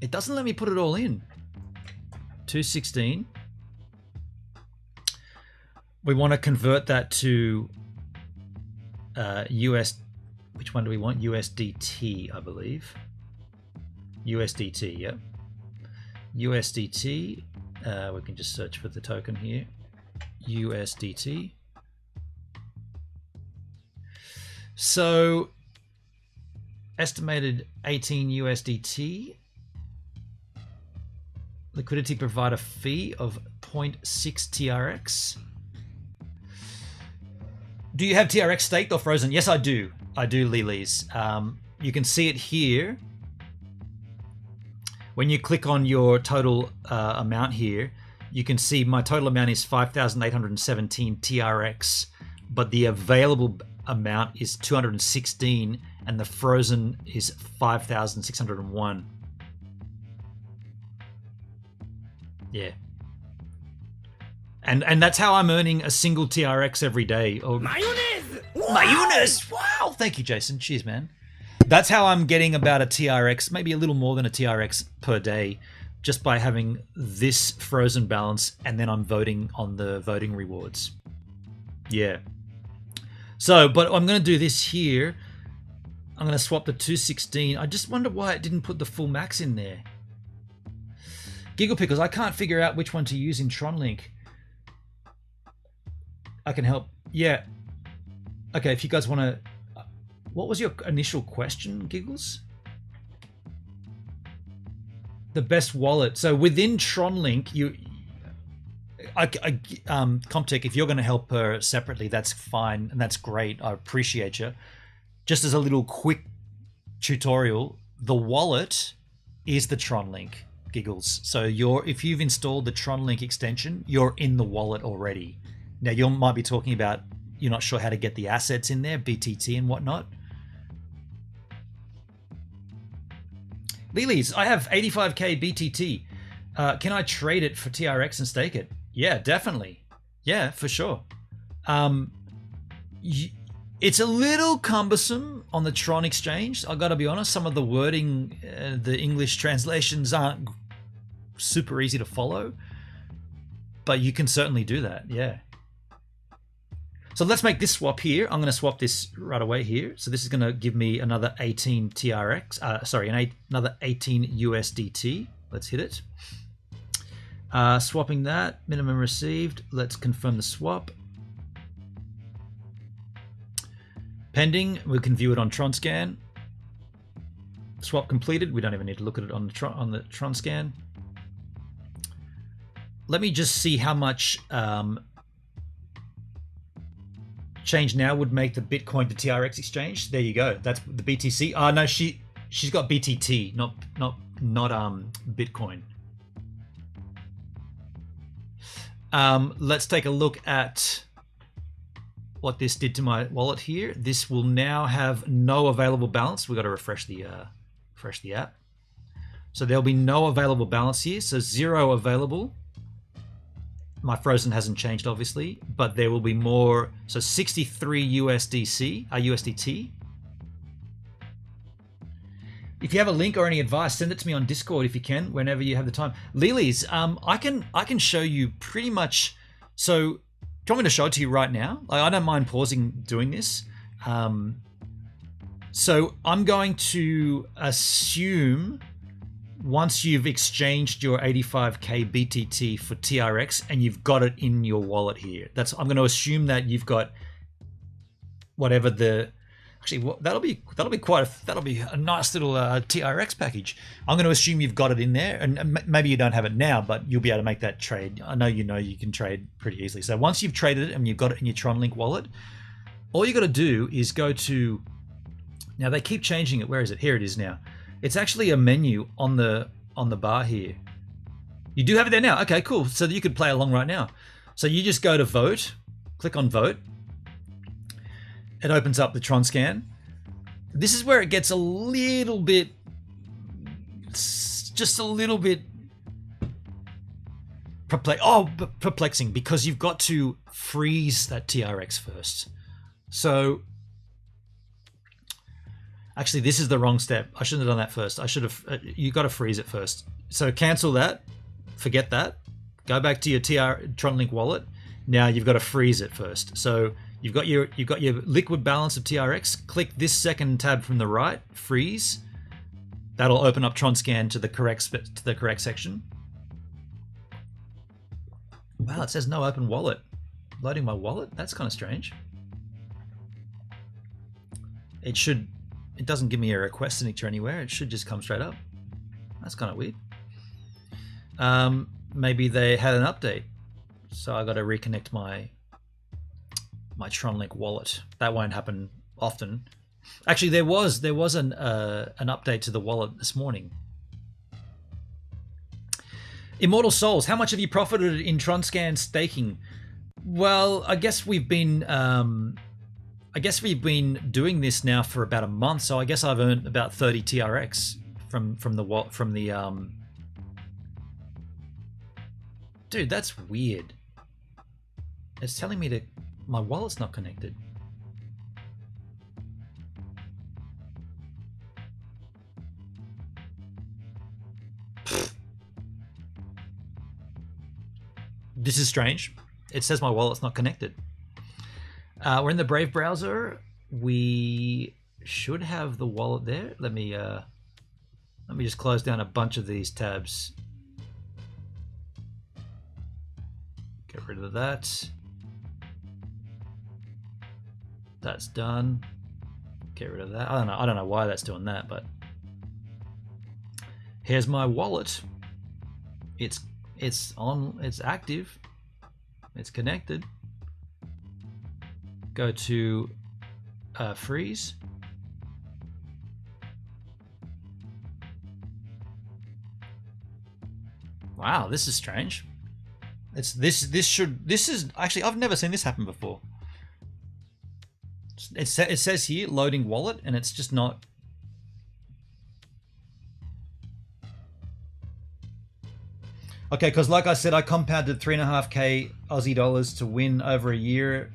it doesn't let me put it all in. 216. We want to convert that to US. Which one do we want? USDT, I believe. USDT, yeah. USDT. We can just search for the token here. USDT. So estimated 18 USDT. Liquidity provider fee of 0.6 TRX. Do you have TRX staked or frozen? Yes, I do. I do, Lilies. You can see it here. When you click on your total amount here, you can see my total amount is 5,817 TRX, but the available amount is 216 and the frozen is 5,601. Yeah. And that's how I'm earning a single TRX every day. Oh, mayonnaise! Wow. Mayonnaise! Wow! Thank you, Jason. Cheers, man. That's how I'm getting about a TRX, maybe a little more than a TRX per day, just by having this frozen balance, and then I'm voting on the voting rewards. Yeah. So, but I'm going to do this here. I'm going to swap the 216. I just wonder why it didn't put the full max in there. Giggle Pickles, I can't figure out which one to use in Tronlink. I can help. Yeah. Okay, if you guys want to... What was your initial question, Giggles? The best wallet. So within Tronlink, Comtech, if you're going to help her separately, that's fine and that's great. I appreciate you. Just as a little quick tutorial, the wallet is the Tronlink, Giggles. So if you've installed the Tronlink extension, you're in the wallet already. Now you might be talking about you're not sure how to get the assets in there, BTT and whatnot. Lilies, I have 85k BTT. Can I trade it for TRX and stake it? Yeah, definitely. Yeah, for sure. It's a little cumbersome on the Tron exchange. I got to be honest, some of the wording, the English translations aren't super easy to follow, but you can certainly do that. Yeah. So let's make this swap here. I'm going to swap this right away here. So this is going to give me another 18 TRX. Another 18 USDT. Let's hit it. Swapping that. Minimum received. Let's confirm the swap. Pending. We can view it on TronScan. Swap completed. We don't even need to look at it on the TronScan. Let me just see how much change now would make the Bitcoin to TRX exchange. There you go. That's the BTC. No, she's got BTT, not Bitcoin. Let's take a look at what this did to my wallet here. This will now have no available balance. We've got to refresh the app. So there'll be no available balance here. So 0 available. My frozen hasn't changed, obviously, but there will be more. So 63 USDT. If you have a link or any advice, send it to me on Discord if you can, whenever you have the time. Lilies, I can show you pretty much. So, do you want me to show it to you right now? Like, I don't mind pausing doing this. So I'm going to assume once you've exchanged your 85k BTT for TRX and you've got it in your wallet here. I'm going to assume that you've got whatever the. Actually, that'll be a nice little TRX package. I'm going to assume you've got it in there, and maybe you don't have it now, but you'll be able to make that trade. I know you can trade pretty easily. So once you've traded it and you've got it in your Tronlink wallet, all you got to do is go to. Now they keep changing it. Where is it? Here it is now. It's actually a menu on the bar here. You do have it there now. Okay, cool. So you could play along right now. So you just go to vote, click on vote. It opens up the Tron scan. This is where it gets a little bit, just a little bit perplexing, because you've got to freeze that TRX first. So actually, this is the wrong step. I shouldn't have done that first. I should have. You got to freeze it first. So cancel that. Forget that. Go back to your Tronlink wallet. Now you've got to freeze it first. So you've got your liquid balance of TRX. Click this second tab from the right. Freeze. That'll open up TronScan to the correct section. Wow, it says no open wallet. Loading my wallet. That's kind of strange. It doesn't give me a request signature anywhere. It should just come straight up. That's kind of weird. Maybe they had an update, so I got to reconnect my Tronlink wallet. That won't happen often. Actually, there was an update to the wallet this morning. Immortal Souls, how much have you profited in TronScan staking? Well, I guess we've been doing this now for about a month, so I guess I've earned about 30 TRX from the. Dude, that's weird. It's telling me my wallet's not connected. This is strange. It says my wallet's not connected. We're in the Brave browser. We should have the wallet there. Let me just close down a bunch of these tabs. Get rid of that. That's done. Get rid of that. I don't know why that's doing that, but here's my wallet. It's on. It's active. It's connected. Go to freeze. Wow, this is strange. This is actually, I've never seen this happen before. It says here loading wallet, and it's just not. Okay, because like I said, I compounded 3.5k Aussie dollars to win over a year,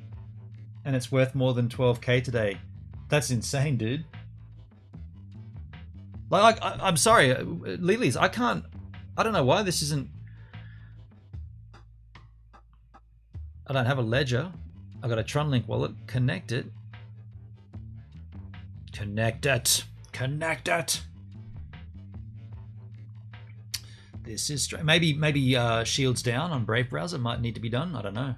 and it's worth more than 12k today. That's insane, dude. Like, I'm sorry, Lilies, I don't know why this isn't. I don't have a ledger. I got a Tronlink wallet. Connect it. Connect it. Connect it. This is strange. Maybe shields down on Brave browser might need to be done. I don't know.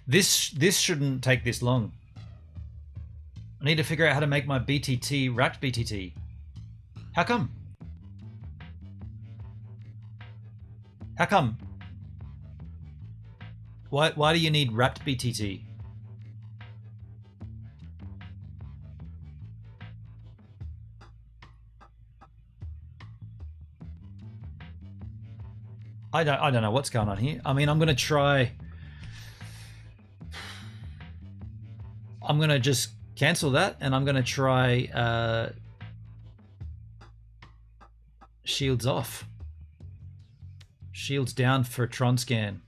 This shouldn't take this long. I need to figure out how to make my BTT wrapped BTT. How come? How come? Why do you need wrapped BTT? I don't know what's going on here. I mean, I'm gonna just cancel that, and I'm gonna try shields off. Shields down for Tron scan.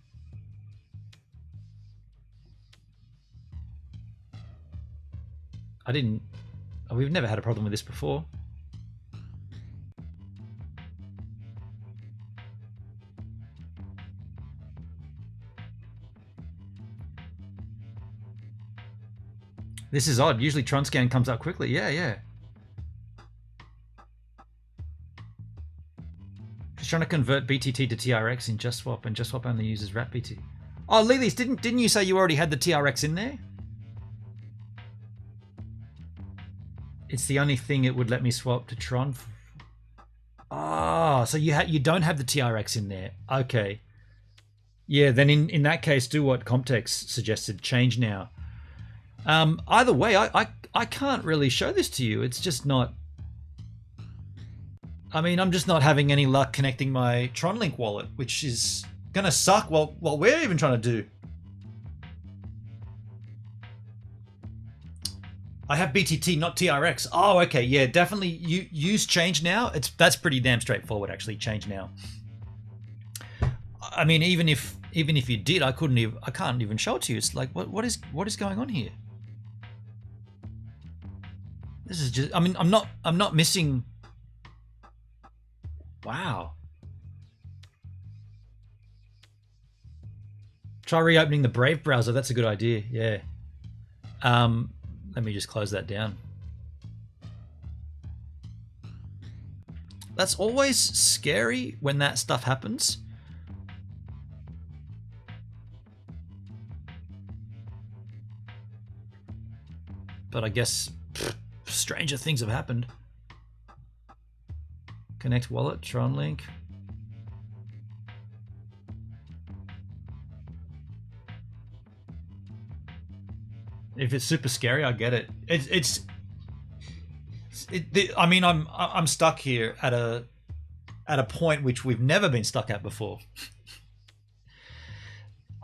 We've never had a problem with this before. This is odd. Usually Tron scan comes up quickly. Yeah. Just trying to convert BTT to TRX in JustSwap, and JustSwap only uses wrap BTT. Oh, Lilies, didn't you say you already had the TRX in there? It's the only thing it would let me swap to Tron. Ah, so you don't have the TRX in there. Okay. Yeah, then in that case, do what Comtex suggested. Change now. Either way, I can't really show this to you. It's just not... I mean, I'm just not having any luck connecting my Tronlink wallet, which is gonna suck while we're even trying to do. I have BTT, not TRX. Oh, okay, yeah, definitely. You use change now. That's pretty damn straightforward, actually. Change now. I mean, even if you did, I can't even show it to you. It's like, what is going on here? This is just. I mean, I'm not missing. Wow. Try reopening the Brave browser. That's a good idea. Yeah. Let me just close that down. That's always scary when that stuff happens. But I guess stranger things have happened. Connect wallet, Tronlink. If it's super scary, I get it. I mean, I'm stuck here at a point which we've never been stuck at before.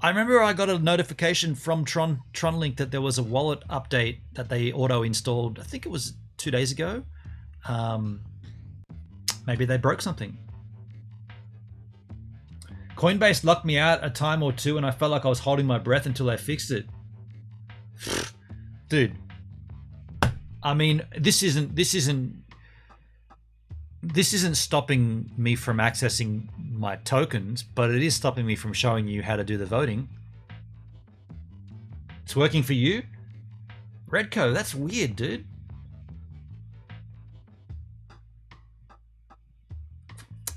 I remember I got a notification from Tronlink that there was a wallet update that they auto-installed. I think it was 2 days ago. Maybe they broke something. Coinbase locked me out a time or two, and I felt like I was holding my breath until they fixed it. Dude, I mean, this isn't stopping me from accessing my tokens, but it is stopping me from showing you how to do the voting. It's working for you? Redco, that's weird, dude.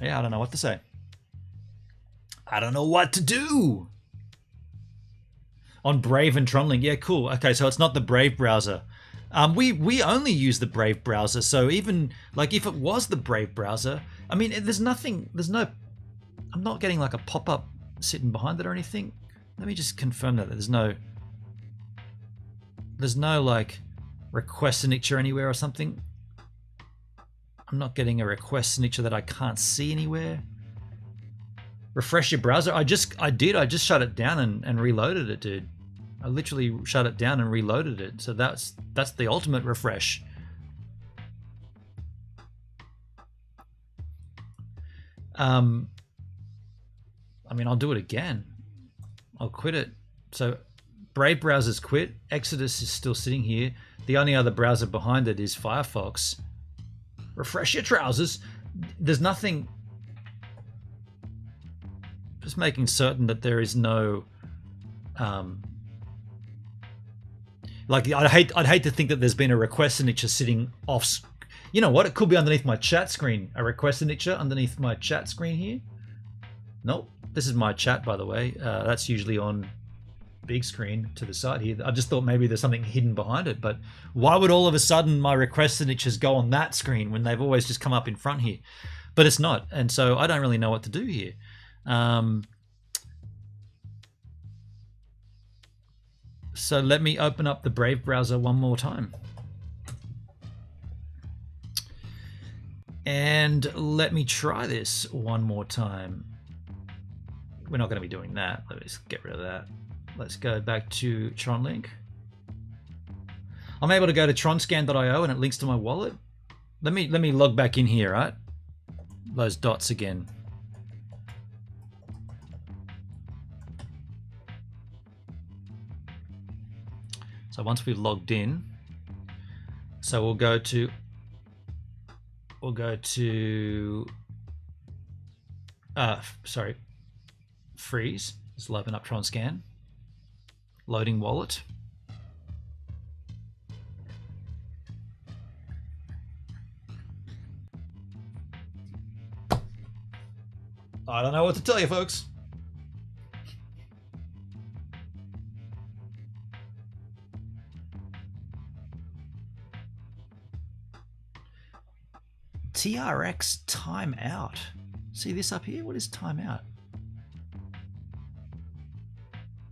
Yeah, I don't know what to say. I don't know what to do. On Brave and Tronlink, yeah, cool. Okay, so it's not the Brave browser. We only use the Brave browser, so even like if it was the Brave browser, I mean, there's no, I'm not getting like a pop-up sitting behind it or anything. Let me just confirm that there's no like request signature anywhere or something. I'm not getting a request signature that I can't see anywhere. Refresh your browser. I just shut it down and reloaded it, dude. I literally shut it down and reloaded it. So that's the ultimate refresh. I mean, I'll do it again. I'll quit it. So Brave browser's quit. Exodus is still sitting here. The only other browser behind it is Firefox. Refresh your trousers. There's nothing. Just making certain that there is no like I'd hate to think that there's been a request signature sitting off. You know what? It could be underneath my chat screen. A request signature underneath my chat screen here. Nope. This is my chat, by the way. That's usually on big screen to the side here. I just thought maybe there's something hidden behind it, but why would all of a sudden my request signatures go on that screen when they've always just come up in front here? But it's not, and so I don't really know what to do here. So let me open up the Brave browser one more time. And let me try this one more time. We're not going to be doing that. Let's get rid of that. Let's go back to Tronlink. I'm able to go to tronscan.io and it links to my wallet. Let me log back in here, right? Those dots again. So once we've logged in, so we'll go to freeze. This will open up Tronscan. Loading wallet. I don't know what to tell you, folks. TRX timeout. See this up here? What is timeout?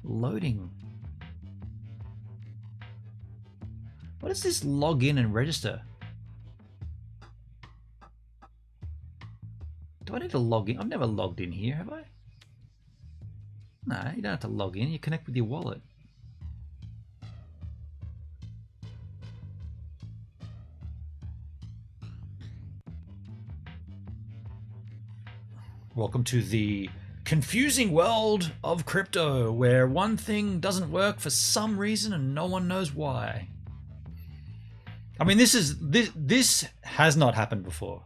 Loading. What is this log in and register? Do I need to log in? I've never logged in here, have I? No, you don't have to log in. You connect with your wallet. Welcome to the confusing world of crypto, where one thing doesn't work for some reason and no one knows why. I mean, this has not happened before.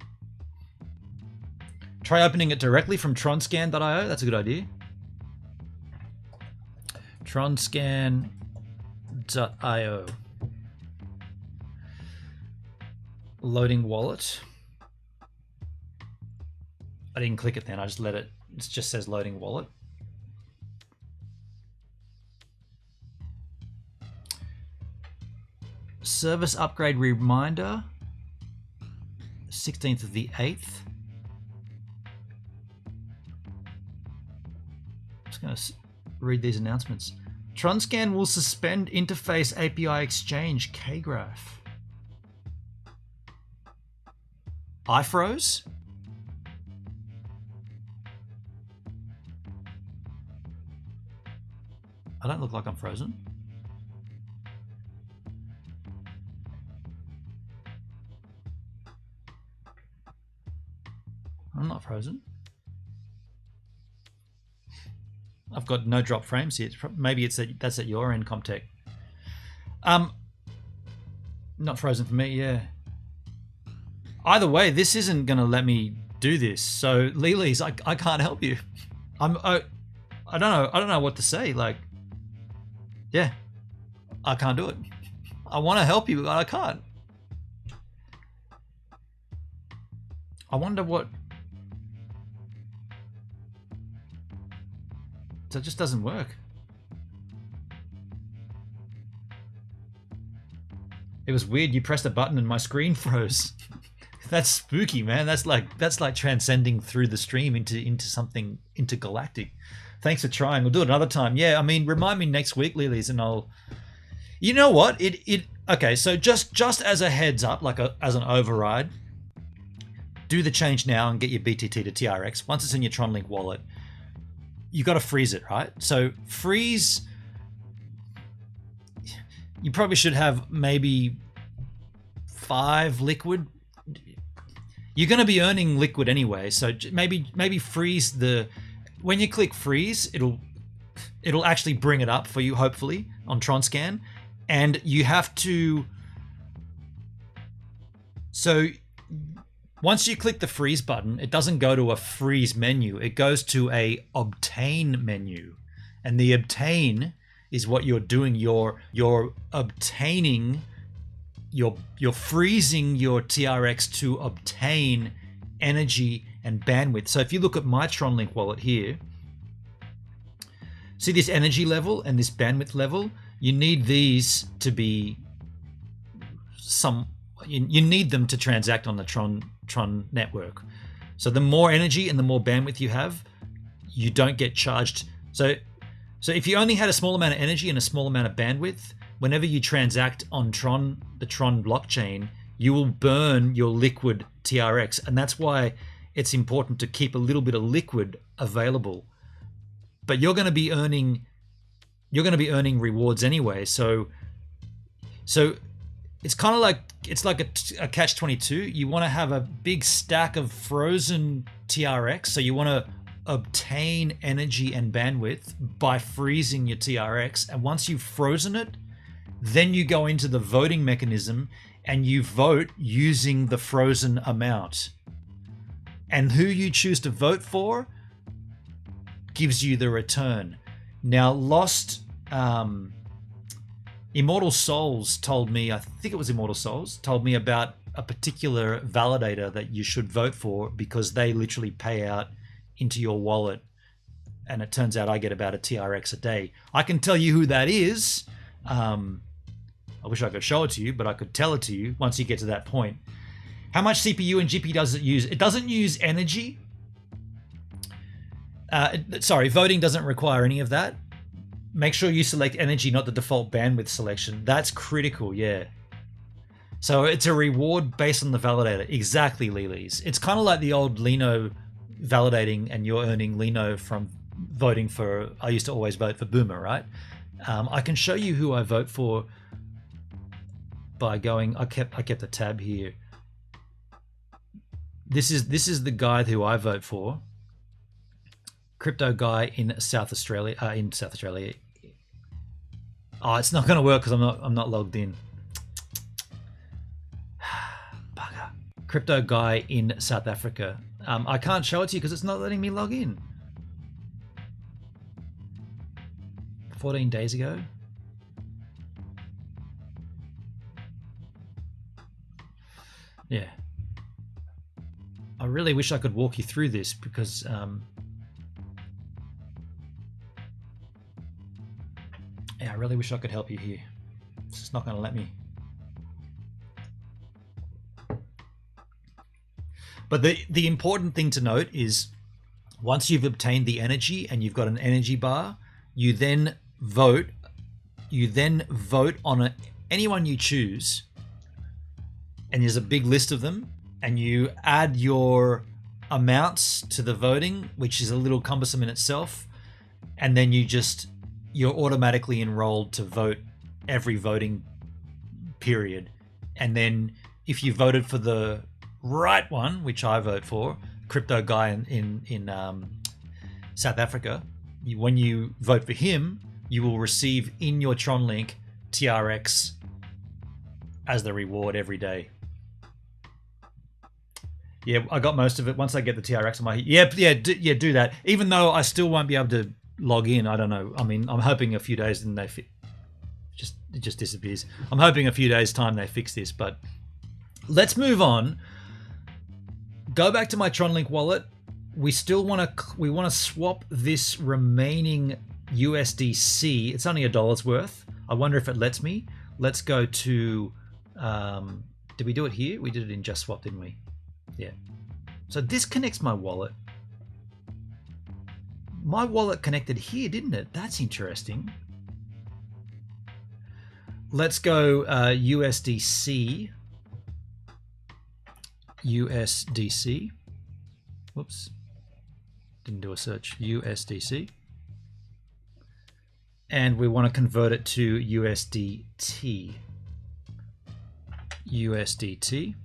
Try opening it directly from tronscan.io. That's a good idea. Tronscan.io. Loading wallet. I didn't click it then. I just let it. It just says loading wallet. Service upgrade reminder. 16th of the 8th. I'm just going to read these announcements. Tronscan will suspend interface API exchange kgraph. I froze. I don't look like I'm frozen. I'm not frozen. I've got no drop frames here. Maybe that's at your end, Comtech. Not frozen for me, yeah. Either way, this isn't gonna let me do this. So Lily's, I can't help you. I don't know what to say. Like, yeah, I can't do it. I want to help you, but I can't. I wonder what. So it just doesn't work. It was weird. You pressed a button and my screen froze. That's spooky, man. That's like transcending through the stream into something intergalactic. Thanks for trying. We'll do it another time. Yeah, I mean, remind me next week, Lilies, and I'll. You know what? Okay. So just as a heads up, like as an override, do the change now and get your BTT to TRX. Once it's in your Tronlink wallet, you got to freeze it, right? So freeze. You probably should have maybe 5 liquid. You're going to be earning liquid anyway, so maybe freeze the. When you click freeze, it'll actually bring it up for you, hopefully, on Tronscan, and you have to. So once you click the freeze button, it doesn't go to a freeze menu. It goes to a obtain menu, and the obtain is what you're doing. You're obtaining. You're freezing your TRX to obtain energy and bandwidth. So if you look at my Tronlink wallet here, see this energy level and this bandwidth level? You need these to be you need them to transact on the Tron network. So the more energy and the more bandwidth you have, you don't get charged. So if you only had a small amount of energy and a small amount of bandwidth, whenever you transact on Tron, the Tron blockchain, you will burn your liquid TRX, and that's why it's important to keep a little bit of liquid available. But you're going to be earning rewards anyway. So it's kind of like a catch-22. You want to have a big stack of frozen TRX, so you want to obtain energy and bandwidth by freezing your TRX, and once you've frozen it, then you go into the voting mechanism and you vote using the frozen amount. And who you choose to vote for gives you the return. Now, Immortal Souls told me, I think it was Immortal Souls, told me about a particular validator that you should vote for because they literally pay out into your wallet. And it turns out I get about a TRX a day. I can tell you who that is. I wish I could show it to you, but I could tell it to you once you get to that point. How much CPU and GPU does it use? It doesn't use energy. Voting doesn't require any of that. Make sure you select energy, not the default bandwidth selection. That's critical, yeah. So it's a reward based on the validator. Exactly, Lily's. It's kind of like the old Lino validating, and you're earning Lino from voting for, I used to always vote for Boomer, right? I can show you who I vote for by going, I kept a tab here. This is the guy who I vote for. Crypto guy in South Australia. Oh, it's not going to work because I'm not logged in. Bugger. Crypto guy in South Africa. I can't show it to you because it's not letting me log in. 14 days ago. Yeah. I really wish I could walk you through this because yeah, I really wish I could help you here. It's just not going to let me. But the important thing to note is once you've obtained the energy and you've got an energy bar, you then vote on anyone you choose, and there's a big list of them, and you add your amounts to the voting, which is a little cumbersome in itself, and then you're automatically enrolled to vote every voting period. And then if you voted for the right one, which I vote for, crypto guy in South Africa, when you vote for him, you will receive in your Tronlink TRX as the reward every day. Yeah, I got most of it. Once I get the TRX on my... do that. Even though I still won't be able to log in. I don't know. I mean, I'm hoping a few days and it just disappears. I'm hoping a few days time they fix this, but let's move on. Go back to my Tronlink wallet. We still want to swap this remaining USDC. It's only $1 worth. I wonder if it lets me. Let's go to did we do it here? We did it in Just Swap, didn't we? Yeah. So this connects my wallet. My wallet connected here, didn't it? That's interesting. Let's go USDC. USDC. Whoops. Didn't do a search. USDC. And we want to convert it to USDT. USDT.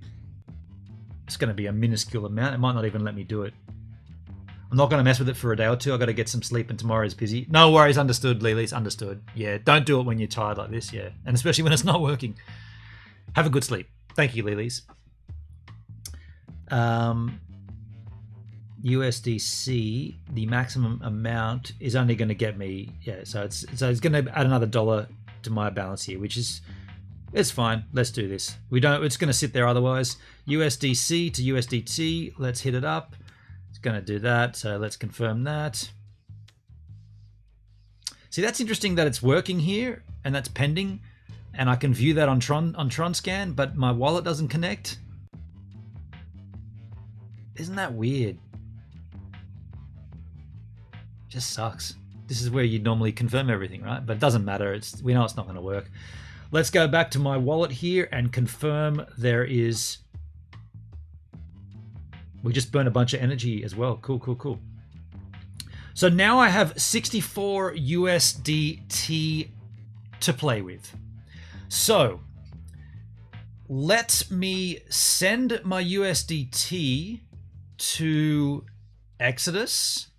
It's going to be a minuscule amount. It might not even let me do it. I'm not going to mess with it for a day or two. I've got to get some sleep and tomorrow's busy. No worries. Understood, Lily's. Understood. Yeah, don't do it when you're tired like this. Yeah, and especially when it's not working. Have a good sleep. Thank you, Lily's. USDC, the maximum amount is only going to get me, so it's going to add another $1 to my balance here, which is, it's fine. Let's do this. It's going to sit there otherwise. USDC to USDT, let's hit it up. It's going to do that, so let's confirm that. See, that's interesting that it's working here and that's pending, and I can view that on TronScan, but my wallet doesn't connect. Isn't that weird? Just sucks. This is where you normally confirm everything, right? But it doesn't matter. We know it's not going to work. Let's go back to my wallet here and confirm there is... We just burned a bunch of energy as well. Cool, cool, cool. So now I have 64 USDT to play with. So let me send my USDT to Exodus.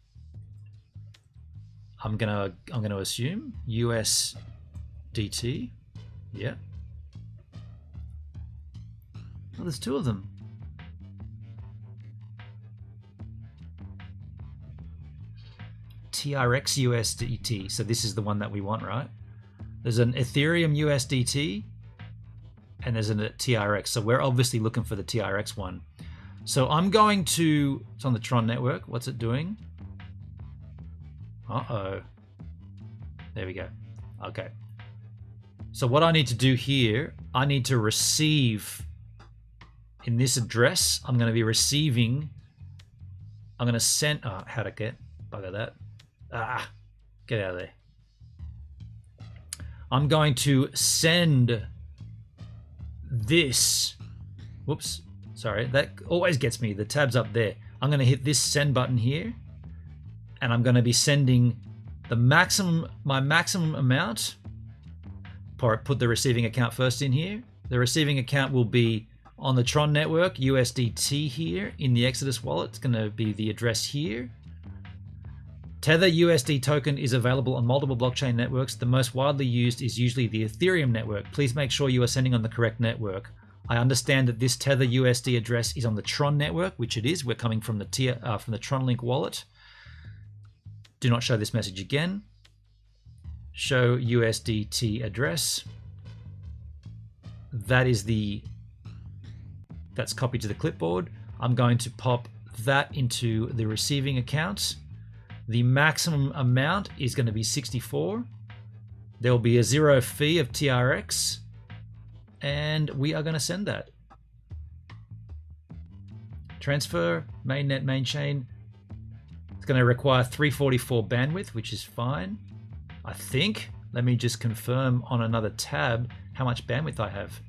I'm gonna assume USDT. Yeah. Oh, there's two of them. TRX USDT. So this is the one that we want, right? There's an Ethereum USDT and there's a TRX. So we're obviously looking for the TRX one. So I'm going to, it's on the Tron network. What's it doing? Uh-oh. There we go. Okay. So what I need to do here, I need to receive in this address. I'm going to be receiving, I'm going to send, oh, how'd I get? Bugger that. Ah, get out of there. I'm going to send this. Whoops. Sorry. That always gets me. The tab's up there. I'm going to hit this send button here. And I'm going to be sending the maximum, my maximum amount. Put the receiving account first in here. The receiving account will be on the Tron network, USDT here in the Exodus wallet. It's going to be the address here. Tether USD token is available on multiple blockchain networks. The most widely used is usually the Ethereum network. Please make sure you are sending on the correct network. I understand that this Tether USD address is on the Tron network, which it is. We're coming from the Tronlink wallet. Do not show this message again. Show USDT address. That's copied to the clipboard. I'm going to pop that into the receiving account. The maximum amount is going to be 64. There will be a 0 fee of TRX. And we are going to send that. Transfer, mainnet, main chain. It's going to require 344 bandwidth, which is fine. I think. Let me just confirm on another tab how much bandwidth I have.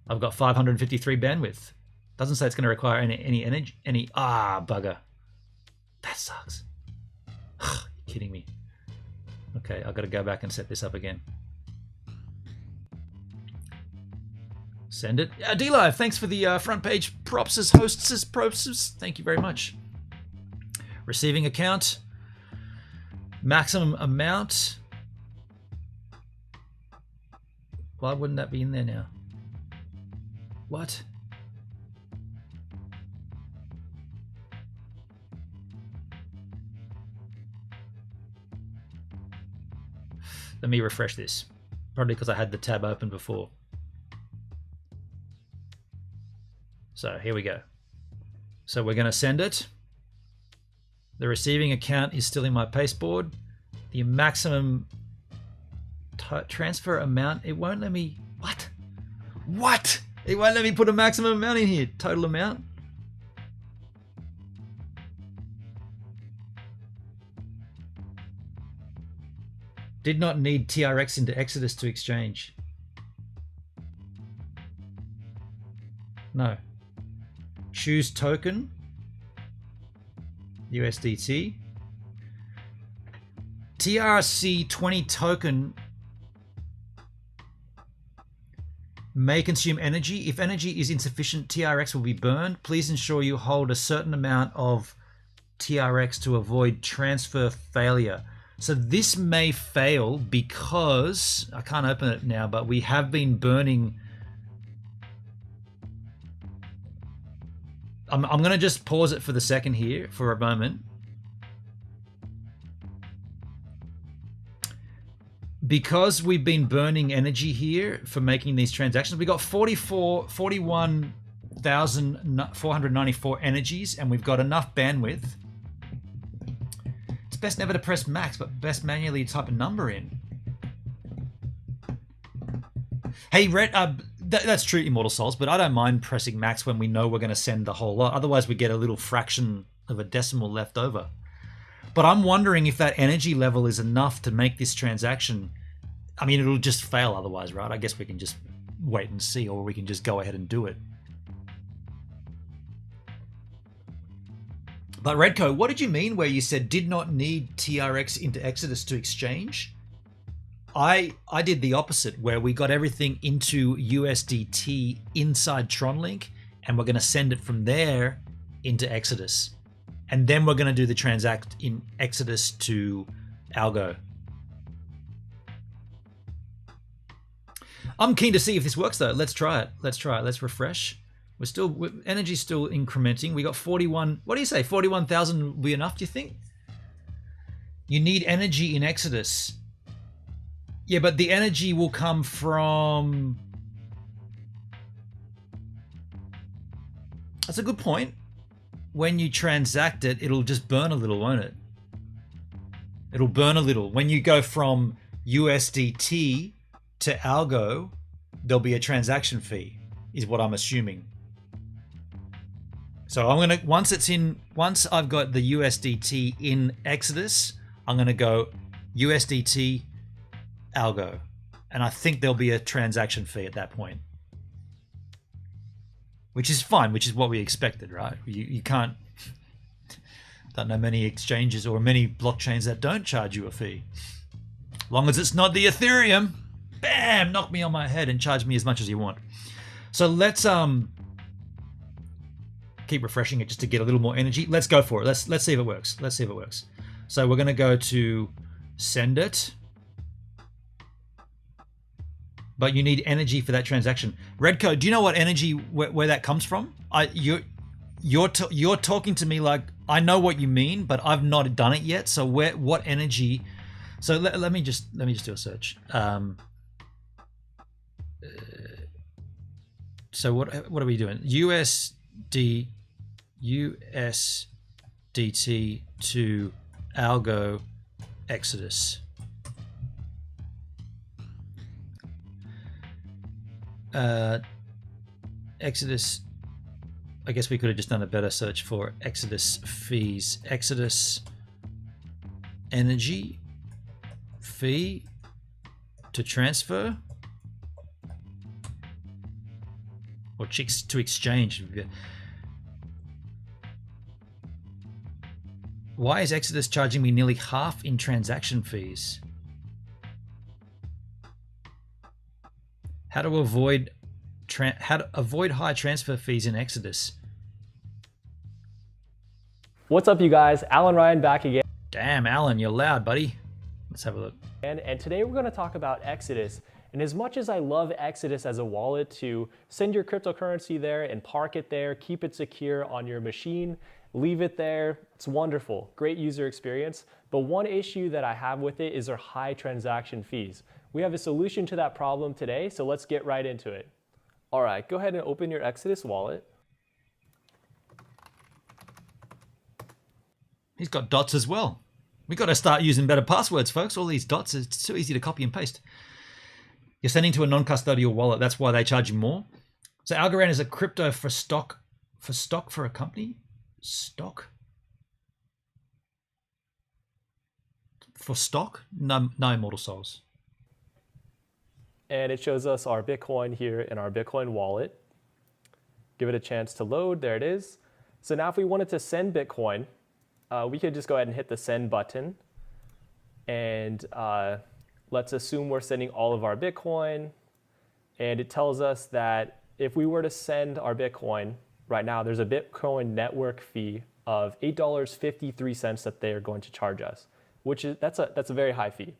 I've got 553 bandwidth. Doesn't say it's going to require any energy. Bugger. That sucks. You're kidding me. Okay, I've got to go back and set this up again. Send it. D-Live, thanks for the front page props as hosts as props. Thank you very much. Receiving account. Maximum amount. Why wouldn't that be in there now? What? Let me refresh this. Probably because I had the tab open before. So here we go. So we're going to send it. The receiving account is still in my pasteboard. The maximum transfer amount, it won't let me... What? What? It won't let me put a maximum amount in here. Total amount. Did not need TRX into Exodus to exchange. No. Choose token. USDT. TRC20 token may consume energy. If energy is insufficient, TRX will be burned. Please ensure you hold a certain amount of TRX to avoid transfer failure. So this may fail because, I can't open it now, but we have been burning. I'm going to just pause it for the second here for a moment. Because we've been burning energy here for making these transactions, we got 41,494 energies, and we've got enough bandwidth. It's best never to press max, but best manually type a number in. Hey, That's true, Immortal Souls, but I don't mind pressing max when we know we're going to send the whole lot. Otherwise, we get a little fraction of a decimal left over. But I'm wondering if that energy level is enough to make this transaction. I mean, it'll just fail otherwise, right? I guess we can just wait and see, or we can just go ahead and do it. But Redco, what did you mean where you said did not need TRX into Exodus to exchange? I did the opposite, where we got everything into USDT inside Tronlink, and we're going to send it from there into Exodus. And then we're going to do the transact in Exodus to Algo. I'm keen to see if this works, though. Let's try it. Let's refresh. Energy's still incrementing. We got 41. What do you say? 41,000 will be enough, do you think? You need energy in Exodus. Yeah, but the energy will come from... That's a good point. When you transact it, it'll just burn a little, won't it? It'll burn a little. When you go from USDT to Algo, there'll be a transaction fee, is what I'm assuming. So I'm gonna once I've got the USDT in Exodus, I'm gonna go USDT Algo, and I think there'll be a transaction fee at that point, which is fine, which is what we expected, right? You can't. Don't know many exchanges or many blockchains that don't charge you a fee, as long as it's not the Ethereum. Bam! Knock me on my head and charge me as much as you want. So let's keep refreshing it just to get a little more energy. Let's go for it. Let's see if it works. Let's see if it works. So we're gonna go to send it, but you need energy for that transaction. Redco, do you know what energy where that comes from? You're talking to me like I know what you mean, but I've not done it yet. So what energy? So let me just do a search. So what are we doing? USDT to Algo Exodus. Exodus. I guess we could have just done a better search for Exodus fees. Exodus energy fee to transfer. Or to exchange. Why is Exodus charging me nearly half in transaction fees? How to avoid high transfer fees in Exodus? What's up, you guys? Alan Ryan back again. Damn, Alan, you're loud, buddy. Let's have a look. And today we're going to talk about Exodus. And as much as I love Exodus as a wallet to send your cryptocurrency there and park it there, keep it secure on your machine, leave it there, it's wonderful, great user experience. But one issue that I have with it is their high transaction fees. We have a solution to that problem today, so let's get right into it. All right, go ahead and open your Exodus wallet. He's got dots as well. We've got to start using better passwords, folks. All these dots, it's too easy to copy and paste. You're sending to a non-custodial wallet. That's why they charge you more. So Algorand is a crypto for stock for a company? Stock? For stock? No Immortal Souls. And it shows us our Bitcoin here in our Bitcoin wallet. Give it a chance to load. There it is. So now if we wanted to send Bitcoin, we could just go ahead and hit the send button. And let's assume we're sending all of our Bitcoin. And it tells us that if we were to send our Bitcoin right now, there's a Bitcoin network fee of $8.53 that they are going to charge us, which is that's a very high fee.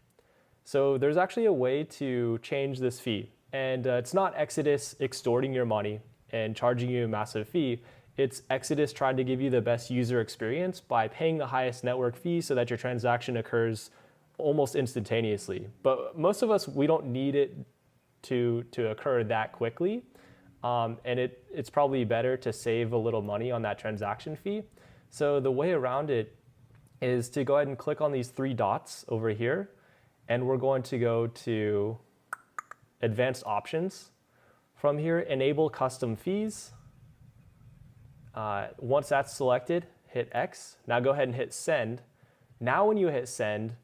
So there's actually a way to change this fee. And it's not Exodus extorting your money and charging you a massive fee. It's Exodus trying to give you the best user experience by paying the highest network fee so that your transaction occurs almost instantaneously. But most of us, we don't need it to occur that quickly. And it's probably better to save a little money on that transaction fee. So the way around it is to go ahead and click on these three dots over here. And we're going to go to advanced options. From here, enable custom fees. Once that's selected, hit X. Now go ahead and hit send. Now when you hit send,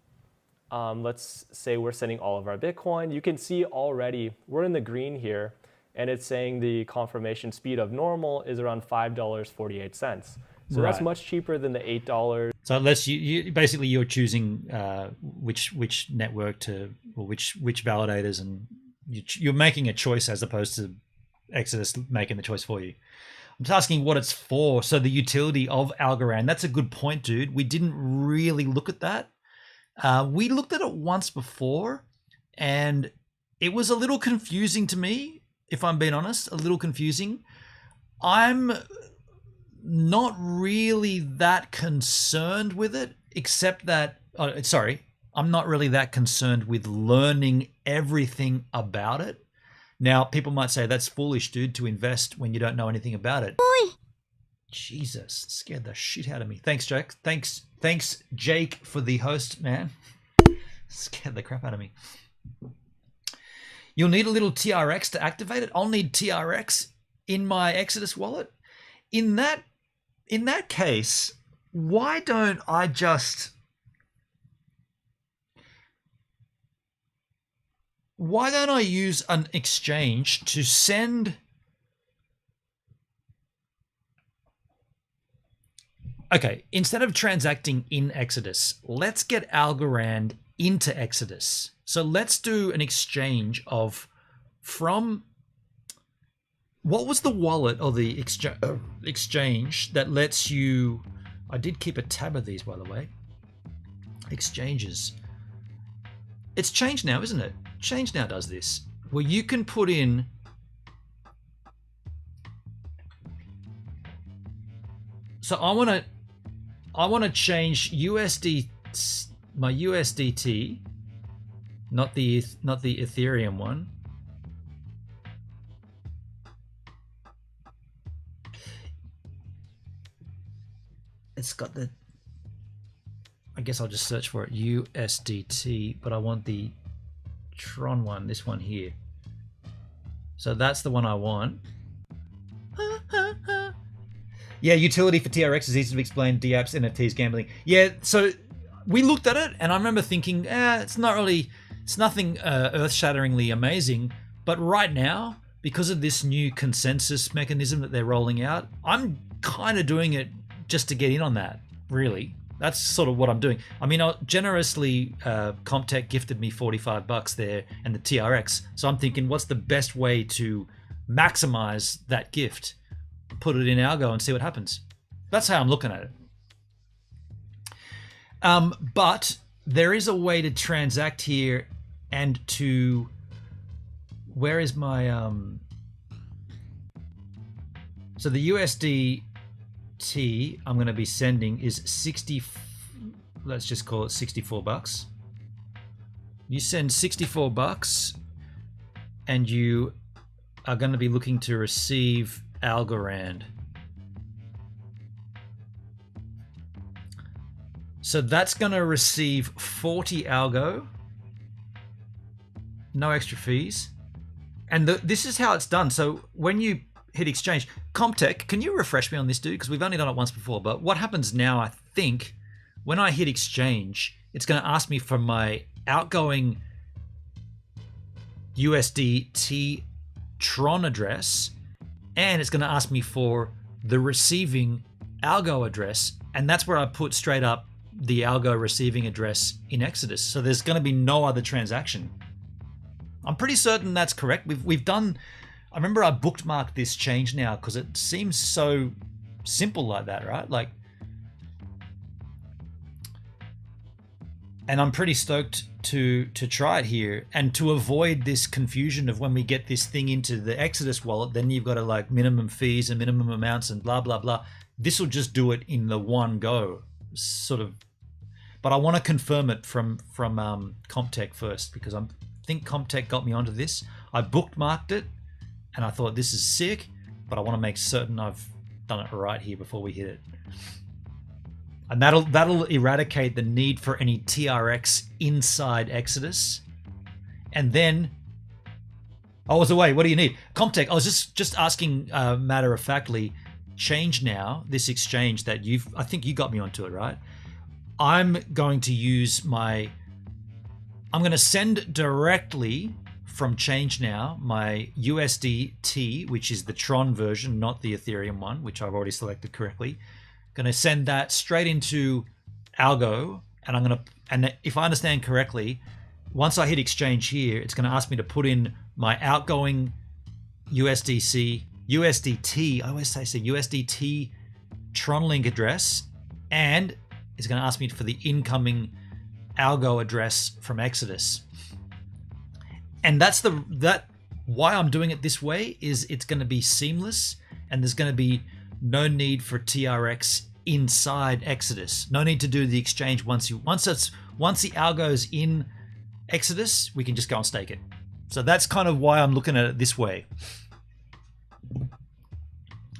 let's say we're sending all of our Bitcoin. You can see already we're in the green here, and it's saying the confirmation speed of normal is around $5.48. So that's much cheaper than the $8. So unless you basically you're choosing which network to, or which validators, and you're making a choice as opposed to Exodus making the choice for you. I'm just asking what it's for. So the utility of Algorand, that's a good point, dude. We didn't really look at that. We looked at it once before, and it was a little confusing to me, if I'm being honest, a little confusing. I'm not really that concerned with it, except that, I'm not really that concerned with learning everything about it. Now, people might say that's foolish, dude, to invest when you don't know anything about it. Boy. Jesus, scared the shit out of me. Thanks, Jake. Thanks, Jake, for the host, man. Scared the crap out of me. You'll need a little TRX to activate it. I'll need TRX in my Exodus wallet. In that case, why don't I just... Why don't I use an exchange to send... Okay, instead of transacting in Exodus, let's get Algorand into Exodus. So let's do an exchange of from... What was the wallet or the exchange that lets you... I did keep a tab of these, by the way. Exchanges. It's changed now, isn't it? Change Now does this, where you can put in so I want to change my USDT, not the Ethereum one. It's got the, I guess I'll just search for it, USDT, but I want the Tron one, this one here. So that's the one I want. Yeah, utility for TRX is easy to explain. DApps, NFTs, gambling. Yeah, so we looked at it, and I remember thinking, it's nothing earth-shatteringly amazing. But right now, because of this new consensus mechanism that they're rolling out, I'm kind of doing it just to get in on that, really. That's sort of what I'm doing. I mean, generously, Comtech gifted me $45 there and the TRX. So I'm thinking, what's the best way to maximize that gift? Put it in Algo and see what happens. That's how I'm looking at it. But there is a way to transact here and to... Where is my... So the USD... I'm going to be sending is 60, let's just call it $64. You send $64 and you are going to be looking to receive Algorand. So that's going to receive 40 Algo, no extra fees. And this is how it's done. So when you hit exchange, Comtech, can you refresh me on this, dude? Because we've only done it once before. But what happens now, I think, when I hit exchange, it's going to ask me for my outgoing USDT Tron address, and it's going to ask me for the receiving Algo address, and that's where I put straight up the Algo receiving address in Exodus. So there's going to be no other transaction. I'm pretty certain that's correct. We've done... I remember I bookmarked this change now because it seems so simple like that, right? Like, and I'm pretty stoked to try it here and to avoid this confusion of when we get this thing into the Exodus wallet, then you've got to like minimum fees and minimum amounts and blah, blah, blah. This will just do it in the one go, sort of. But I want to confirm it from Comtech first because I think Comtech got me onto this. I bookmarked it. And I thought, this is sick, but I want to make certain I've done it right here before we hit it. And that'll eradicate the need for any TRX inside Exodus. And then I was away. What do you need? Comtech. I was just asking matter of factly, change now, this exchange that I think you got me onto it, right? I'm going to send directly from Change Now my USDT, which is the Tron version, not the Ethereum one, which I've already selected correctly. Going to send that straight into Algo, and if I understand correctly, once I hit exchange here, it's going to ask me to put in my outgoing USDT, I always say USDT Tronlink address, and it's going to ask me for the incoming Algo address from Exodus. And that's why I'm doing it this way, is it's going to be seamless, and there's going to be no need for TRX inside Exodus. No need to do the exchange once the Algo's in Exodus, we can just go and stake it. So that's kind of why I'm looking at it this way.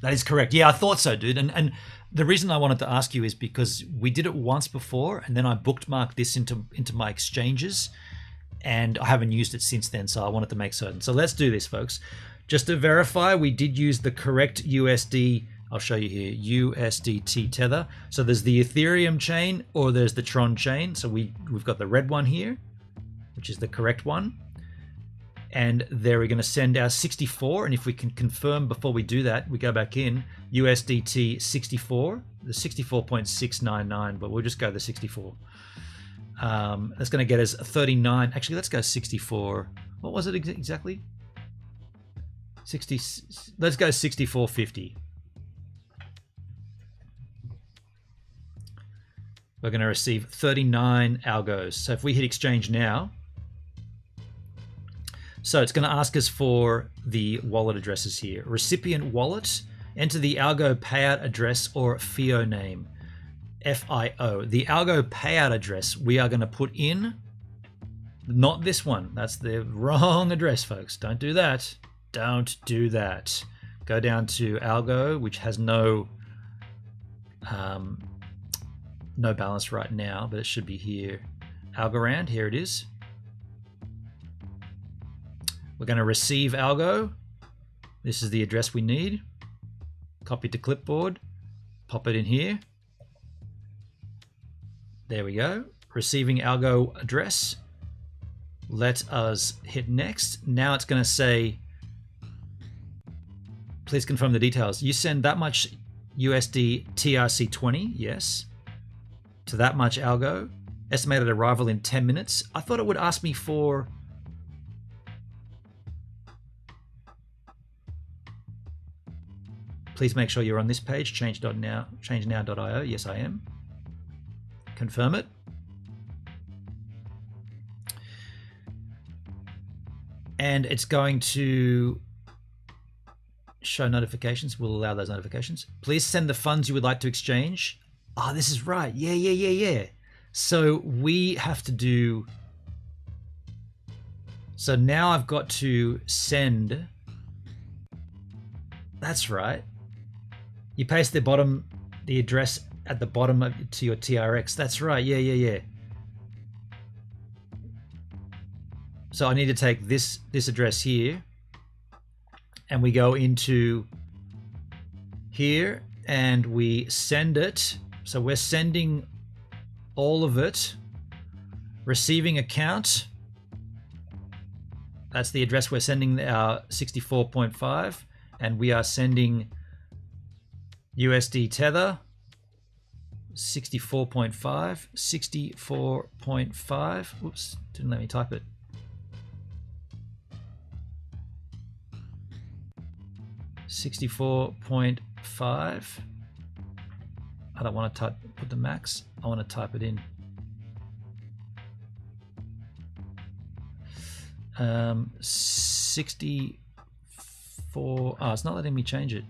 That is correct. Yeah, I thought so, dude. And the reason I wanted to ask you is because we did it once before, and then I bookmarked this into my exchanges, and I haven't used it since then, so I wanted to make certain. So let's do this, folks. Just to verify, we did use the correct USD. I'll show you here, USDT tether. So there's the Ethereum chain, or there's the Tron chain. So we've got the red one here, which is the correct one. And there we're going to send our 64. And if we can confirm before we do that, we go back in, USDT 64, the 64.699, but we'll just go the 64. That's going to get us 39. Actually, let's go 64. What was it exactly? 60. Let's go 64.50. We're going to receive 39 algos. So if we hit exchange now, so it's going to ask us for the wallet addresses here. Recipient wallet, enter the algo payout address or FIO name. FIO. The algo payout address we are going to put in, not this one. That's the wrong address, folks. Don't do that. Don't do that. Go down to algo, which has no balance right now, but it should be here. Algorand, here it is. We're going to receive algo. This is the address we need. Copy to clipboard. Pop it in here. There we go. Receiving algo address. Let us hit next. Now it's going to say, please confirm the details. You send that much USD TRC20, yes, to that much algo. Estimated arrival in 10 minutes. I thought it would ask me for please make sure you're on this page, changenow.io. Yes, I am. Confirm it. And it's going to show notifications. We'll allow those notifications. Please send the funds you would like to exchange. Oh, this is right. Yeah. So we have to do... So now I've got to send... That's right. You paste the address at the bottom to your TRX. That's right. Yeah. So I need to take this address here, and we go into here and we send it. So we're sending all of it. Receiving account. That's the address we're sending our 64.5, and we are sending USD tether 64.5. Oops, didn't let me type it. $64.5. I don't want to put the max. I want to type it in. 64. Oh, it's not letting me change it.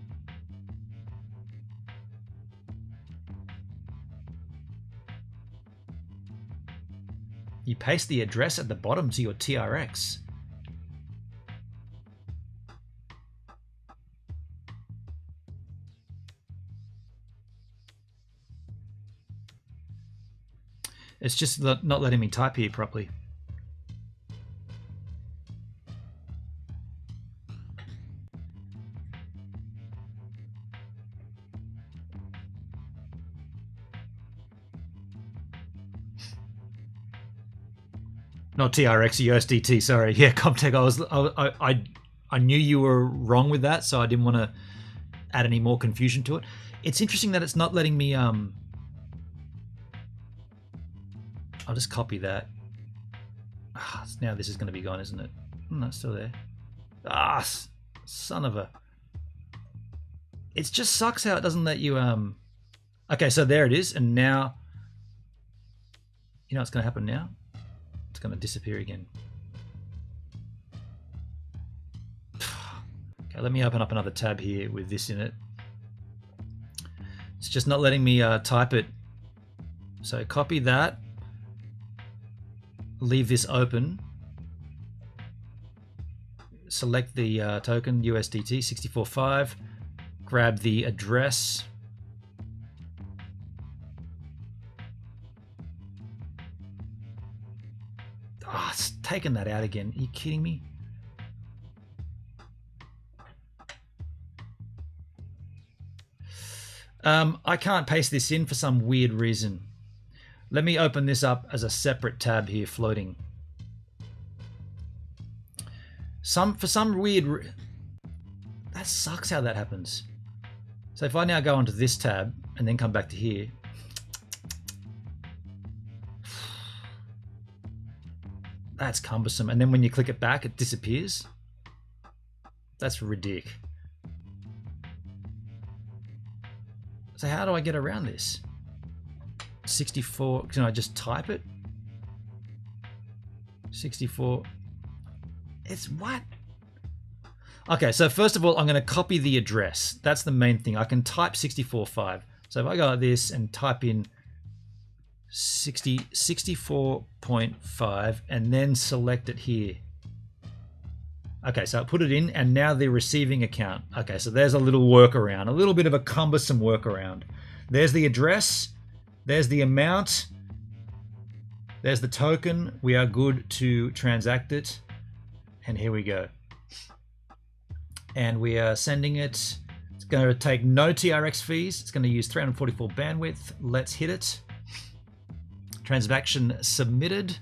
You paste the address at the bottom to your TRX. It's just not letting me type here properly. Not TRX, USDT. Sorry. Yeah, Comtech. I knew you were wrong with that, so I didn't want to add any more confusion to it. It's interesting that it's not letting me. I'll just copy that. Now this is going to be gone, isn't it? No, it's still there. Son of a. It just sucks how it doesn't let you. Okay, so there it is, and now. You know what's going to happen now? It's going to disappear again. Okay, let me open up another tab here with this in it. It's just not letting me type it. So copy that. Leave this open. Select the token USDT 64.5. Grab the address. It's taken that out again. Are you kidding me? I can't paste this in for some weird reason. Let me open this up as a separate tab here, floating. For some weird... That sucks how that happens. So if I now go onto this tab and then come back to here... That's cumbersome. And then when you click it back, it disappears. That's ridiculous. So how do I get around this? 64, can I just type it? 64. It's what? Okay, so first of all, I'm going to copy the address. That's the main thing. I can type 64.5. So if I go like this and type in 64.5 and then select it here. Okay, so I put it in and now the receiving account. Okay, so there's a little workaround, a little bit of a cumbersome workaround. There's the address, there's the amount, there's the token. We are good to transact it. And here we go. And we are sending it. It's going to take no TRX fees. It's going to use 344 bandwidth. Let's hit it. Transaction submitted.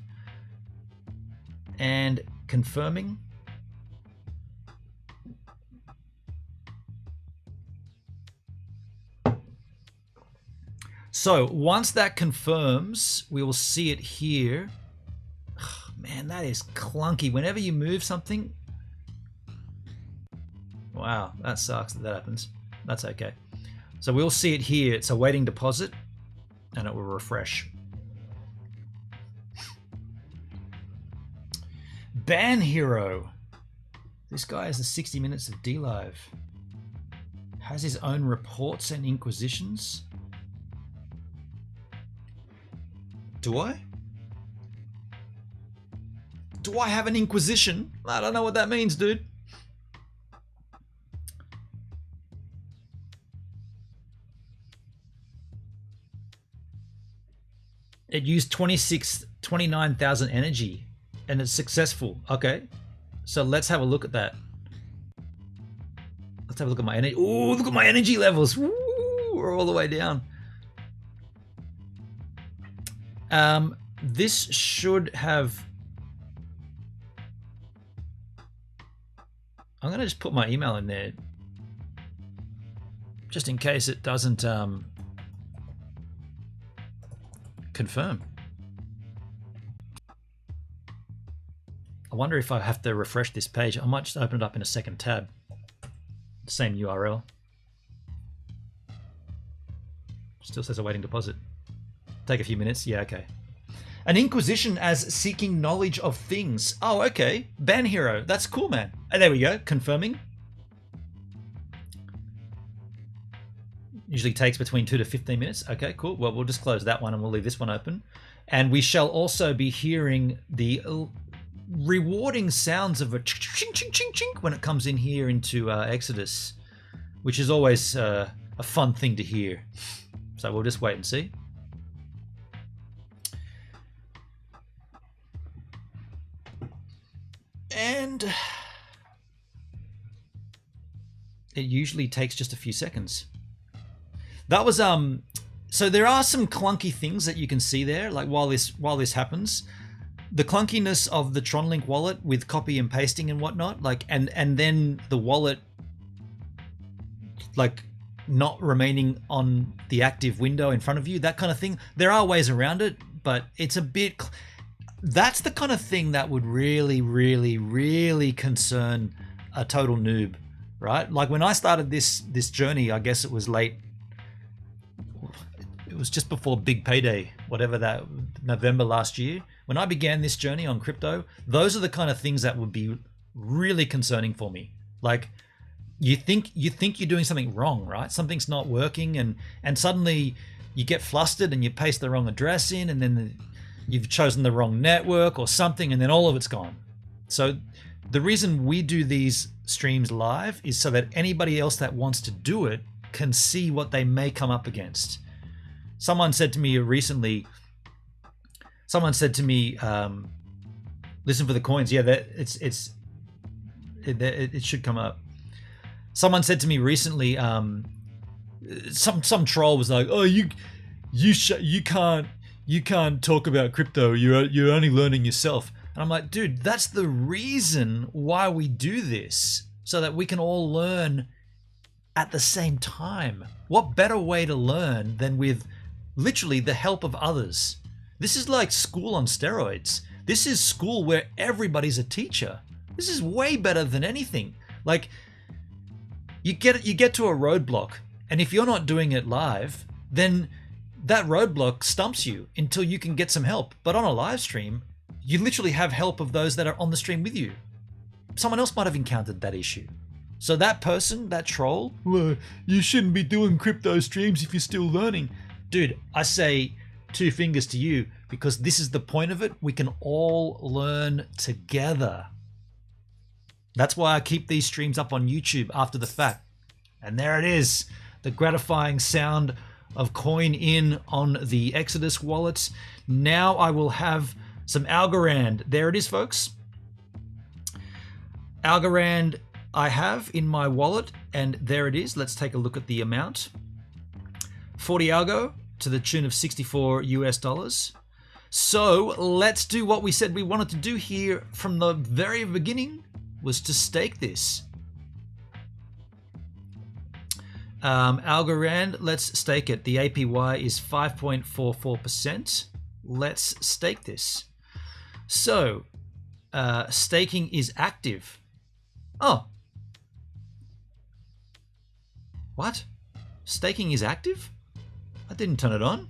And confirming. So once that confirms, we will see it here. Oh, man, that is clunky. Whenever you move something. Wow, that sucks that happens. That's okay. So we'll see it here. It's awaiting deposit and it will refresh. Ban Hero. This guy has the 60 minutes of DLive. Has his own reports and inquisitions. Do I? Do I have an inquisition? I don't know what that means, dude. It used 29,000 energy and it's successful. Okay. So let's have a look at that. Let's have a look at my energy. Oh, look at my energy levels. Woo, we're all the way down. This should have... I'm going to just put my email in there. Just in case it doesn't confirm. I wonder if I have to refresh this page. I might just open it up in a second tab. Same URL. Still says awaiting deposit. Take a few minutes. Yeah, okay. An inquisition as seeking knowledge of things. Oh, okay. Ban Hero. That's cool, man. And there we go. Confirming. Usually takes between 2 to 15 minutes. Okay, cool. Well, we'll just close that one and we'll leave this one open. And we shall also be hearing the rewarding sounds of a ching, ching, ching, ching when it comes in here into Exodus, which is always a fun thing to hear. So we'll just wait and see. And it usually takes just a few seconds. That was so there are some clunky things that you can see there, like while this happens. the clunkiness of the Tronlink wallet with copy and pasting and whatnot, like, and then the wallet like not remaining on the active window in front of you, that kind of thing. There are ways around it, but it's a bit, that's the kind of thing that would really, really, really concern a total noob, right? Like when I started this journey, I guess it was just before Big Payday, whatever that, November last year. When I began this journey on crypto, those are the kind of things that would be really concerning for me. Like, you think you're doing something wrong, right? Something's not working, and suddenly you get flustered and you paste the wrong address in, and then you've chosen the wrong network or something, and then all of it's gone. So the reason we do these streams live is so that anybody else that wants to do it can see what they may come up against. Someone said to me recently, listen for the coins. Yeah, it should come up. Someone said to me recently, some troll was like, "Oh, you can't talk about crypto. You're only learning yourself." And I'm like, dude, that's the reason why we do this, so that we can all learn at the same time. What better way to learn than with literally the help of others? This is like school on steroids. This is school where everybody's a teacher. This is way better than anything. Like, you get to a roadblock, and if you're not doing it live, then that roadblock stumps you until you can get some help. But on a live stream, you literally have help of those that are on the stream with you. Someone else might have encountered that issue. So that person, that troll, "Well, you shouldn't be doing crypto streams if you're still learning." Dude, I say 2 fingers to you, because this is the point of it. We can all learn together. That's why I keep these streams up on YouTube after the fact. And there it is, the gratifying sound of coin in on the Exodus wallets. Now I will have some Algorand. There it is, folks. Algorand I have in my wallet, and there it is. Let's take a look at the amount. 40 algo to the tune of $64 US. So let's do what we said we wanted to do here from the very beginning, was to stake this. Algorand, let's stake it. The APY is 5.44%. Let's stake this. So staking is active. Oh, what? Staking is active? I didn't turn it on.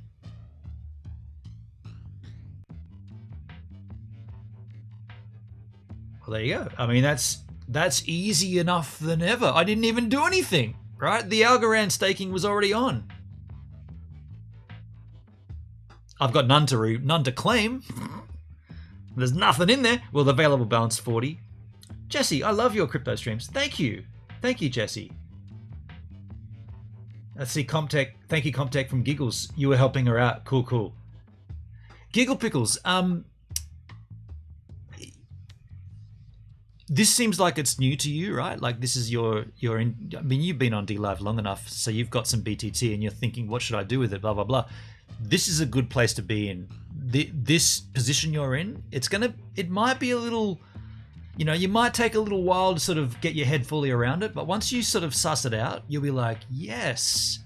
Well, there you go. I mean, that's easy enough than ever. I didn't even do anything, right? The Algorand staking was already on. I've got none to claim. There's nothing in there. Well, the available balance 40. Jesse, I love your crypto streams. Thank you. Thank you, Jesse. Let's see, Comtech. Thank you, Comtech from Giggles. You were helping her out. Cool, cool. Giggle Pickles. This seems like it's new to you, right? Like this is your I mean, you've been on DLive long enough, so you've got some BTT and you're thinking, what should I do with it? Blah, blah, blah. This is a good place to be in. This position you're in, it might be a little, you might take a little while to sort of get your head fully around it, but once you sort of suss it out, you'll be like, yes.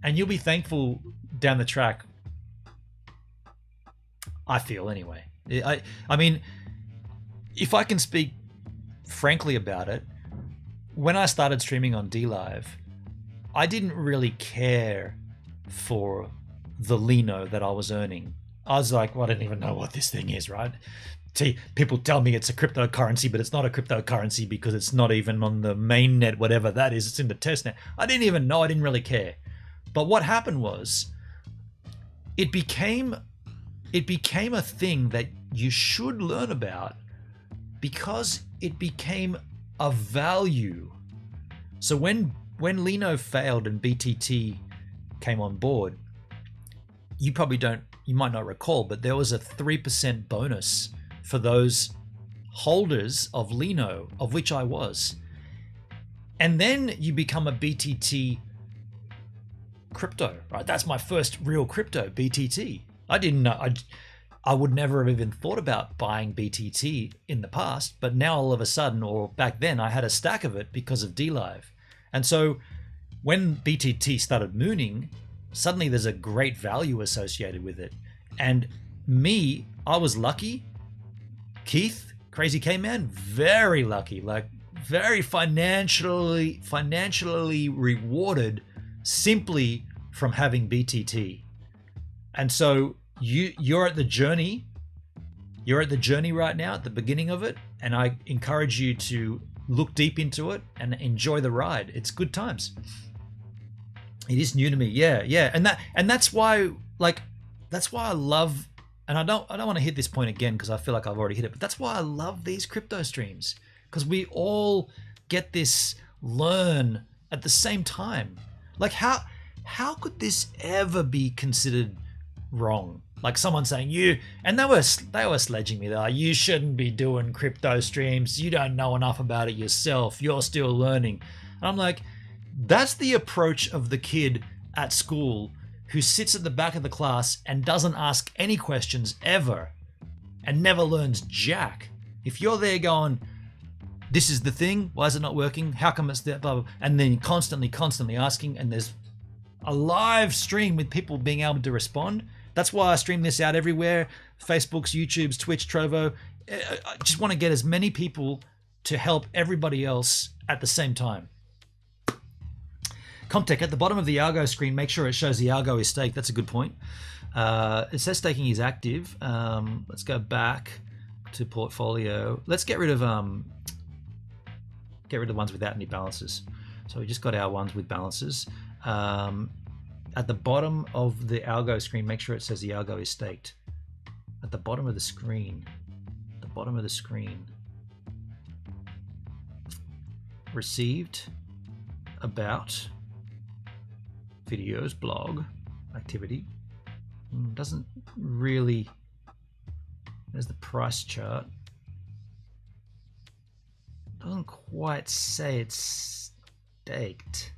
And you'll be thankful down the track. I feel anyway. I mean, if I can speak frankly about it, when I started streaming on DLive, I didn't really care for the Lino that I was earning. I was like, well, I don't even know what this thing is, right? See, people tell me it's a cryptocurrency, but it's not a cryptocurrency because it's not even on the main net, whatever that is. It's in the test net. I didn't even know. I didn't really care. But what happened was, it became a thing that you should learn about because it became a value. So when Lino failed and BTT came on board, you might not recall, but there was a 3% bonus for those holders of Lino, of which I was. And then you become a BTT crypto, right? That's my first real crypto, BTT. I didn't know. I would never have even thought about buying BTT in the past, but now all of a sudden, or back then, I had a stack of it because of DLive. And so when BTT started mooning, suddenly there's a great value associated with it. And me, I was lucky. Keith, Crazy K-Man, very lucky, like very financially rewarded simply from having BTT. And so you're at the journey. You're at the journey right now, at the beginning of it, and I encourage you to look deep into it and enjoy the ride. It's good times. It is new to me, yeah, and that's why I love. And I don't want to hit this point again because I feel like I've already hit it, but that's why I love these crypto streams, because we all get this learn at the same time. Like how could this ever be considered wrong? Like someone saying and they were sledging me. They're like, you shouldn't be doing crypto streams. You don't know enough about it yourself. You're still learning. And I'm like, that's the approach of the kid at school who sits at the back of the class and doesn't ask any questions ever and never learns jack. If you're there going, this is the thing, why is it not working? How come it's that, blah, blah, and then constantly asking, and there's a live stream with people being able to respond. That's why I stream this out everywhere. Facebook's, YouTube's, Twitch, Trovo. I just want to get as many people to help everybody else at the same time. Comtech, at the bottom of the algo screen, make sure it shows the algo is staked. That's a good point. It says staking is active. Let's go back to portfolio. Let's get rid of the ones without any balances. So we just got our ones with balances. At the bottom of the algo screen, make sure it says the algo is staked. At the bottom of the screen. The bottom of the screen. Received. About. Videos, blog, activity. Doesn't really. There's the price chart. Doesn't quite say it's staked.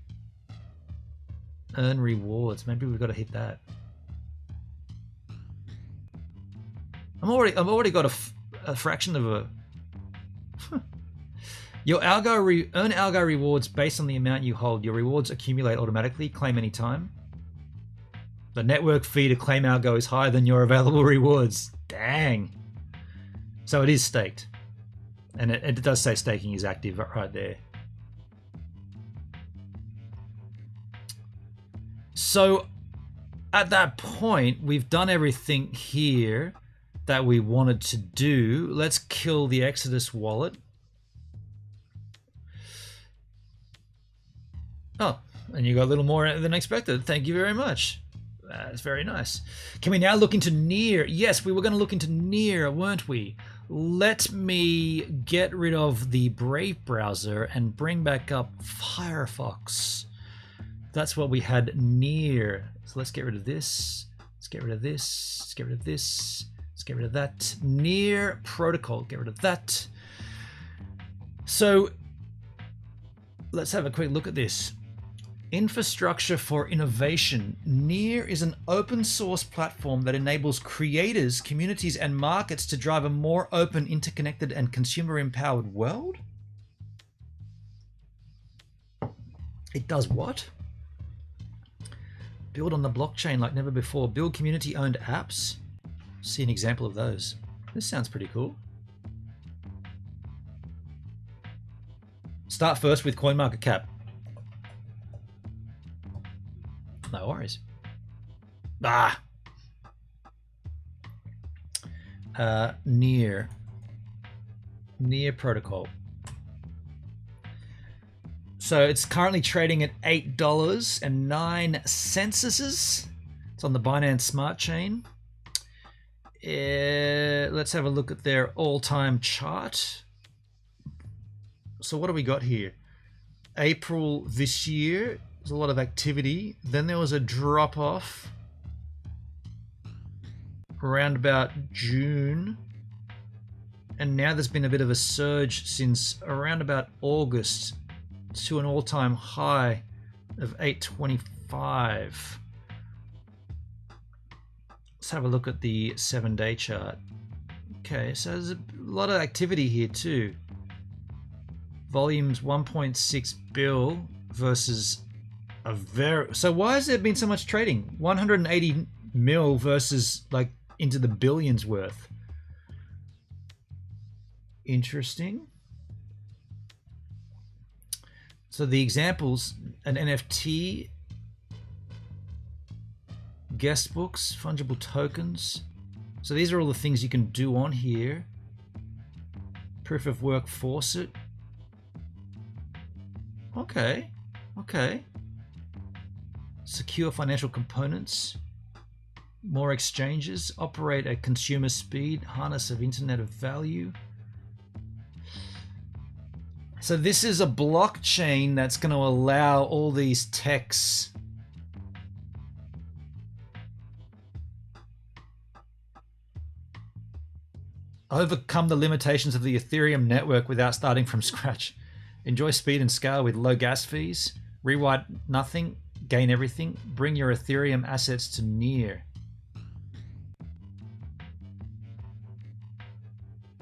Earn rewards. Maybe we've got to hit that. I've already got a fraction of a. Your earn algo rewards based on the amount you hold. Your rewards accumulate automatically. Claim anytime. The network fee to claim algo is higher than your available rewards. Dang. So it is staked. And it does say staking is active right there. So at that point, we've done everything here that we wanted to do. Let's kill the Exodus wallet. Oh, and you got a little more than expected. Thank you very much. That's very nice. Can we now look into Near? Yes, we were going to look into Near, weren't we? Let me get rid of the Brave browser and bring back up Firefox. That's what we had Near. So let's get rid of this. Let's get rid of this. Let's get rid of this. Let's get rid of that. Near protocol. Get rid of that. So let's have a quick look at this. Infrastructure for innovation. Near is an open source platform that enables creators, communities, and markets to drive a more open, interconnected, and consumer empowered world. It does what? Build on the blockchain like never before. Build community owned apps. See an example of those. This sounds pretty cool. Start first with CoinMarketCap. No worries. Near protocol. So it's currently trading at $8.09. It's on the Binance Smart Chain. Let's have a look at their all-time chart. So what do we got here? April this year, there's a lot of activity. Then there was a drop off around about June. And now there's been a bit of a surge since around about August to an all-time high of 825. Let's have a look at the 7-day chart. Okay, so there's a lot of activity here too. Volumes 1.6 bill versus a very... So why has there been so much trading? 180 mil versus like into the billions worth. Interesting. So the examples, an NFT, guest books, fungible tokens. So these are all the things you can do on here. Proof of work faucet. Okay, okay. Secure financial components. More exchanges. Operate at consumer speed. Harness of Internet of Value. So this is a blockchain that's going to allow all these techs overcome the limitations of the Ethereum network without starting from scratch. Enjoy speed and scale with low gas fees. Rewrite nothing, gain everything. Bring your Ethereum assets to near.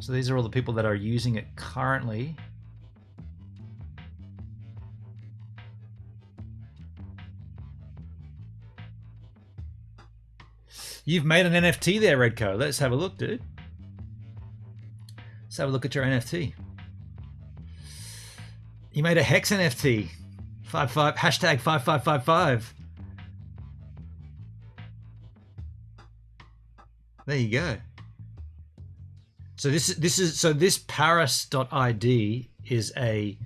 So these are all the people that are using it currently. You've made an NFT there, Redco. Let's have a look, dude. Let's have a look at your NFT. You made a Hex NFT. Hashtag 5555. There you go. So this Paris.id is a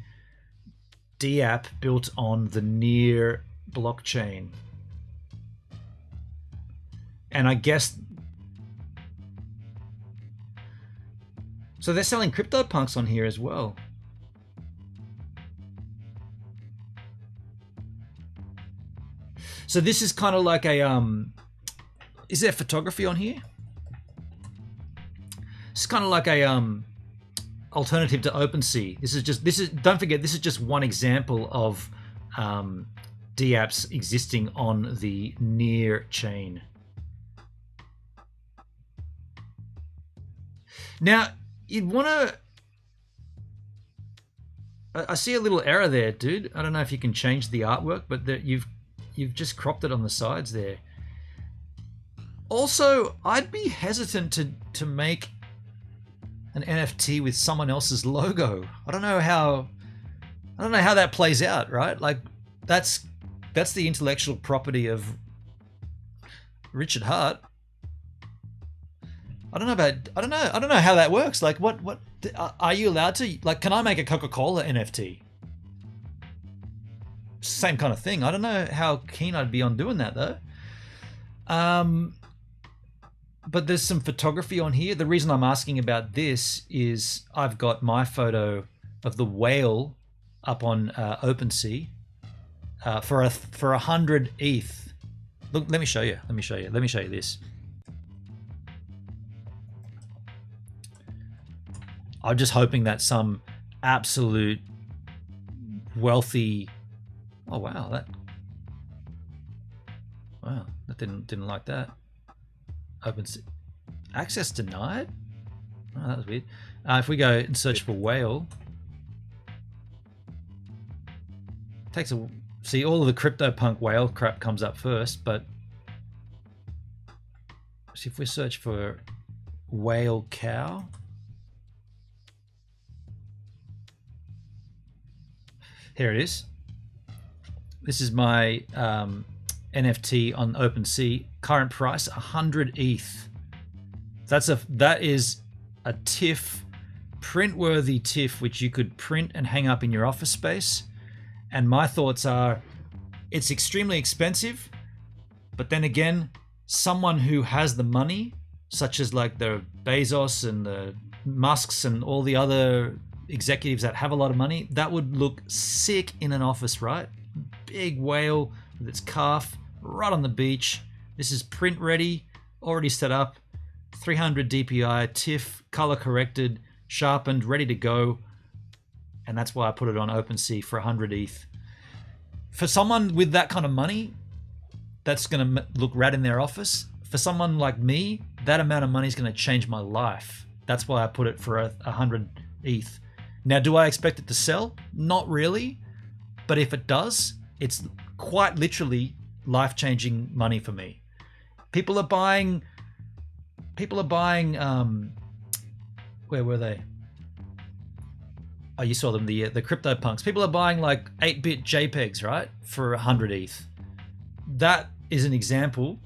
DApp built on the Near blockchain. And I guess... So they're selling CryptoPunks on here as well. So this is kind of like a... Is there photography on here? It's kind of like a alternative to OpenSea. Don't forget, this is just one example of DApps existing on the Near chain. Now, you'd want to... I see a little error there, dude. I don't know if you can change the artwork, but you've just cropped it on the sides there. Also, I'd be hesitant to make an NFT with someone else's logo. I don't know how that plays out, right? Like that's the intellectual property of Richard Hart. I don't know how that works. Like what are you allowed to, like, can I make a Coca-Cola NFT? Same kind of thing. I don't know how keen I'd be on doing that though. But there's some photography on here. The reason I'm asking about this is I've got my photo of the whale up on OpenSea for 100 ETH. Look, let me show you this. I'm just hoping that some absolute wealthy... Oh wow, that didn't like that. OpenSea access denied. Oh, that was weird. If we go and search for whale, see all of the CryptoPunk whale crap comes up first, but see if we search for whale cow. Here it is. This is my NFT on OpenSea. Current price 100 ETH. That is a TIFF, print-worthy TIFF, which you could print and hang up in your office space. And my thoughts are, it's extremely expensive, but then again, someone who has the money, such as like the Bezos and the Musks and all the other executives that have a lot of money, that would look sick in an office, right? Big whale with its calf right on the beach. This is print ready, already set up, 300 DPI, TIFF, color corrected, sharpened, ready to go. And that's why I put it on OpenSea for 100 ETH. For someone with that kind of money, that's going to look rad in their office. for someone like me, that amount of money is going to change my life. That's why I put it for 100 ETH. Now, do I expect it to sell? Not really. But if it does, it's quite literally life-changing money for me. People are buying, where were they? Oh, you saw them, the CryptoPunks. People are buying like 8-bit JPEGs, right? For 100 ETH. That is an example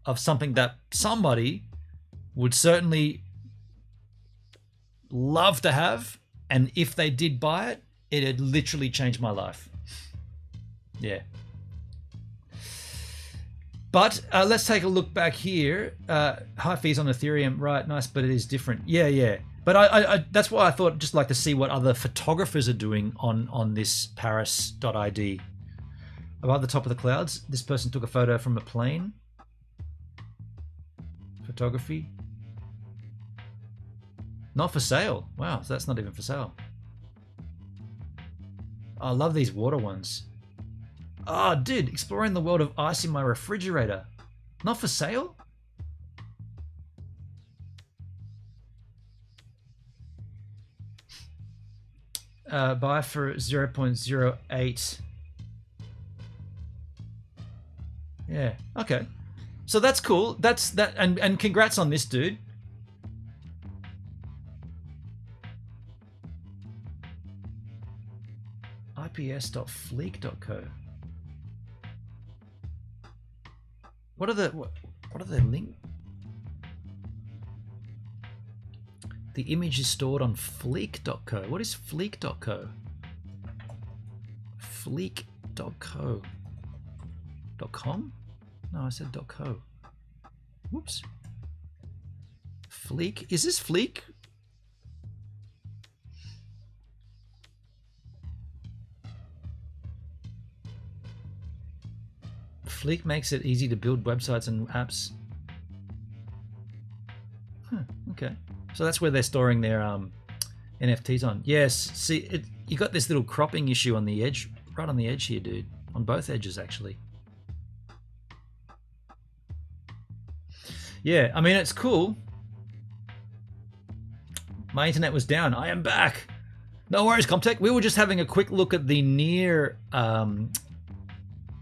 of something that somebody would certainly love to have. And if they did buy it, it'd literally change my life. Yeah. But let's take a look back here. High fees on Ethereum, right? Nice, but it is different. Yeah. But I that's why I thought I'd just like to see what other photographers are doing on this Paris.id. Above the top of the clouds, this person took a photo from a plane. Photography. Not for sale. Wow, so that's not even for sale. I love these water ones. Oh, dude, exploring the world of ice in my refrigerator. Not for sale? Buy for 0.08. Yeah, okay. So that's cool. That's that, and congrats on this, dude. ips.fleek.co. What are the link? The image is stored on fleek.co. What is fleek.co? Fleek.co. .com? No, I said .co. Whoops. Fleek? Is this Fleek? Fleek makes it easy to build websites and apps. Okay. So that's where they're storing their NFTs on. Yes, see, you got this little cropping issue on the edge, right on the edge here, dude. On both edges, actually. Yeah, I mean, it's cool. My internet was down. I am back. No worries, Comtech. We were just having a quick look at the near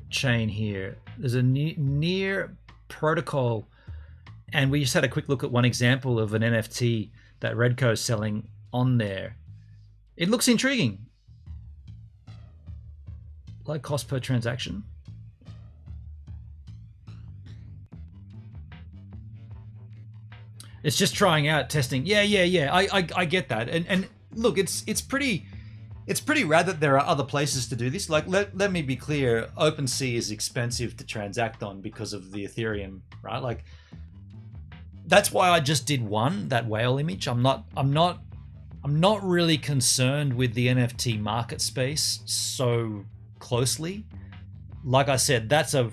chain here. There's a near protocol, and we just had a quick look at one example of an NFT that Redco is selling on there. It looks intriguing. Low cost per transaction. It's just trying out, testing. Yeah. I get that. And look, it's pretty rad that there are other places to do this. Like, let me be clear, OpenSea is expensive to transact on because of the Ethereum, right? Like, that's why I just did that whale image. I'm not really concerned with the NFT market space so closely. Like I said, that's an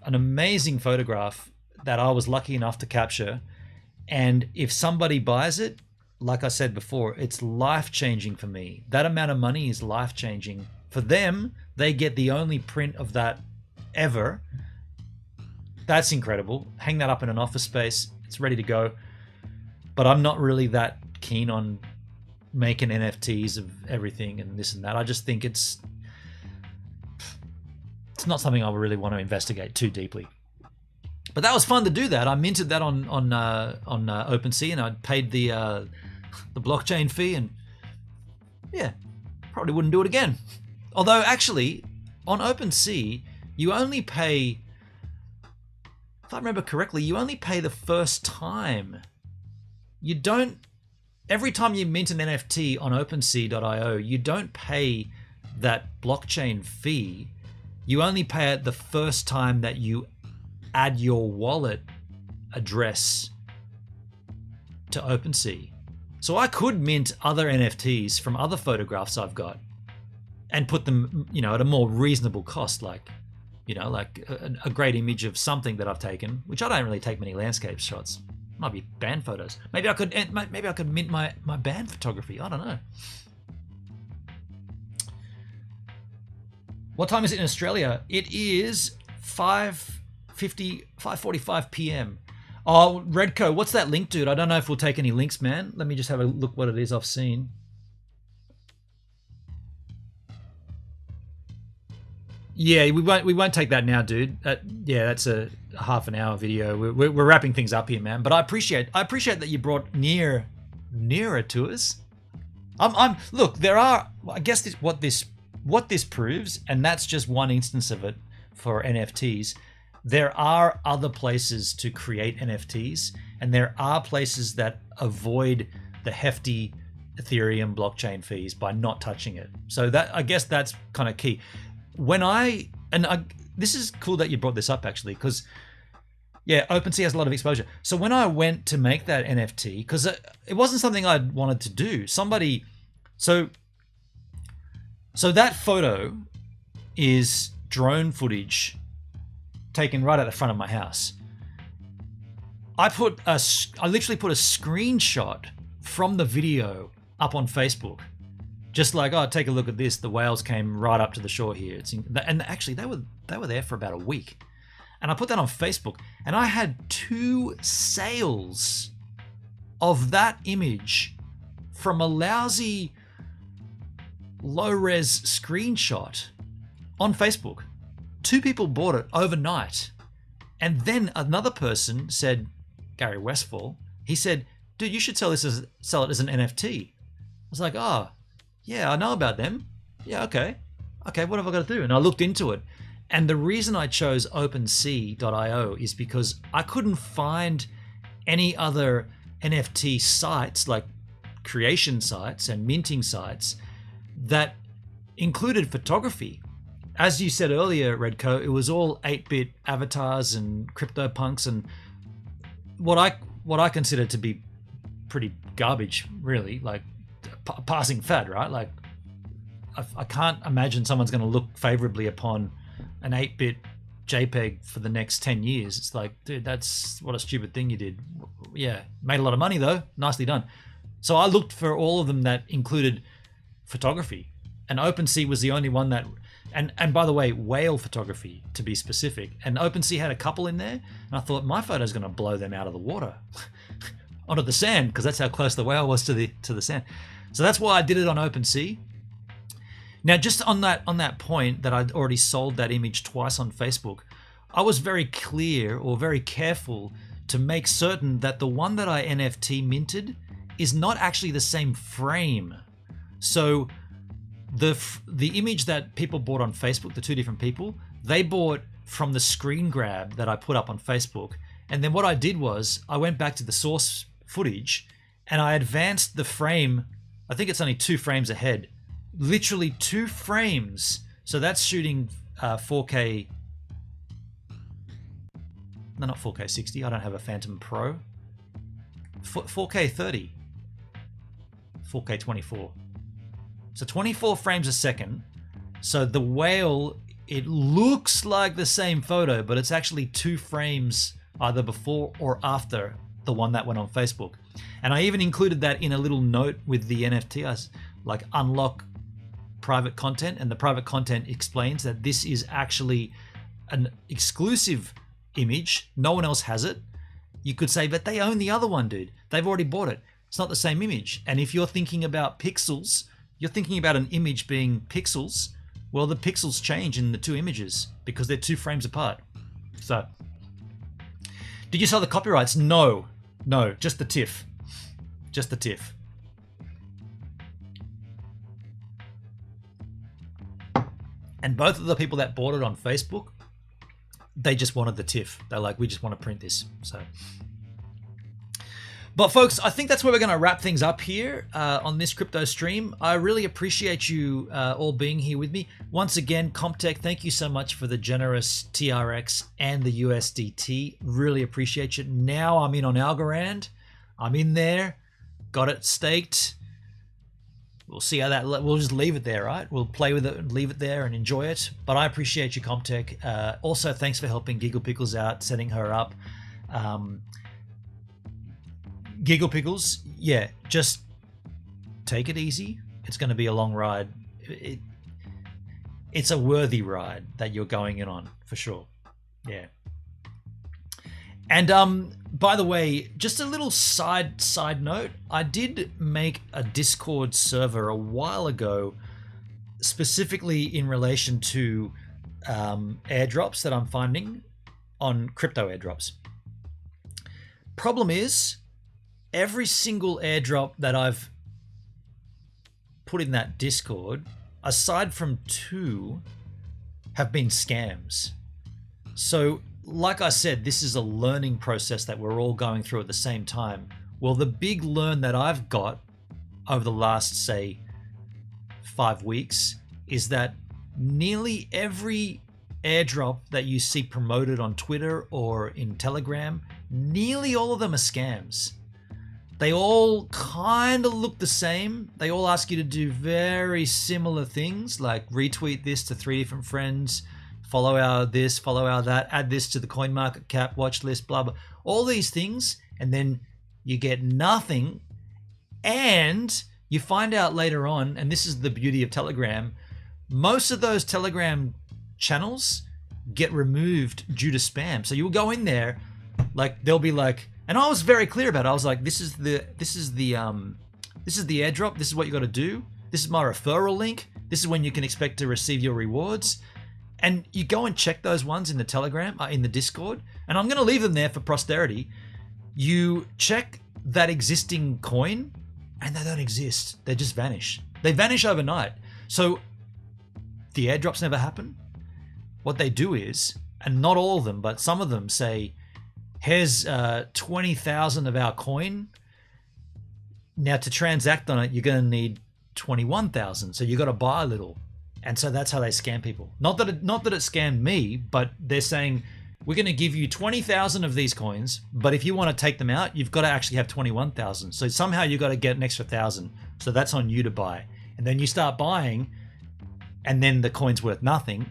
amazing photograph that I was lucky enough to capture. And if somebody buys it, like I said before, it's life-changing for me. That amount of money is life-changing. For them, they get the only print of that ever. That's incredible. Hang that up in an office space. It's ready to go. But I'm not really that keen on making NFTs of everything and this and that. I just think it's not something I really want to investigate too deeply. But that was fun to do that. I minted that on OpenSea, and I paid the blockchain fee, and yeah, probably wouldn't do it again. Although actually, on OpenSea, you only pay, if I remember correctly, you only pay the first time. You don't, every time you mint an NFT on OpenSea.io, you don't pay that blockchain fee. You only pay it the first time that you add your wallet address to OpenSea. So I could mint other NFTs from other photographs I've got and put them, at a more reasonable cost, like a great image of something that I've taken, which I don't really take many landscape shots. Might be band photos. Maybe I could mint my band photography. I don't know. What time is it in Australia? It is 5:15 5:45 p.m. Oh, Redco, what's that link, dude? I don't know if we'll take any links, man. Let me just have a look what it is I've seen. Yeah, we won't take that now, dude. Yeah, that's a half an hour video. We're wrapping things up here, man. But I appreciate that you brought nearer to us. Look, there are, I guess what this proves, and that's just one instance of it for NFTs. There are other places to create NFTs, and there are places that avoid the hefty Ethereum blockchain fees by not touching it. So that, I guess that's kind of key. This is cool that you brought this up, actually, because yeah, OpenSea has a lot of exposure. So when I went to make that NFT, because it wasn't something I wanted to do, so that photo is drone footage taken right at the front of my house. I literally put a screenshot from the video up on Facebook. Just like, oh, take a look at this. The whales came right up to the shore here. And actually, they were there for about a week. And I put that on Facebook, and I had 2 sales of that image from a lousy low-res screenshot on Facebook. 2 people bought it overnight. And then another person said, Gary Westfall, he said, dude, you should sell it as an NFT. I was like, oh, yeah, I know about them. Yeah, okay, what have I got to do? And I looked into it. And the reason I chose OpenSea.io is because I couldn't find any other NFT sites, like creation sites and minting sites, that included photography. As you said earlier, Redco, it was all 8-bit avatars and CryptoPunks and what I consider to be pretty garbage, really, like passing fad, right? Like I can't imagine someone's going to look favorably upon an 8-bit JPEG for the next 10 years. It's like, dude, that's what a stupid thing you did. Yeah, made a lot of money though. Nicely done. So I looked for all of them that included photography, and OpenSea was the only one that, and by the way, whale photography to be specific. And OpenSea had a couple in there, and I thought my photo's going to blow them out of the water onto the sand, because that's how close the whale was to the sand. So that's why I did it on OpenSea. Now, just on that point that I'd already sold that image twice on Facebook, I was very clear or very careful to make certain that the one that I NFT minted is not actually the same frame. So the image that people bought on Facebook, the 2 different people, they bought from the screen grab that I put up on Facebook. And then what I did was I went back to the source footage and I advanced the frame. I think it's only 2 frames ahead. Literally 2 frames. So that's shooting 4K. No, not 4K 60. I don't have a Phantom Pro. 4K 30. 4K 24. So 24 frames a second. So the whale, it looks like the same photo, but it's actually 2 frames either before or after the one that went on Facebook. And I even included that in a little note with the NFT. I like unlock private content, and the private content explains that this is actually an exclusive image. No one else has it. You could say, but they own the other one, dude. They've already bought it. It's not the same image. And if you're thinking about pixels, you're thinking about an image being pixels. Well, the pixels change in the 2 images because they're 2 frames apart. So, did you sell the copyrights? No, just the TIFF. Just the TIFF. And both of the people that bought it on Facebook, they just wanted the TIFF. They're like, we just want to print this. So, but folks, I think that's where we're going to wrap things up here on this crypto stream. I really appreciate you all being here with me. Once again, Comptech, thank you so much for the generous TRX and the USDT. Really appreciate you. Now I'm in on Algorand. I'm in there. Got it staked. We'll see how that, we'll just leave it there, right? We'll play with it and leave it there and enjoy it. But I appreciate you, Comptech. Also, thanks for helping Giggle Pickles out, setting her up. Giggle Pickles, yeah, just take it easy. It's going to be a long ride. It's a worthy ride that you're going in on, for sure. Yeah. And by the way, just a little side note, I did make a Discord server a while ago, specifically in relation to airdrops that I'm finding on crypto airdrops. Problem is, every single airdrop that I've put in that Discord, aside from 2, have been scams. So, like I said, this is a learning process that we're all going through at the same time. Well, the big learn that I've got over the last, say, 5 weeks is that nearly every airdrop that you see promoted on Twitter or in Telegram, nearly all of them are scams. They all kind of look the same. They all ask you to do very similar things, like retweet this to 3 different friends, follow our this, follow our that, add this to the CoinMarketCap watch list, blah, blah. All these things, and then you get nothing. And you find out later on, and this is the beauty of Telegram, most of those Telegram channels get removed due to spam. So you'll go in there, like they'll be like, and I was very clear about it. I was like, this is the airdrop. This is what you got to do. This is my referral link. This is when you can expect to receive your rewards. And you go and check those ones in the Telegram, in the Discord, and I'm going to leave them there for posterity. You check that existing coin, and they don't exist. They just vanish. They vanish overnight. So the airdrops never happen. What they do is, and not all of them, but some of them say, here's 20,000 of our coin. Now to transact on it, you're going to need 21,000. So you got to buy a little. And so that's how they scam people. Not that it scammed me, but they're saying, we're going to give you 20,000 of these coins, but if you want to take them out, you've got to actually have 21,000. So somehow you got to get an extra 1,000. So that's on you to buy. And then you start buying, and then the coin's worth nothing,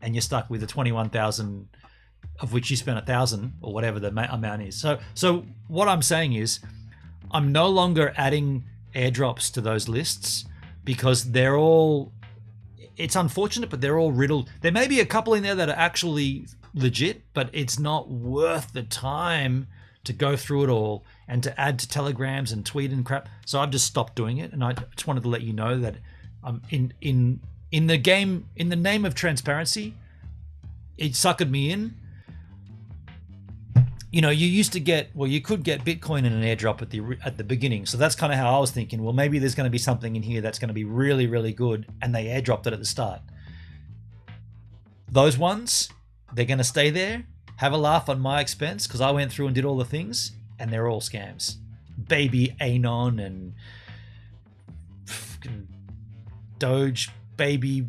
and you're stuck with the 21,000 of which you spent 1,000 or whatever the amount is. So what I'm saying is, I'm no longer adding airdrops to those lists because they're all, it's unfortunate, but they're all riddled. There may be a couple in there that are actually legit, but it's not worth the time to go through it all and to add to telegrams and tweet and crap. So I've just stopped doing it, and I just wanted to let you know that in the game, in the name of transparency, it suckered me in. You know, you used to get, well, you could get Bitcoin in an airdrop at the beginning. So that's kind of how I was thinking. Well, maybe there's going to be something in here that's going to be really, really good, and they airdropped it at the start. Those ones, they're going to stay there, have a laugh on my expense, because I went through and did all the things, and they're all scams. Baby Anon and Doge, baby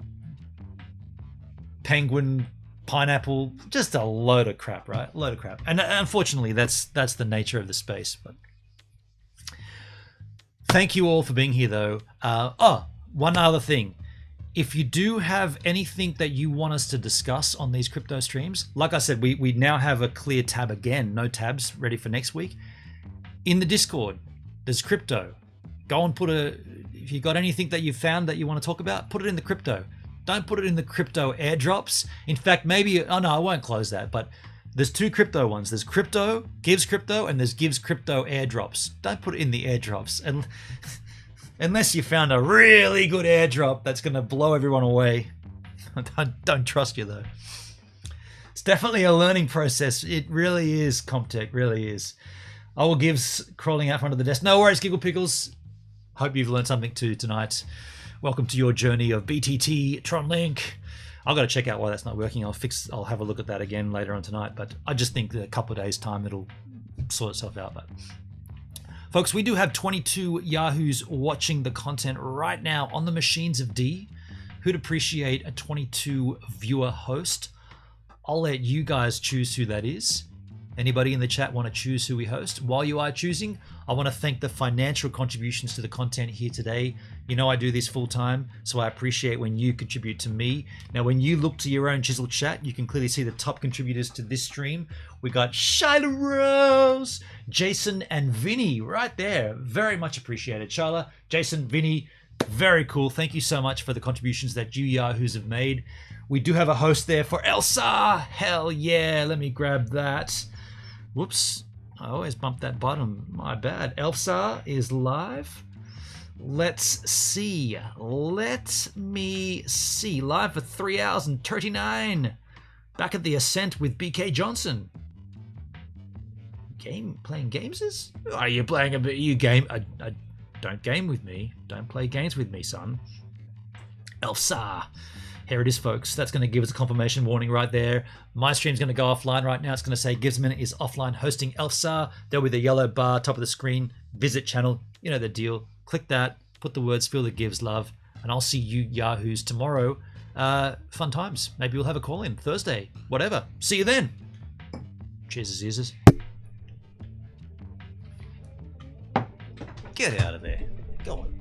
penguin, pineapple, just a load of crap, right? Load of crap. And unfortunately, that's the nature of the space. But thank you all for being here, though. One other thing. If you do have anything that you want us to discuss on these crypto streams, like I said, we now have a clear tab again, no tabs, ready for next week. In the Discord, there's crypto. Go and if you got anything that you found that you want to talk about, put it in the crypto. Don't put it in the crypto airdrops. In fact, maybe, oh no, I won't close that, but there's 2 crypto ones. There's crypto, gives crypto, and there's gives crypto airdrops. Don't put it in the airdrops. And unless you found a really good airdrop that's going to blow everyone away. I don't trust you, though. It's definitely a learning process. It really is, Comtech, really is. I will gives crawling out front of the desk. No worries, Giggle Pickles. Hope you've learned something too tonight. Welcome to your journey of BTT Tronlink. I've got to check out why that's not working. I'll have a look at that again later on tonight. But I just think that a couple of days' time it'll sort itself out. But folks, we do have 22 Yahoos watching the content right now on the machines of D, who'd appreciate a 22 viewer host. I'll let you guys choose who that is. Anybody in the chat want to choose who we host? While you are choosing, I want to thank the financial contributions to the content here today. You know I do this full time, so I appreciate when you contribute to me. Now, when you look to your own chisel chat, you can clearly see the top contributors to this stream. We got Shyla Rose, Jason, and Vinny right there. Very much appreciated. Shyla, Jason, Vinny, very cool. Thank you so much for the contributions that you Yahoos have made. We do have a host there for Elsa. Hell yeah, let me grab that. Whoops. I always bump that bottom. My bad. Elfsar is live. Let's see. Let me see. Live for 3 hours and 39. Back at the Ascent with BK Johnson. Playing games? Are you playing a bit? You game? Don't game with me. Don't play games with me, son. Elfsar. Here it is, folks. That's going to give us a confirmation warning right there. My stream's going to go offline right now. It's going to say Gizmin is offline hosting Elfsar. There'll be the yellow bar, top of the screen. Visit channel. You know the deal. Click that. Put the words "Feel the Gives Love." And I'll see you yahoos tomorrow. Fun times. Maybe we'll have a call in Thursday. Whatever. See you then. Cheers, Azizes. Get out of there. Go on.